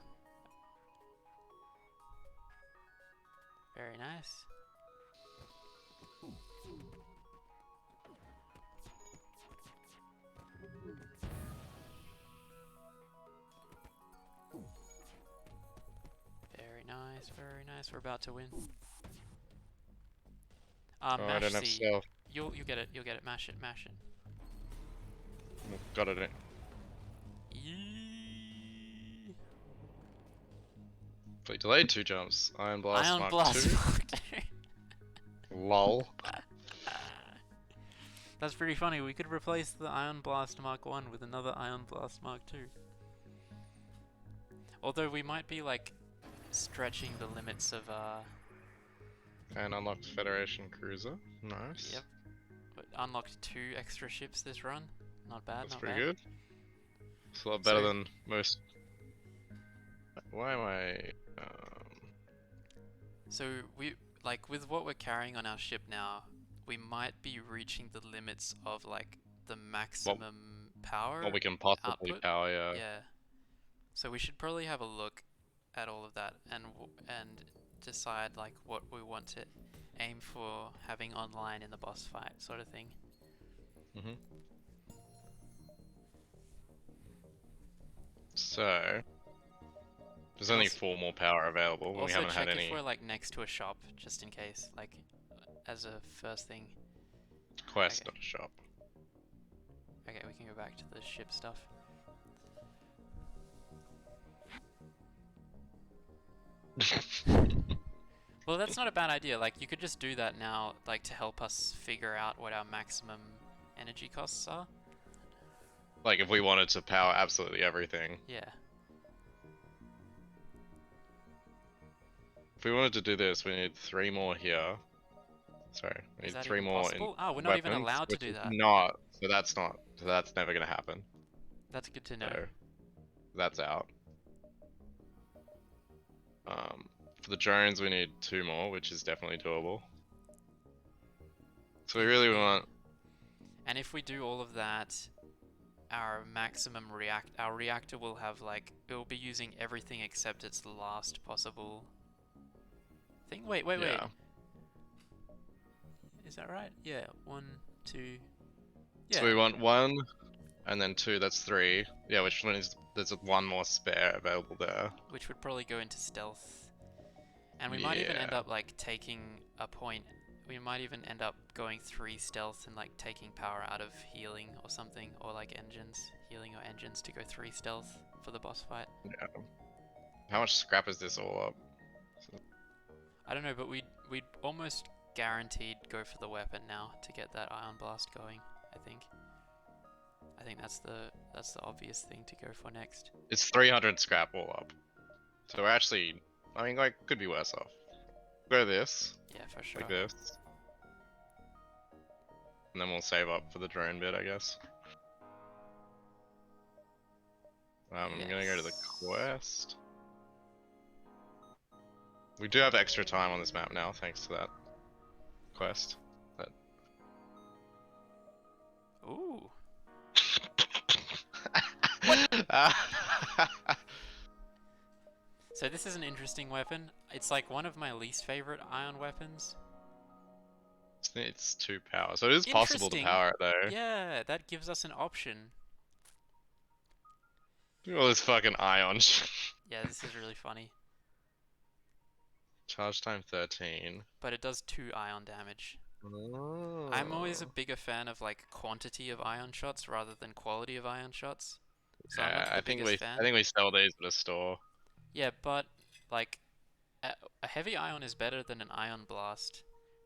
Very nice. Very nice, very nice. We're about to win. Oh, I Mash don't have C. stealth. You'll get it. You'll get it. Mash it. Mash it. Got it. Yee. Play delayed 2 jumps. Iron Blast Ion Mark Blast 2. Mark 2. Lol. That's pretty funny. We could replace the Ion Blast Mark 1 with another Ion Blast Mark 2. Although we might be like stretching the limits of And unlocked Federation Cruiser. Nice. Yep. But unlocked 2 extra ships this run. Not bad. That's not pretty bad. good. It's a lot better So- than most. Why am I? So we like with what we're carrying on our ship now, we might be reaching the limits of like the maximum power What we can possibly output. power, yeah. Yeah. So we should probably have a look at all of that and decide like what we want to aim for having online in the boss fight, sort of thing. Mhm. So there's only Also- 4 more power available. We Also haven't check had if any we're like next to a shop, just in case, like as a first thing. quest Okay. at a shop. Okay, we can go back to the ship stuff. Well, that's not a bad idea. Like, you could just do that now, like, to help us figure out what our maximum energy costs are. Like if we wanted to power absolutely everything. Yeah. If we wanted to do this, we need 3 more here. Sorry, we Is need that 3 even more possible? in Oh, we're not even weapons, allowed to which do is that. Not. So that's never gonna happen. That's good to know. So that's out. For the drones, we need 2 more, which is definitely doable. So we really want. And if we do all of that, our maximum our reactor will have like, it will be using everything except its last possible thing. Wait. Yeah. Is that right? Yeah. 1, 2. So we want 1, and then 2. That's 3. Yeah, which one is? There's 1 more spare available there. Which would probably go into stealth. And we might even end Yeah. up like taking a point. We might even end up going 3 stealth and like taking power out of healing or something, or like engines, healing or engines to go 3 stealth for the boss fight. Yeah. How much scrap is this all up? I don't know, but we'd almost guaranteed go for the weapon now to get that ion blast going. I think that's the obvious thing to go for next. It's 300 scrap all up. So we're actually I mean, like, could be worse off. Go this, Yeah, for sure. like this. And then we'll save up for the drone bit, I guess. I'm gonna go to the quest. We do have extra time on this map now, thanks to that quest. Ooh. What? So this is an interesting weapon. It's like one of my least favorite ion weapons. It's 2 power, so it is possible to Interesting. power it though. Yeah, that gives us an option. Look at all this fucking ion. Yeah, this is really funny. Charge time 13. But it does 2 ion damage. Oh. I'm always a bigger fan of like quantity of ion shots rather than quality of ion shots. So I'm not Yeah, the biggest fan. I think we sell these at a store. Yeah, but like a heavy ion is better than an ion blast,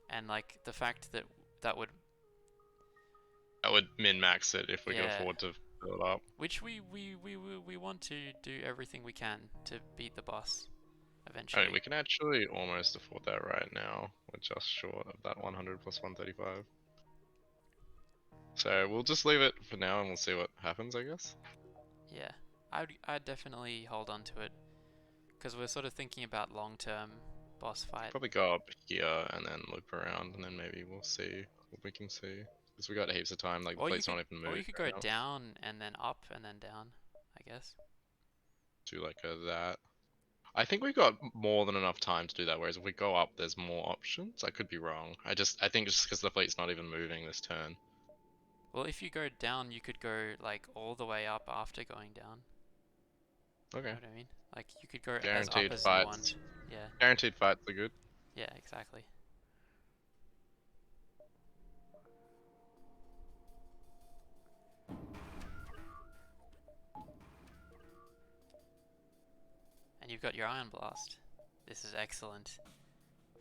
and like the fact that that would That would min-max it if we could yeah, afford to fill it up. which we want to do everything we can to beat the boss I eventually. mean, we can actually almost afford that right now. We're just short of that 100 plus 135. So we'll just leave it for now and we'll see what happens, I guess. Yeah, I'd definitely hold on to it because we're sort of thinking about long-term boss fight. Probably go up here and then loop around and then maybe we'll see what we can see. Because we got heaps of time, like the plate's not even moving. Or you could go down and then up and then down, I guess. Do like that. I think we got more than enough time to do that, whereas if we go up, there's more options. I could be wrong. I think just because the fleet's not even moving this turn. Well, if you go down, you could go like all the way up after going down. Okay. You know what I mean? Like you could go Guaranteed as up as fights. you want. Yeah. Guaranteed fights are good. Yeah, exactly. And you've got your Iron Blast. This is excellent.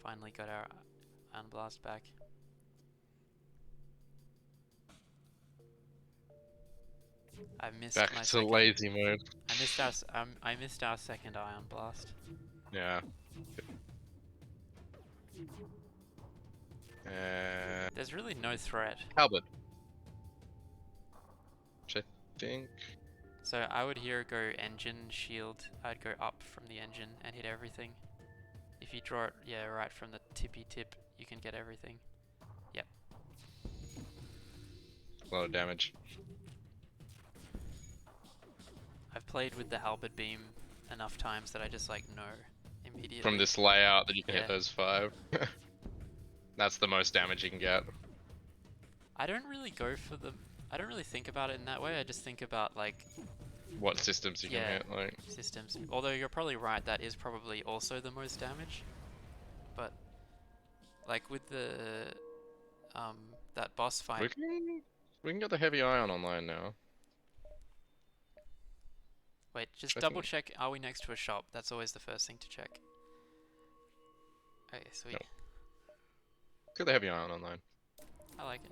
Finally got our Iron Blast back. I missed Back my to second. lazy mode. I missed our second Ion Blast. Yeah. There's really no threat. Halberd. Which I think. So I would here go engine, shield. I'd go up from the engine and hit everything. If you draw it, yeah, right from the tippy tip, you can get everything. Yep. A lot of damage. I've played with the halberd beam enough times that I just like know immediately. From this layout that you can Yeah. hit those 5. That's the most damage you can get. I don't really go for the. I don't really think about it in that way. I just think about like What systems you can hit, like. systems. Although you're probably right, that is probably also the most damage. But like with the that boss fight. We can get the heavy ion online now. Wait, just double check. Are we next to a shop? That's always the first thing to check. Okay, sweet. Nope. Get the heavy ion online. I like it.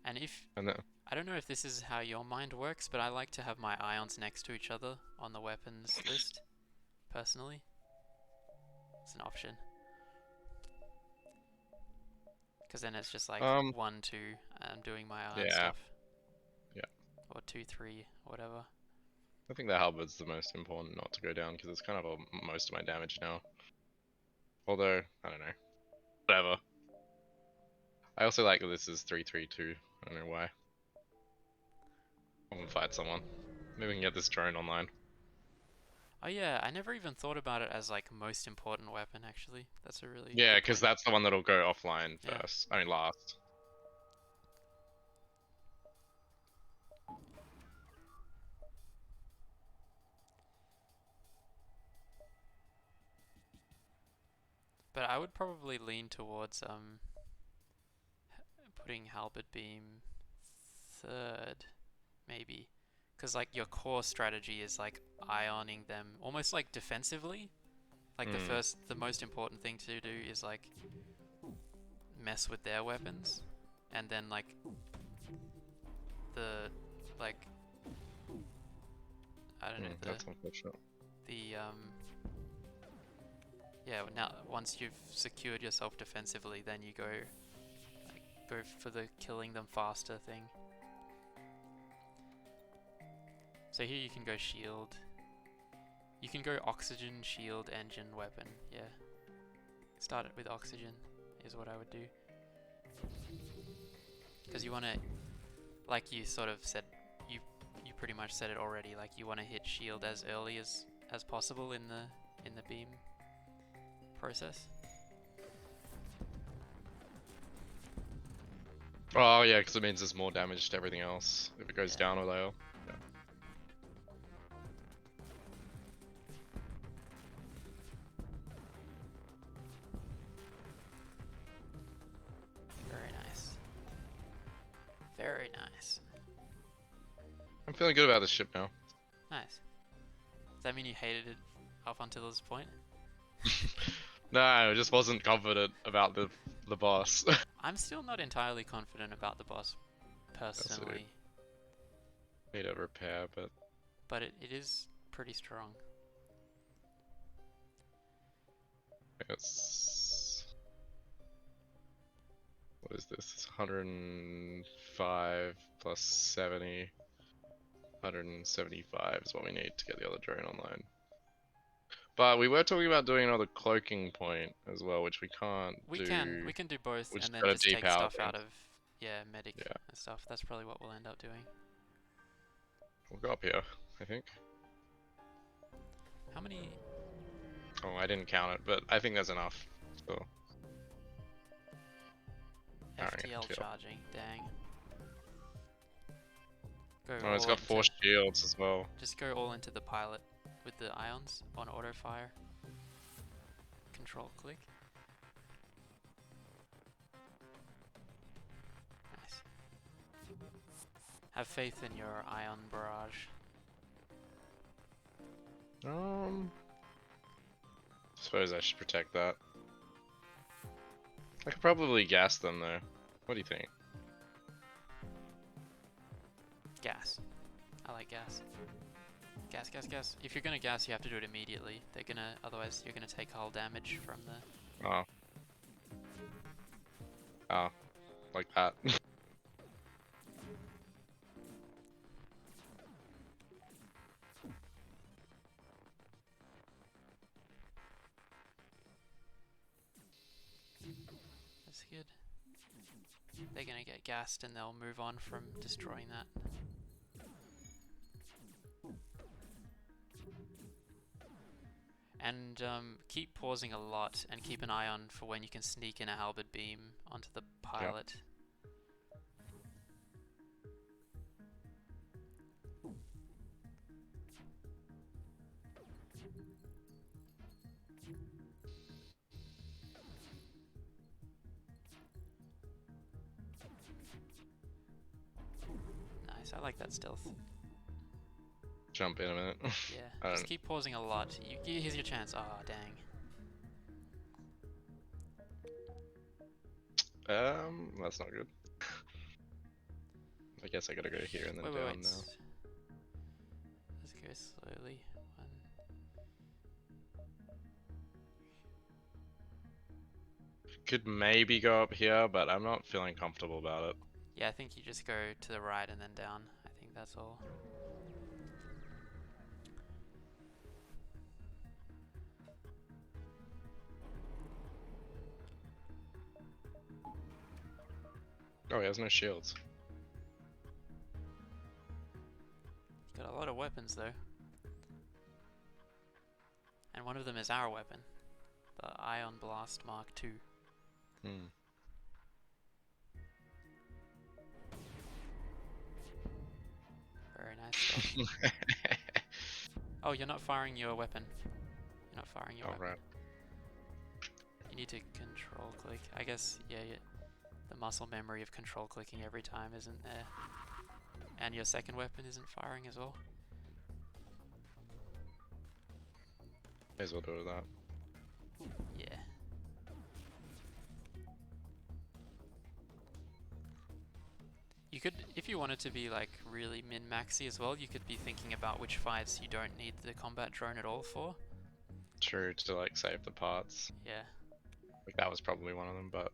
And if I don't know if this is how your mind works, but I like to have my ions next to each other on the weapons list, personally. It's an option. Because then it's just like 1, 2, I'm doing my ion stuff. Yeah. Or 2, 3, whatever. I think the halberd's the most important not to go down because it's kind of most of my damage now. Although, I don't know. Whatever. I also like that this is 3-3-2. I don't know why. I'm gonna fight someone. Maybe we can get this drone online. Oh yeah, I never even thought about it as like most important weapon actually. That's a really Yeah, because that's the one that'll go offline first. I mean last. But I would probably lean towards putting halberd beam third, maybe, because like your core strategy is like ioning them almost like defensively. Like the most important thing to do is like mess with their weapons, and then like the like I don't know That's unfortunate. the yeah, now once you've secured yourself defensively, then you go for the killing them faster thing. So here you can go shield. You can go oxygen, shield, engine, weapon. Yeah. Start it with oxygen is what I would do. Because you want to, like you sort of said, you pretty much said it already. Like you want to hit shield as early as possible in the beam process. Oh yeah, because it means there's more damage to everything else if it goes Yeah. down or low. Yeah. Very nice. Very nice. I'm feeling good about this ship now. Nice. Does that mean you hated it up until this point? No, I just wasn't confident about the boss. I'm still not entirely confident about the boss, That's it. personally, Need a repair, but it is pretty strong. it's what is this? It's 105 plus 70. 175 is what we need to get the other drone online. But we were talking about doing another cloaking point as well, which we can't do. We can do both We just and then got a just take depower stuff thing. out of medic Yeah. and stuff. That's probably what we'll end up doing. We'll go up here, I think. How many? Oh, I didn't count it, but I think there's enough. So FTL charging, dang. Go oh, it's all got 4 into, shields as well. just go all into the pilot with the ions on auto fire. Control click. Nice. Have faith in your ion barrage. Suppose I should protect that. I could probably gas them though. What do you think? Gas. I like gas. Gas, gas, gas. If you're gonna gas, you have to do it immediately. Otherwise you're gonna take hull damage from the... Oh. Oh. Like that. That's good. They're gonna get gassed and they'll move on from destroying that. And keep pausing a lot and keep an eye on for when you can sneak in a halberd beam onto the pilot. Yep. Nice, I like that stealth. Jump in a minute. Yeah, just keep pausing a lot. Here's your chance. Ah, oh, dang. That's not good. I guess I gotta go here and then down wait. now. Let's go slowly. Could maybe go up here, but I'm not feeling comfortable about it. Yeah, I think you just go to the right and then down. I think that's all. Oh, he has no shields. Got a lot of weapons though. And one of them is our weapon. The Ion Blast Mark II. Very nice stuff. Oh, you're not firing your weapon. You're not firing your weapon. Right. You need to control click. I guess, yeah, the muscle memory of control clicking every time isn't there. And your second weapon isn't firing as well. May as well do that. Yeah. You could, if you wanted to be like really min-maxy as well, you could be thinking about which fights you don't need the combat drone at all for. True, to like save the parts. Yeah. Like that was probably one of them, but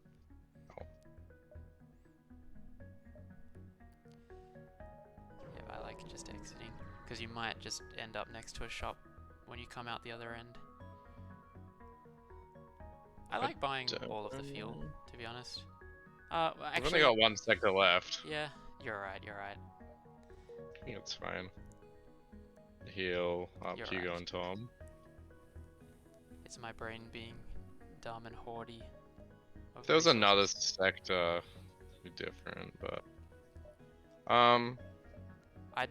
Yeah, I like just exiting. Because you might just end up next to a shop when you come out the other end. I like buying all of the fuel, to be honest. Well, I've only actually, got one sector left. yeah, you're right, you're right. I think it's fine. Heal up You're Hugo right. and Tom. It's my brain being dumb and hoardy of If there was another resources. sector, it'd be different, but I'd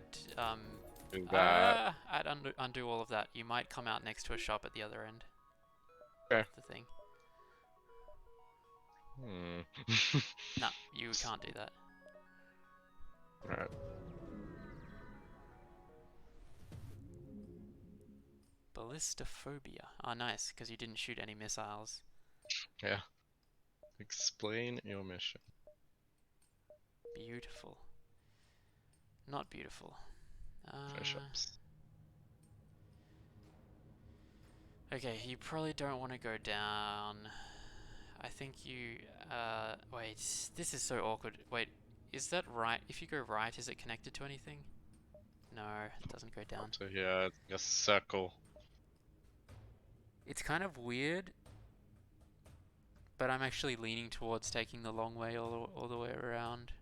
do that. I'd undo all of that. You might come out next to a shop at the other end. Okay. That's the thing. Hmm. No, you can't do that. Alright. Ballistophobia. Ah, nice, because you didn't shoot any missiles. Yeah. Explain your mission. Beautiful. Not beautiful. Push-ups. Okay, you probably don't want to go down. I think you... wait, this is so awkward. Wait, is that right? If you go right, is it connected to anything? No, it doesn't go down. So yeah, it's a circle. It's kind of weird, but I'm actually leaning towards taking the long way all the way around.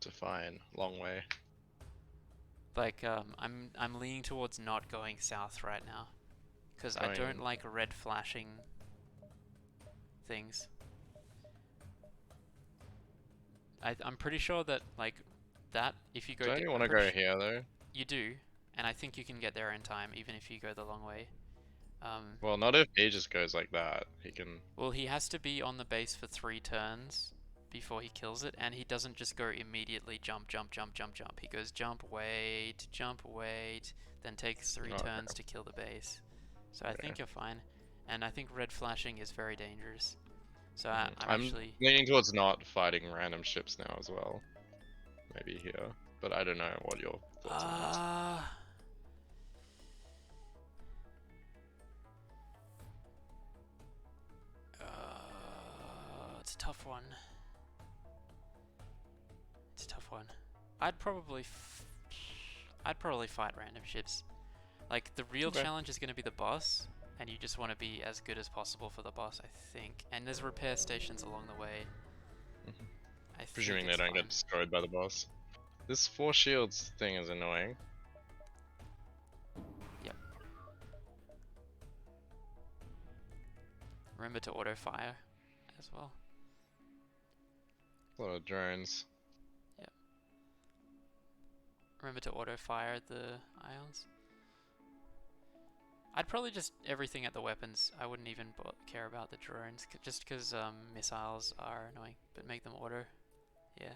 Define long way. Like, I'm leaning towards not going south right now, because I don't like red flashing things. I'm pretty sure that like that if you go. Don't you want to go here though? You do, and I think you can get there in time, even if you go the long way. Well, not if he just goes like that. He can. Well, he has to be on the base for 3 turns before he kills it, and he doesn't just go immediately jump, jump, jump, jump, jump. He goes jump, wait, then takes 3 turns to kill the base. So I think you're fine, and I think red flashing is very dangerous. So I'm actually leaning towards not fighting random ships now as well. Maybe here, but I don't know what your thoughts are. It's a tough one. It's a tough one. I'd probably fight random ships. Like the real challenge is going to be the boss, and you just want to be as good as possible for the boss, I think. And there's repair stations along the way. Presuming they don't get destroyed by the boss. This 4 shields thing is annoying. Yep. Remember to auto fire as well. A lot of drones. Yep. Remember to auto fire the ions. I'd probably just everything at the weapons. I wouldn't even care about the drones, just because missiles are annoying. But make them auto. Yeah.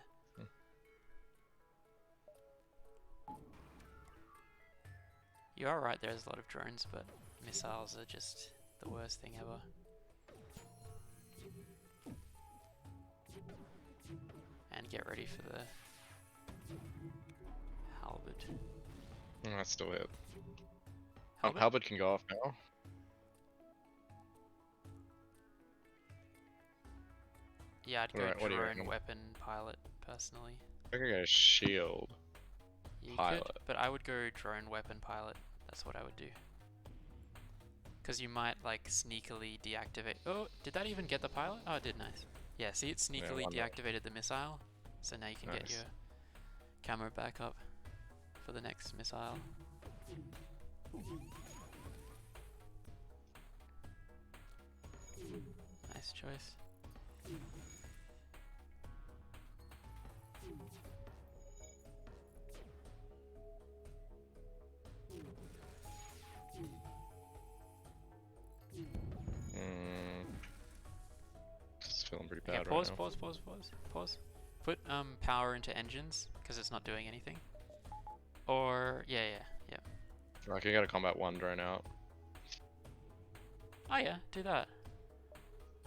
You are right, there's a lot of drones, but missiles are just the worst thing ever. And get ready for the halberd. That's still it. Halberd? Halberd can go off now. Yeah, I'd go drone weapon pilot, personally. I could go shield pilot. Could, but I would go drone weapon pilot. That's what I would do. Because you might, like, sneakily deactivate... Oh, did that even get the pilot? Oh, it did, nice. Yeah, see, it sneakily deactivated the missile. So now you can get your camera back up for the next missile. Nice choice. Just feeling pretty bad pause, right now. pause. Put power into engines, because it's not doing anything. Or, yeah. I can get a combat 1 drone out. Oh yeah, do that.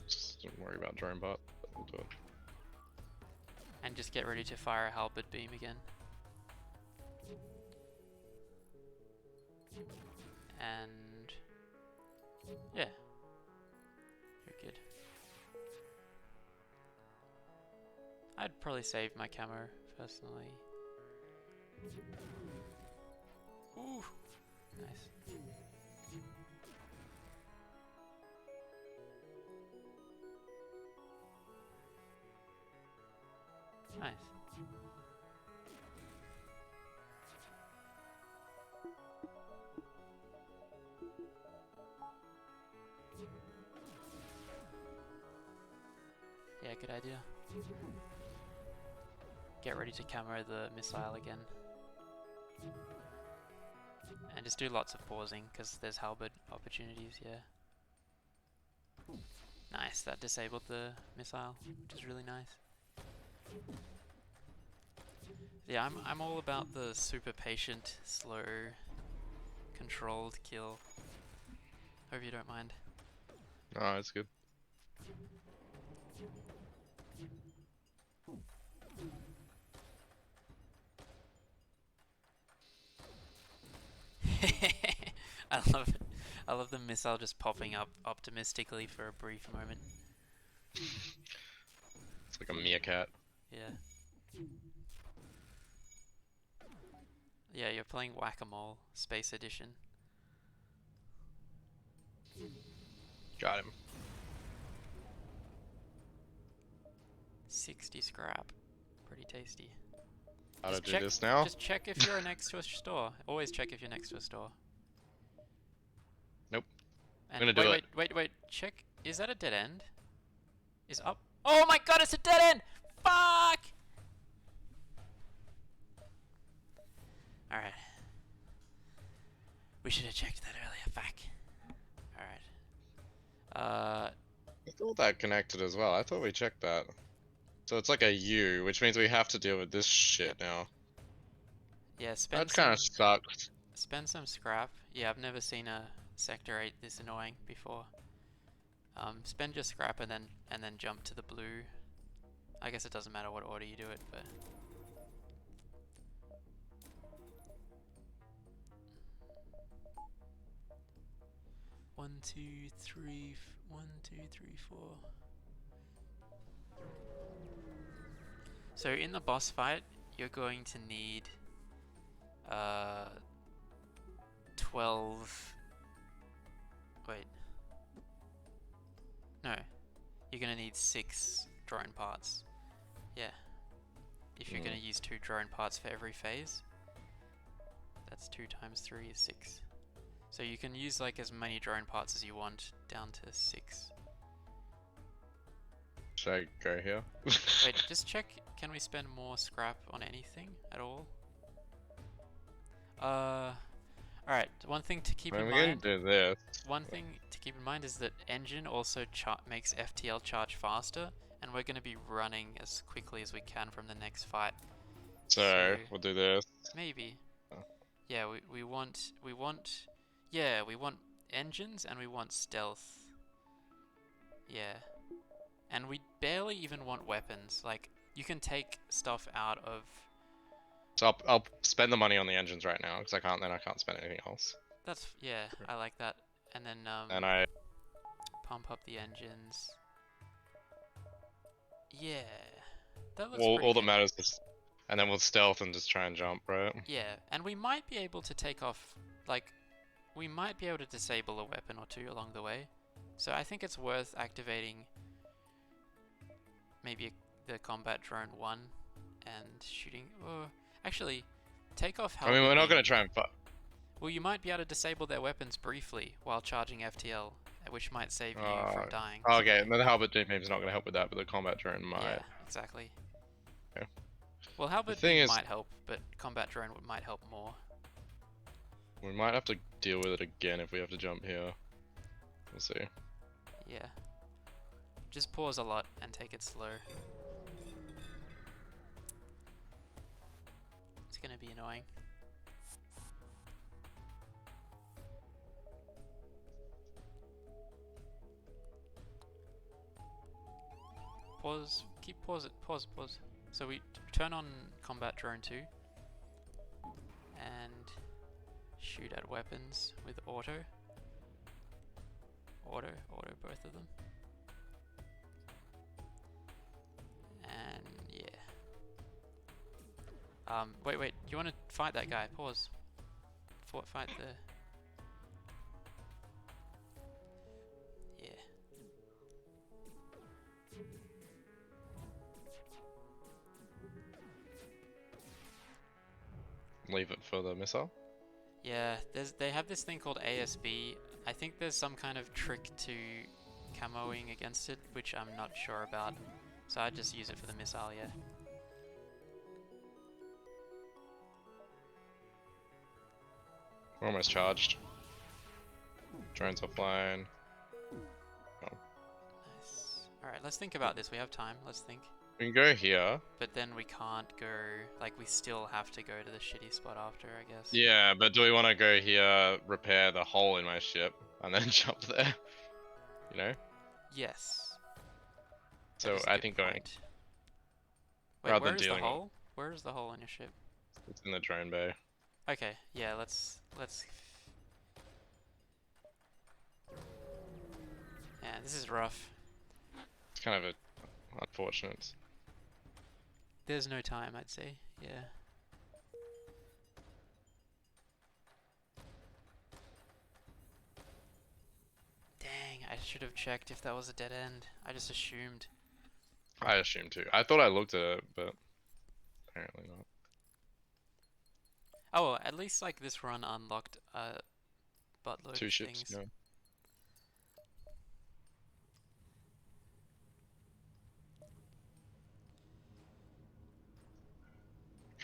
Just don't worry about drone bot. we'll do it. And just get ready to fire a halberd beam again. And yeah, you're good. I'd probably save my camo personally. Ooh, nice. Nice. Yeah, good idea. Get ready to camo the missile again. And just do lots of pausing, because there's halberd opportunities, yeah. Nice, that disabled the missile, which is really nice. Yeah, I'm all about the super patient, slow, controlled kill. Hope you don't mind. No, it's good. I love it. I love the missile just popping up optimistically for a brief moment. It's like a meerkat. Yeah. Yeah, you're playing Whack-A-Mole, Space Edition. Got him. 60 scrap. Pretty tasty. How to do check, this now? Just check if you're next to a store. Always check if you're next to a store. Nope. And I'm gonna do it. wait. Check. Is that a dead end? Is up? Oh my god, it's a dead end! Fuck! Alright. We should have checked that earlier. Fuck. Alright. I thought that connected as well. I thought we checked that. So it's like a U, which means we have to deal with this shit now. Yeah, spend That kind of sucks. Spend some scrap. Yeah, I've never seen a Sector 8 this annoying before. Spend your scrap and then jump to the blue. I guess it doesn't matter what order you do it, but... One, two, three, 4. So in the boss fight, you're going to need 12. Wait. No. You're gonna need 6 drone parts. Yeah. If you're gonna use 2 drone parts for every phase, that's 2 times 3 is 6. So you can use like as many drone parts as you want, down to 6. Should I go here? Wait, just check, can we spend more scrap on anything at all? Alright, one thing to keep in We're mind... gonna do this. One thing to keep in mind is that engine also makes FTL charge faster, and we're going to be running as quickly as we can from the next fight. So we'll do this. Maybe. Oh. Yeah, we want engines and we want stealth. Yeah. And we barely even want weapons. Like, you can take stuff out of... So I'll spend the money on the engines right now, because I can't spend anything else. That's, yeah, I like that. And then, And I... pump up the engines. Yeah. That looks Well, pretty all that good. matters is... And then we'll stealth and just try and jump, right? Yeah, and we might be able to take off, like, we might be able to disable a weapon or two along the way. So I think it's worth activating maybe the combat drone 1 and shooting, actually, take off I mean, we're not beam. gonna try and Well, you might be able to disable their weapons briefly while charging FTL, which might save you from dying. Okay, and the halberd beam is not gonna help with that, but the combat drone might. Yeah, exactly. Okay. Well, halberd beam might help, but combat drone might help more. We might have to deal with it again if we have to jump here. We'll see. Yeah. Just pause a lot and take it slow. It's gonna be annoying. pause. Keep pause it. Pause. So we turn on combat drone 2 and shoot at weapons with auto. Auto, both of them. And yeah. Wait. You want to fight that guy? Pause. Fight the. Yeah. Leave it for the missile. Yeah, they have this thing called ASB. I think there's some kind of trick to camoing against it, which I'm not sure about. So I just use it for the missile, yeah. We're almost charged. Drone's offline. Oh. Nice. Alright, let's think about this. We have time. Let's think. We can go here. But then we can't go... Like, we still have to go to the shitty spot after, I guess. Yeah, but do we want to go here, repair the hole in my ship, and then jump there? You know? Yes. So I think going... Wait, rather where than is the dealing with... hole? Where is the hole in your ship? It's in the drone bay. Okay, yeah, let's... Yeah, this is rough. It's kind of unfortunate. There's no time, I'd say. Yeah. Dang, I should have checked if that was a dead end. I just assumed. I assume too. I thought I looked at it, but apparently not. Oh, well, at least like this run unlocked a buttload Two of ships, things. yeah.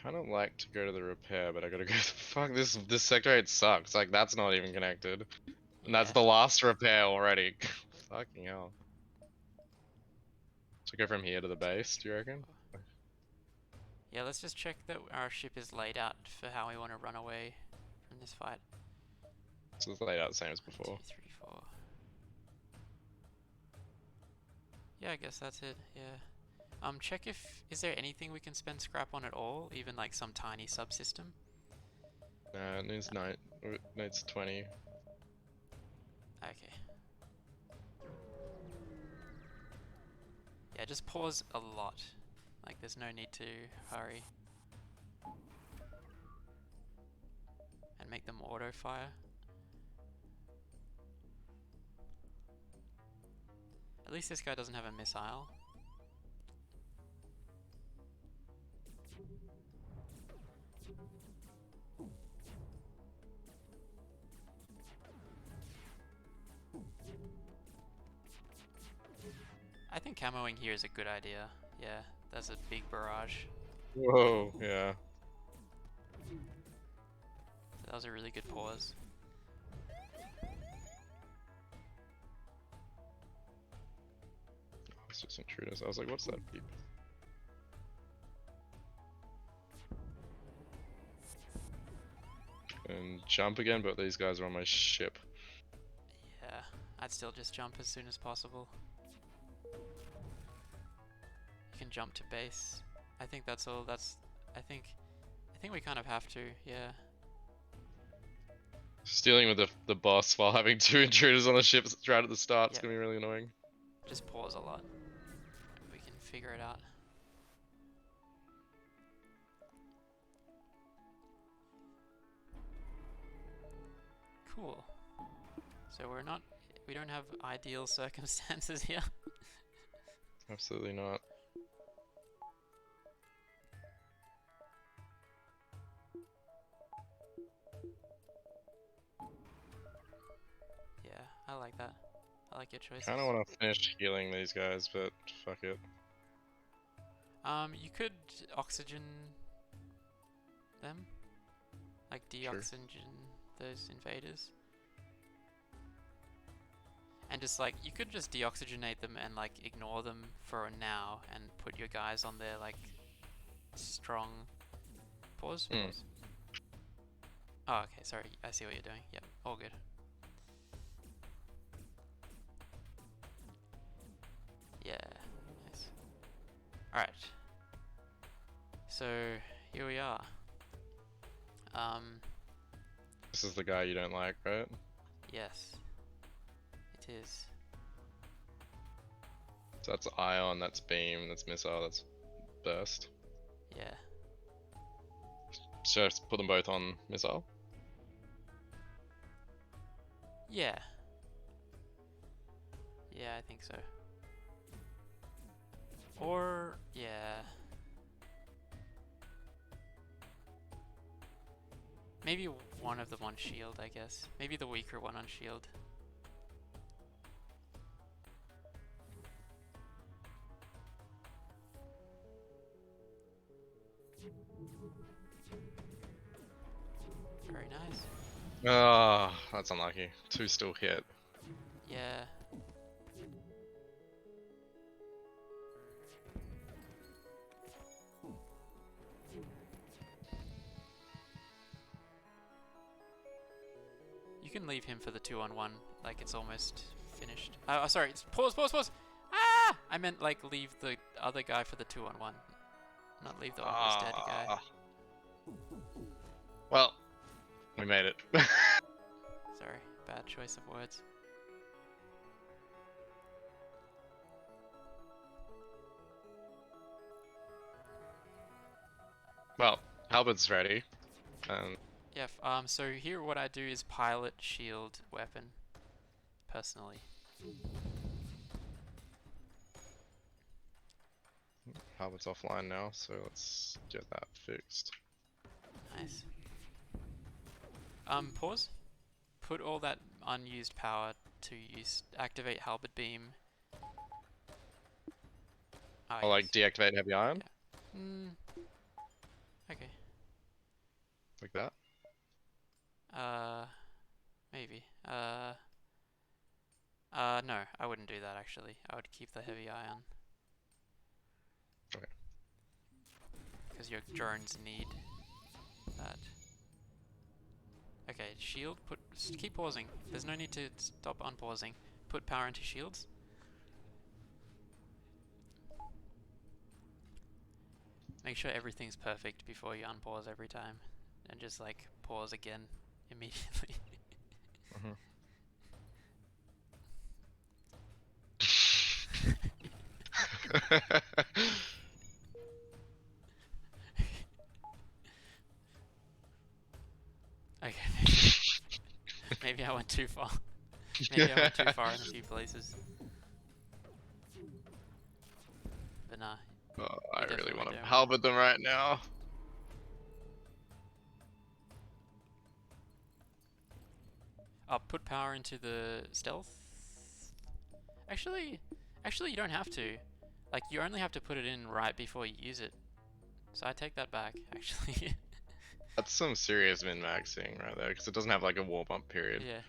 Kind of like to go to the repair, but I gotta go. Fuck this sector 8 sucks. Like that's not even connected, and that's Yeah. the last repair already. Fucking hell. So go from here to the base. Do you reckon? Yeah, let's just check that our ship is laid out for how we want to run away from this fight. So it's laid out the same as 1, before. 2, 3, 4. Yeah, I guess that's it. Yeah. Check if is there anything we can spend scrap on at all, even like some tiny subsystem. It needs 9. It needs 20. Okay. Yeah, just pause a lot. Like, there's no need to hurry. And make them auto fire. At least this guy doesn't have a missile. I think camoing here is a good idea. Yeah, that's a big barrage. Whoa, yeah. That was a really good pause. It's just intruders. I was like, what's that beep? And jump again, but these guys are on my ship. Yeah, I'd still just jump as soon as possible. You can jump to base. I think that's all. I think we kind of have to. Yeah. Stealing with the boss while having 2 intruders on the ship right at the start is Yep. gonna be really annoying. Just pause a lot. We can figure it out. Cool. So we don't have ideal circumstances here. Absolutely not. Yeah, I like that. I like your choices. Kinda wanna finish healing these guys, but fuck it. You could oxygen them. Like deoxygen those invaders. And just like, you could just deoxygenate them and like ignore them for now and put your guys on their like strong... Pause? Pause. Oh, okay, sorry, I see what you're doing. Yep, all good. Yeah, nice. Alright. So, here we are. This is the guy you don't like, right? Yes. It is. So that's ion, that's beam, that's missile, that's burst. Yeah. Should I just put them both on missile? Yeah. Yeah, I think so. Or, yeah. Maybe one of them on shield, I guess. Maybe the weaker one on shield. Very nice. Ah, that's unlucky. 2 still hit. Yeah. You can leave him for the 2-on-1, like it's almost finished. Oh, sorry, pause, pause, pause! Ah! I meant like leave the other guy for the 2-on-1, not leave the almost dead guy. Ah. Well, we made it. Sorry, bad choice of words. Well, Halberd's ready. Yeah, so here what I do is pilot, shield, weapon, personally. Halberd's offline now, so let's get that fixed. Nice. Pause. Put all that unused power to activate halberd beam. Oh, I'll like deactivate heavy iron, okay. like that. Maybe. No, I wouldn't do that actually. I would keep the heavy ion. Okay. Because your drones need that. Okay, shield, keep pausing. There's no need to stop unpausing. Put power into shields. Make sure everything's perfect before you unpause every time. And just like pause again immediately. Okay, maybe I went too far. Maybe I went too far in a few places. But nah. Oh, I really want to don't. halberd them right now. Oh, put power into the stealth. Actually, you don't have to. Like, you only have to put it in right before you use it. So I take that back, actually. That's some serious min-maxing right there, because it doesn't have like a warm-up period. Yeah.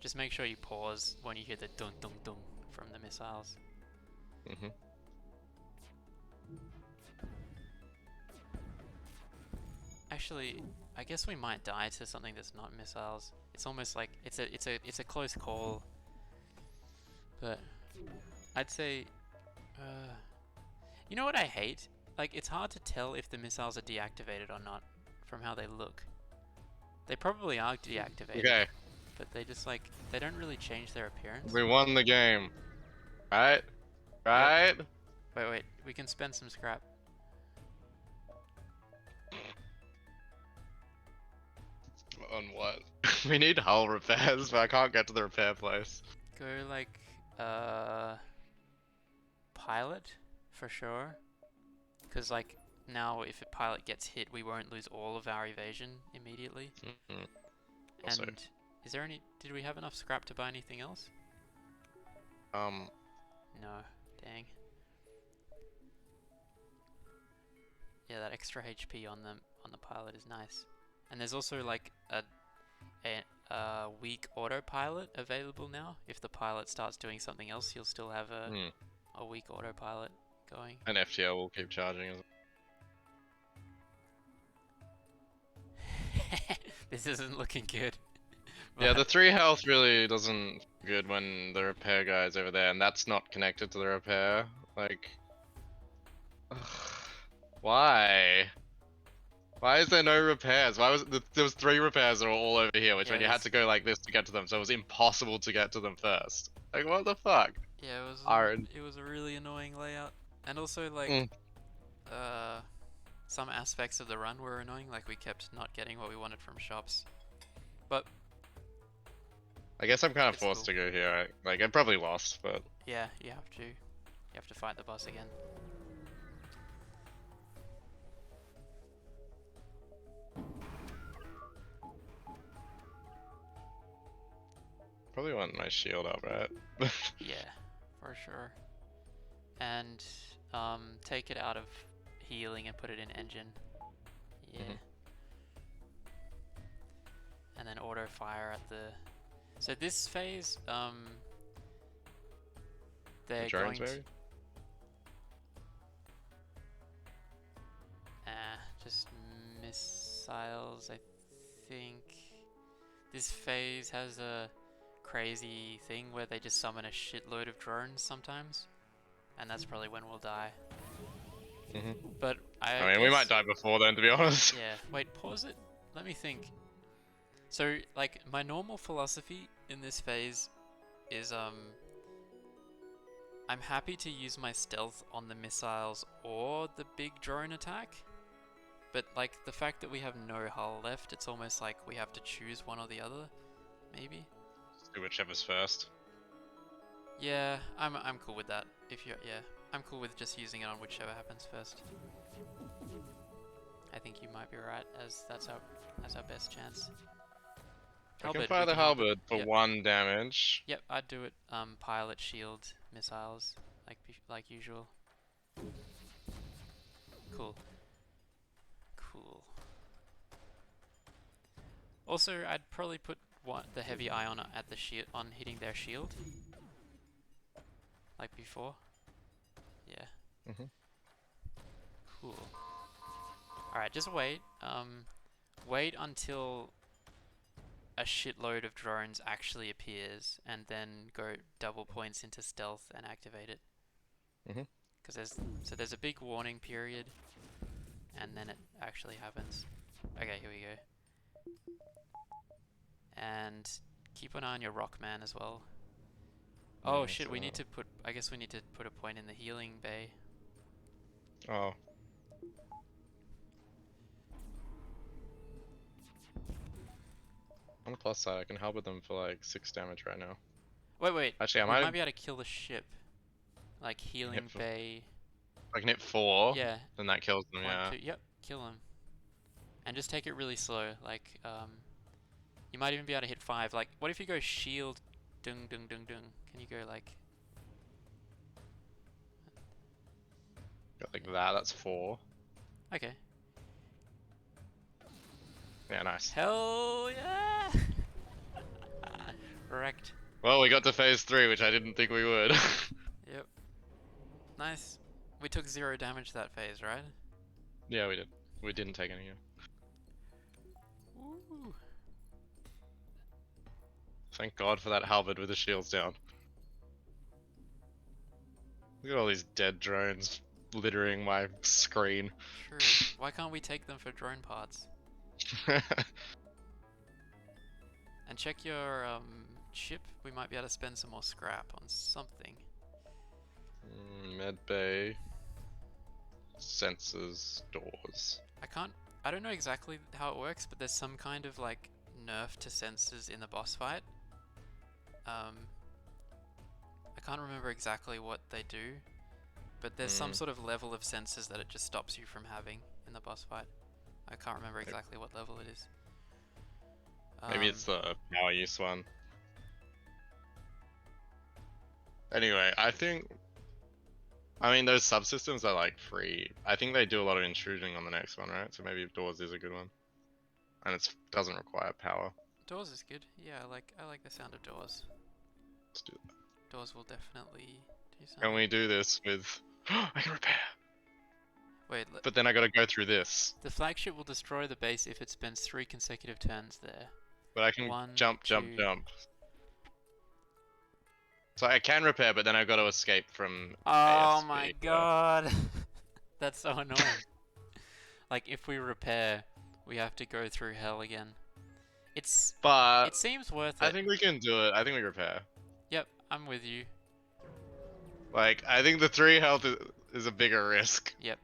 Just make sure you pause when you hear the dun dun dun from the missiles. Actually, I guess we might die to something that's not missiles. It's almost like it's a close call. But I'd say, you know what I hate? Like, it's hard to tell if the missiles are deactivated or not from how they look. They probably are deactivated. Okay. But they just like, they don't really change their appearance. We won the game. Right? Right? Yep. Wait, we can spend some scrap. On what? We need hull repairs, but I can't get to the repair place. Go like, pilot for sure. Because like, now if a pilot gets hit, we won't lose all of our evasion immediately. Also, and is there any, did we have enough scrap to buy anything else? No, dang. Yeah, that extra HP on the pilot is nice. And there's also like a weak autopilot available now. If the pilot starts doing something else, you'll still have a weak autopilot going. and FTL will keep charging as This isn't looking good. Yeah, the What? 3 health really doesn't good when the repair guy's over there, and that's not connected to the repair. Like, ugh, why? Why is there no repairs? Why was there was 3 repairs that were all over here, which Yeah, meant you had this. to go like this to get to them, so it was impossible to get to them first. Like, what the fuck? Yeah, Aaron. it was a really annoying layout, and also like Mm. uh, some aspects of the run were annoying. Like we kept not getting what we wanted from shops, but I guess I'm kind of it's forced cool. to go here. Like, I probably lost, but Yeah, you have to. You have to fight the boss again. probably want my shield up, right? Yeah, for sure. And take it out of healing and put it in engine. Yeah. Mhm. And then auto fire at the. So this phase, The they're drones, going to. maybe? Just missiles, I think. This phase has a crazy thing where they just summon a shitload of drones sometimes, and that's probably when we'll die. Mhm. But I I mean, we might guess, die before then, to be honest. yeah. Wait, pause it. Let me think. So, like, my normal philosophy in this phase is I'm happy to use my stealth on the missiles or the big drone attack. But like the fact that we have no hull left, it's almost like we have to choose one or the other, maybe. Just do whichever's first. Yeah, I'm cool with that. If you're yeah, I'm cool with just using it on whichever happens first. I think you might be right, as that's our best chance. I can Halberd, fire we the can halberd. halberd for Yep, 1 damage. yep. I'd do it. Pilot shield missiles, like usual. Cool, cool. Also, I'd probably put the heavy ion at the shield on hitting their shield, like before. Yeah, Mhm. cool. Alright, just wait. Wait until a shitload of drones actually appears, and then go double points into stealth and activate it. Mhm. Because there's a big warning period, and then it actually happens. Okay, here we go. And keep an eye on your Rockman as well. Oh Yeah, shit, so... we need to put. I guess we need to put a point in the healing bay. Oh. On the plus side, I can halberd them for like 6 damage right now. Wait. Actually, I We might might be able to kill the ship. Like hit healing for... bay. I can hit 4, Yeah, then that kills them, one, yeah. two. Yep, kill him. And just take it really slow. Like, you might even be able to hit 5. Like, what if you go shield, dung, dung, dung, dung? Can you go like, Got like that, that's 4. okay. Yeah, nice. Hell yeah! Wrecked. Well, we got to phase 3, which I didn't think we would. Yep. Nice. We took 0 damage that phase, right? Yeah, we did. We didn't take any. Woo. Thank God for that halberd with the shields down. Look at all these dead drones littering my screen. True. Why can't we take them for drone parts? And check your ship. We might be able to spend some more scrap on something. Med bay. Sensors. Doors. I don't know exactly how it works, but there's some kind of like nerf to sensors in the boss fight. I can't remember exactly what they do, but there's some sort of level of sensors that it just stops you from having in the boss fight. I can't remember exactly what level it is. Maybe it's the power use one. Anyway, I mean, those subsystems are like free. I think they do a lot of intruding on the next one, right? So maybe doors is a good one. And it doesn't require power. Doors is good. Yeah, I like the sound of doors. Let's do that. Doors will definitely do something. Can we do this with... I can repair! Wait, But then I gotta go through this. the flagship will destroy the base if it spends 3 consecutive turns there. But I can One, jump, jump, two. jump. So I can repair, but then I've got to escape from Oh my ASB. god. That's so annoying. Like, if we repair, we have to go through hell again. But It seems worth I it. think we can do it. I think we repair. Yep, I'm with you. Like, I think the 3 health is a bigger risk. Yep.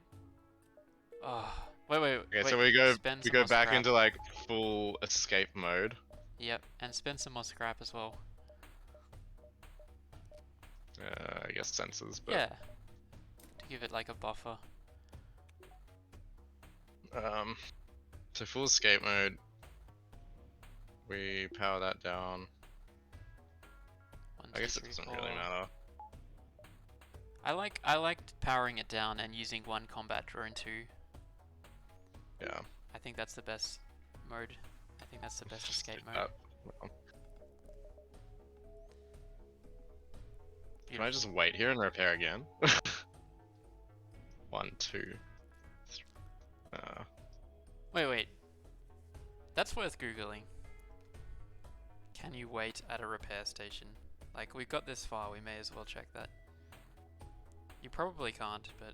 Oh, wait. Okay, so we go Spend we some go more back scrap. into like full escape mode. Yep, and spend some more scrap as well. I guess sensors, but Yeah, to give it like a buffer. um, so full escape mode. We power that down. One, I two, guess it three, doesn't four. really matter. I liked powering it down and using one combat drone too. Yeah. I think that's the best mode. I think that's the best escape mode. Well, can I Beautiful. just wait here and repair again? 1, 2. Wait. That's worth googling. Can you wait at a repair station? Like, we've got this far, we may as well check that. You probably can't, but...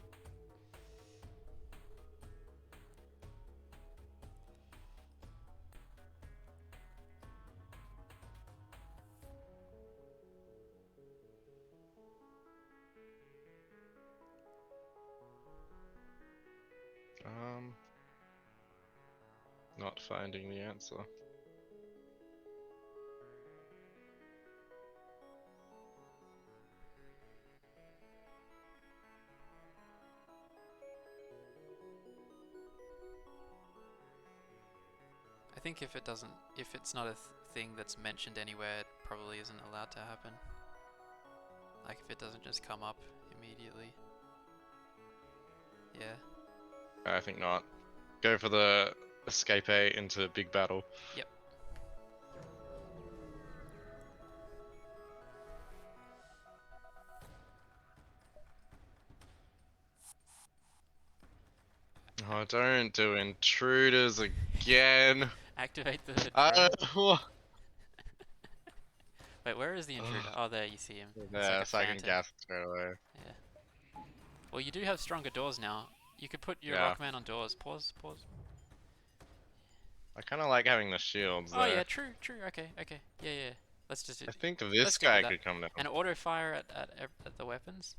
Not finding the answer. I think if it's not a thing that's mentioned anywhere, it probably isn't allowed to happen. Like, if it doesn't just come up immediately. Yeah. I think not. Go for the escape into big battle. Yep. Oh, don't do intruders again. Activate the drone. Oh, Wait, where is the intruder? Oh, there, you see him. It's like yeah, a so I can phantom. gas straight away. Yeah. Well, you do have stronger doors now. You could put your Yeah. Rockman on doors. Pause. I kind of like having the shields Oh though. yeah, true. Okay. Yeah. Let's just do. I think Let's this stick with guy that. could come down. And auto fire at the weapons.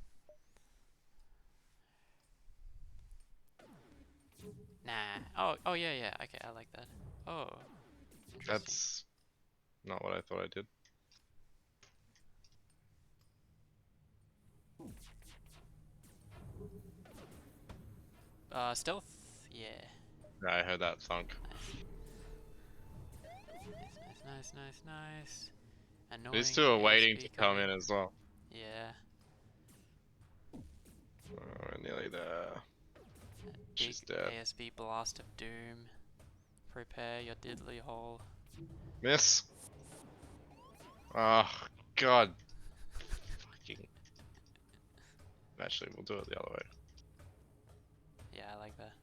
Nah. Oh yeah. Okay, I like that. Oh, interesting. That's not what I thought I did. Stealth. Yeah. Yeah, I heard that thunk. Nice. Annoying These two are waiting ASB to come coming. in as well. Yeah. Oh, we're nearly there. She's Big dead. ASB blast of doom. Prepare your diddly hole. Miss. Oh god. Fucking. Actually, we'll do it the other way. Yeah, I like that.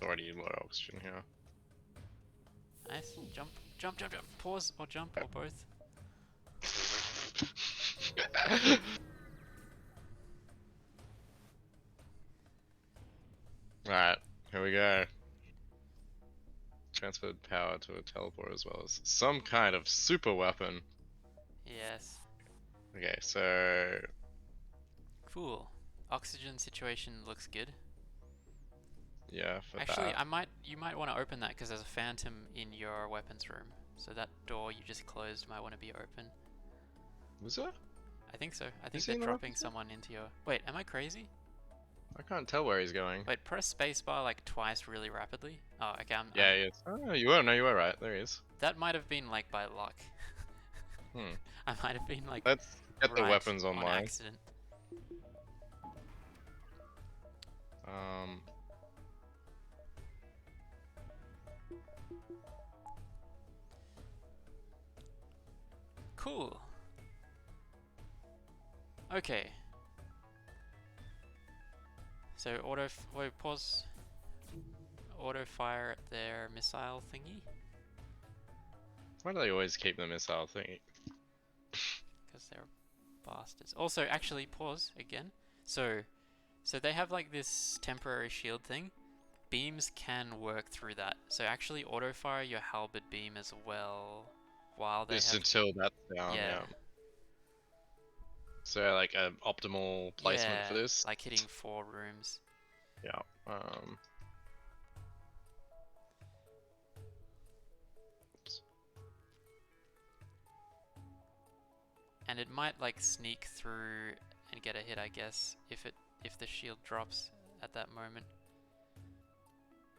Already low oxygen here. Nice. Jump. Pause or jump or both. Alright, here we go. Transferred power to a teleport as well as some kind of super weapon. Yes. Okay, so Cool. Oxygen situation looks good. yeah, for Actually, that. you might want to open that because there's a phantom in your weapons room. So that door you just closed might want to be open. Was it? I think so. I You think seen they're the dropping weapons room? someone into your... Wait, am I crazy? I can't tell where he's going. Wait, press spacebar like twice really rapidly. Oh, okay, Yeah, he is. Oh, you were. No, you were right. There he is. That might have been like by luck. Hmm. I might have been like Let's get the right weapons on online. accident. Um. Cool. Okay. So wait, pause. Auto fire at their missile thingy. Why do they always keep the missile thing? Because they're bastards. Also, actually, pause again. So they have like this temporary shield thing. Beams can work through that. So actually auto-fire your halberd beam as well while they Just have... until that's down, Yeah. yeah. So like an optimal placement Yeah, for this? like hitting 4 rooms. Yeah. And it might like sneak through and get a hit, I guess, if the shield drops at that moment.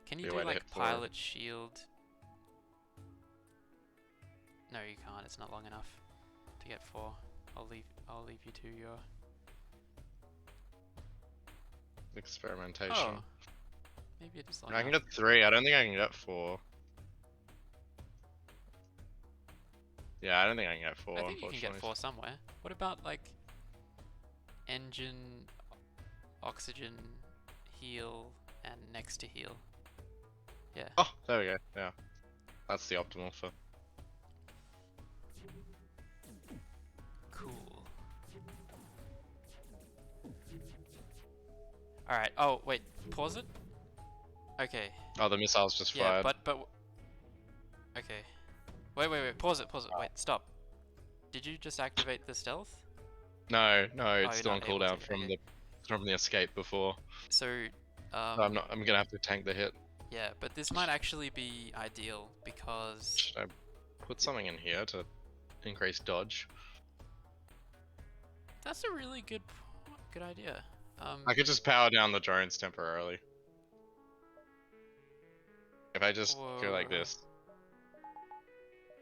Can you Be a do way to like hit 4. pilot shield? No, you can't. It's not long enough to get 4. I'll leave you to your... Experimentation. Oh, maybe it is long I can enough. get 3. I don't think I can get 4. Yeah, I don't think I can get 4, I think you can unfortunately. get 4 somewhere. What about like engine, oxygen, heal, and next to heal? Yeah. Oh, there we go. Yeah. That's the optimal for... Cool. Alright, oh, wait, pause it? Okay. Oh, the missile's just Yeah, fired. but... Okay. Wait, pause it, wait, stop. Did you just activate the stealth? No, Oh, it's you're still on not able cooldown to, from okay. the escape before. So, So I'm gonna have to tank the hit. yeah, but this might actually be ideal because... Should I put something in here to increase dodge? That's a really good idea. I could just power down the drones temporarily. If I just go like this,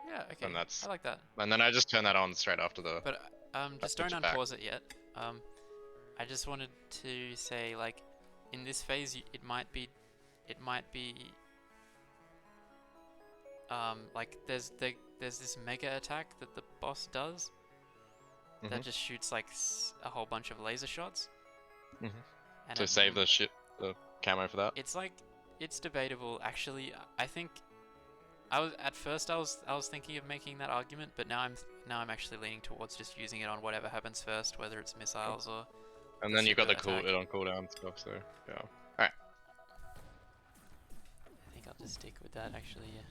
Yeah, okay. then that's... I like that. And then I just turn that on straight after the... But just don't switch it back. unpause it yet. I just wanted to say, like, in this phase, it might be, like there's this mega attack that the boss does that just shoots like a whole bunch of laser shots. Mhm. And So save the camo for that. It's like, it's debatable. Actually, I think at first I was thinking of making that argument, but now I'm actually leaning towards just using it on whatever happens first, whether it's missiles or... And then you've got the attack. it on cooldown stuff, so yeah. Alright. I think I'll just stick with that actually, yeah.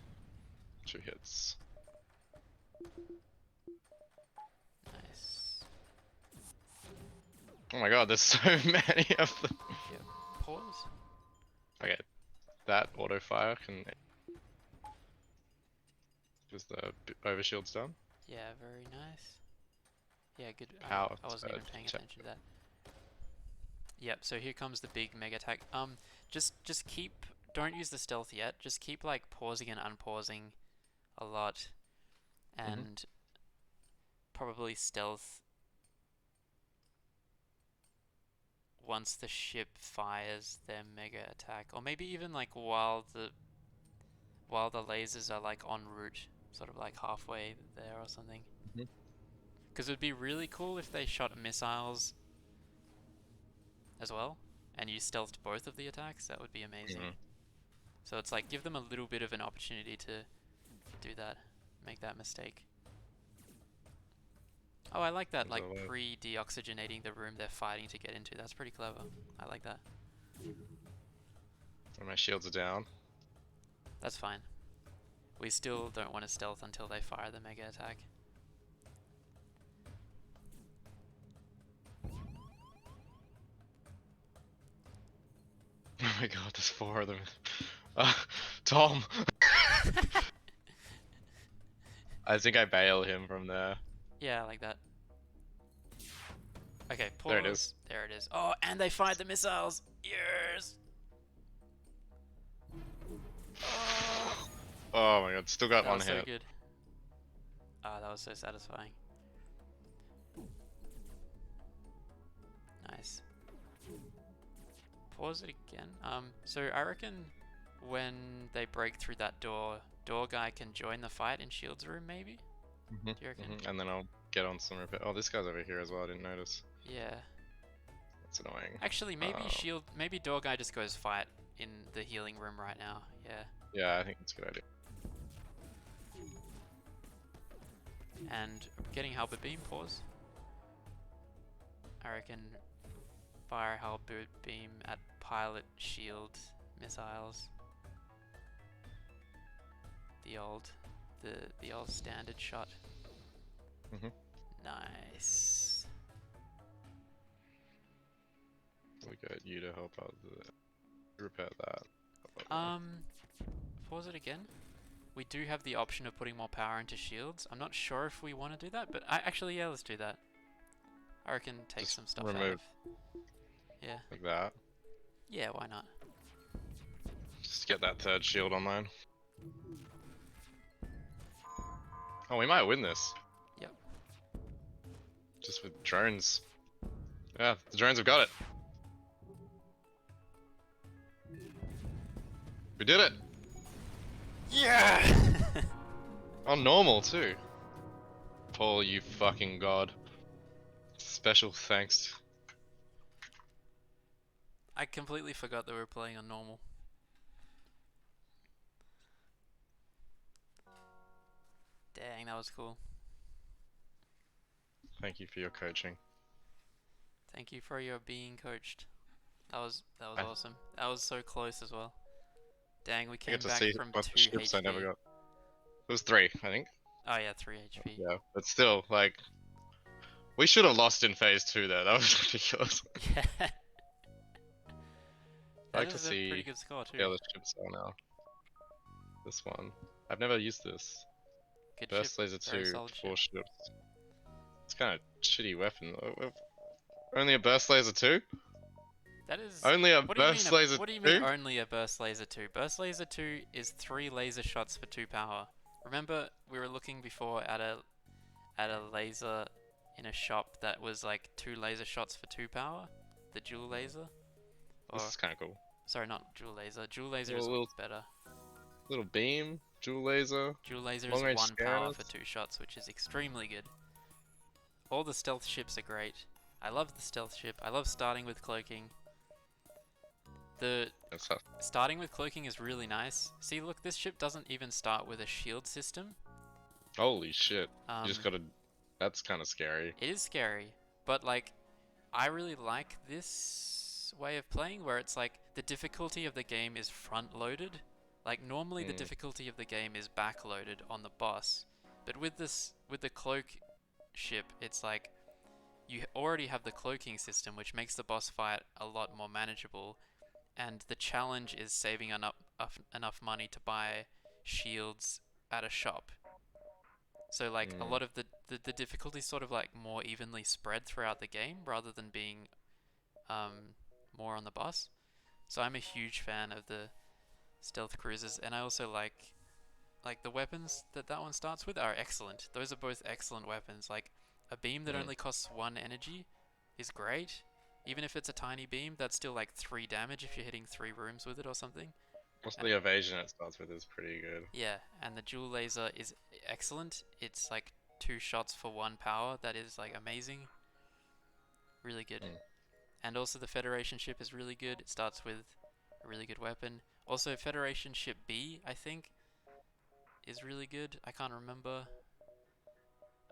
2 hits. Nice. Oh my god, there's so many of them. Yep. Pause. Okay, that auto fire can... Is the overshield's done? Yeah, very nice. Yeah, good. Power I wasn't even surge, paying check. attention to that. Yep, so here comes the big mega attack. Just keep... Don't use the stealth yet. Just keep, like, pausing and unpausing a lot. And probably stealth once the ship fires their mega attack. Or maybe even, like, while the lasers are, like, en route. Sort of, like, halfway there or something. Because it would be really cool if they shot missiles as well, and you stealthed both of the attacks. That would be amazing. So it's like, give them a little bit of an opportunity to do that, make that mistake. Oh, I like that, like pre-deoxygenating the room they're fighting to get into. That's pretty clever. I like that. And my shields are down. That's fine. We still don't want to stealth until they fire the mega attack. Oh my god, there's 4 of them. Tom! I think I bail him from there. Yeah, I like that. Okay, pause. There it is. There it is. Oh, and they fired the missiles! Yes! Oh, Oh my god, still got that one was hit. so good. Ah, that was so satisfying. Nice. Pause it again. So I reckon when they break through that door guy can join the fight in Shield's room, maybe? Do you reckon? And then I'll get on some repair. Oh, this guy's over here as well, I didn't notice. Yeah. That's annoying. Actually, maybe door guy just goes fight in the healing room right now. Yeah. Yeah, I think it's a good idea. And getting halber beam, pause. I reckon fire halber beam at pilot shield missiles. The old standard shot. Mhm. Nice. We get you to help out repair that. Pause it again. We do have the option of putting more power into shields. I'm not sure if we want to do that, but actually, yeah, let's do that. I reckon take Just some stuff out remove of. Yeah. like that. Yeah, why not? Just get that third shield online. Oh, we might win this. Yep. Just with drones. Yeah, the drones have got it. We did it! Yeah! On normal too. Paul, you fucking god. Special thanks. I completely forgot that we were playing on normal. Dang, that was cool. Thank you for your coaching. Thank you for your being coached. That was awesome. That was so close as well. Dang, we I came get to back see a from bunch of 2 ships I never HP. got. It was 3, I think. Oh yeah, 3 HP. Yeah, but still, like, we should have lost in phase 2 there. That was ridiculous. Yeah. I That like to is a pretty see good score the too. other ships are now. This one. I've never used this. Good ship. Burst laser Very 2, solid 4 ship. ships. It's kind of shitty weapon. Only a burst laser 2? That is. Only a What do you mean? burst laser What do you mean 2? only a burst laser 2? Burst laser 2 is 3 laser shots for 2 power. Remember we were looking before at a laser in a shop that was like 2 laser shots for 2 power? The dual laser? This Or is kind of cool. sorry, not dual laser. Dual laser is Little, better. little beam, dual laser, Dual laser is long range 1 power scanners. for 2 shots, which is extremely good. All the stealth ships are great. I love the stealth ship. I love starting with cloaking. The That's tough. starting with cloaking is really nice. See, look, this ship doesn't even start with a shield system. Holy shit. You just Um, gotta. That's kind of scary. it is scary, but like, I really like this way of playing where it's like the difficulty of the game is front loaded. Like normally the difficulty of the game is back loaded on the boss, but with the cloak ship, it's like you already have the cloaking system, which makes the boss fight a lot more manageable. And the challenge is saving enough money to buy shields at a shop. So like a lot of the difficulty is sort of like more evenly spread throughout the game rather than being more on the boss. So I'm a huge fan of the stealth cruisers, and I also like the weapons that one starts with are excellent. Those are both excellent weapons. Like a beam that only costs 1 energy is great. Even if it's a tiny beam, that's still like 3 damage if you're hitting 3 rooms with it or something. Also, And the evasion it starts with is pretty good. yeah, and the dual laser is excellent. It's like 2 shots for 1 power. That is like amazing. Really good. And also the Federation ship is really good. It starts with a really good weapon. Also Federation ship B, I think, is really good. I can't remember.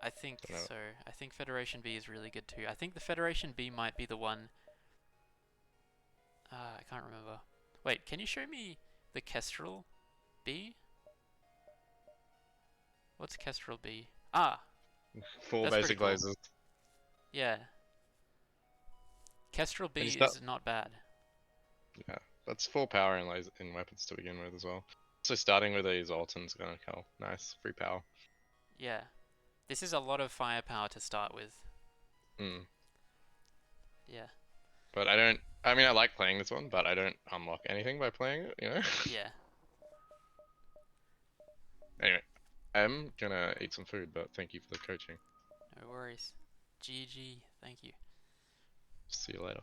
I think so. I think Federation B is really good too. I think the Federation B might be the one. I can't remember. Wait, can you show me the Kestrel B? What's Kestrel B? Ah, 4 that's pretty basic cool. lasers. Yeah. Kestrel B And you start, is not bad. yeah, that's 4 power in weapons to begin with as well. So starting with these Alton's gonna kill. Nice, free power. Yeah. This is a lot of firepower to start with. Yeah. But I don't. I mean, I like playing this one, but I don't unlock anything by playing it. You know. Yeah. Anyway, I'm gonna eat some food, but thank you for the coaching. No worries. GG. Thank you. See you later.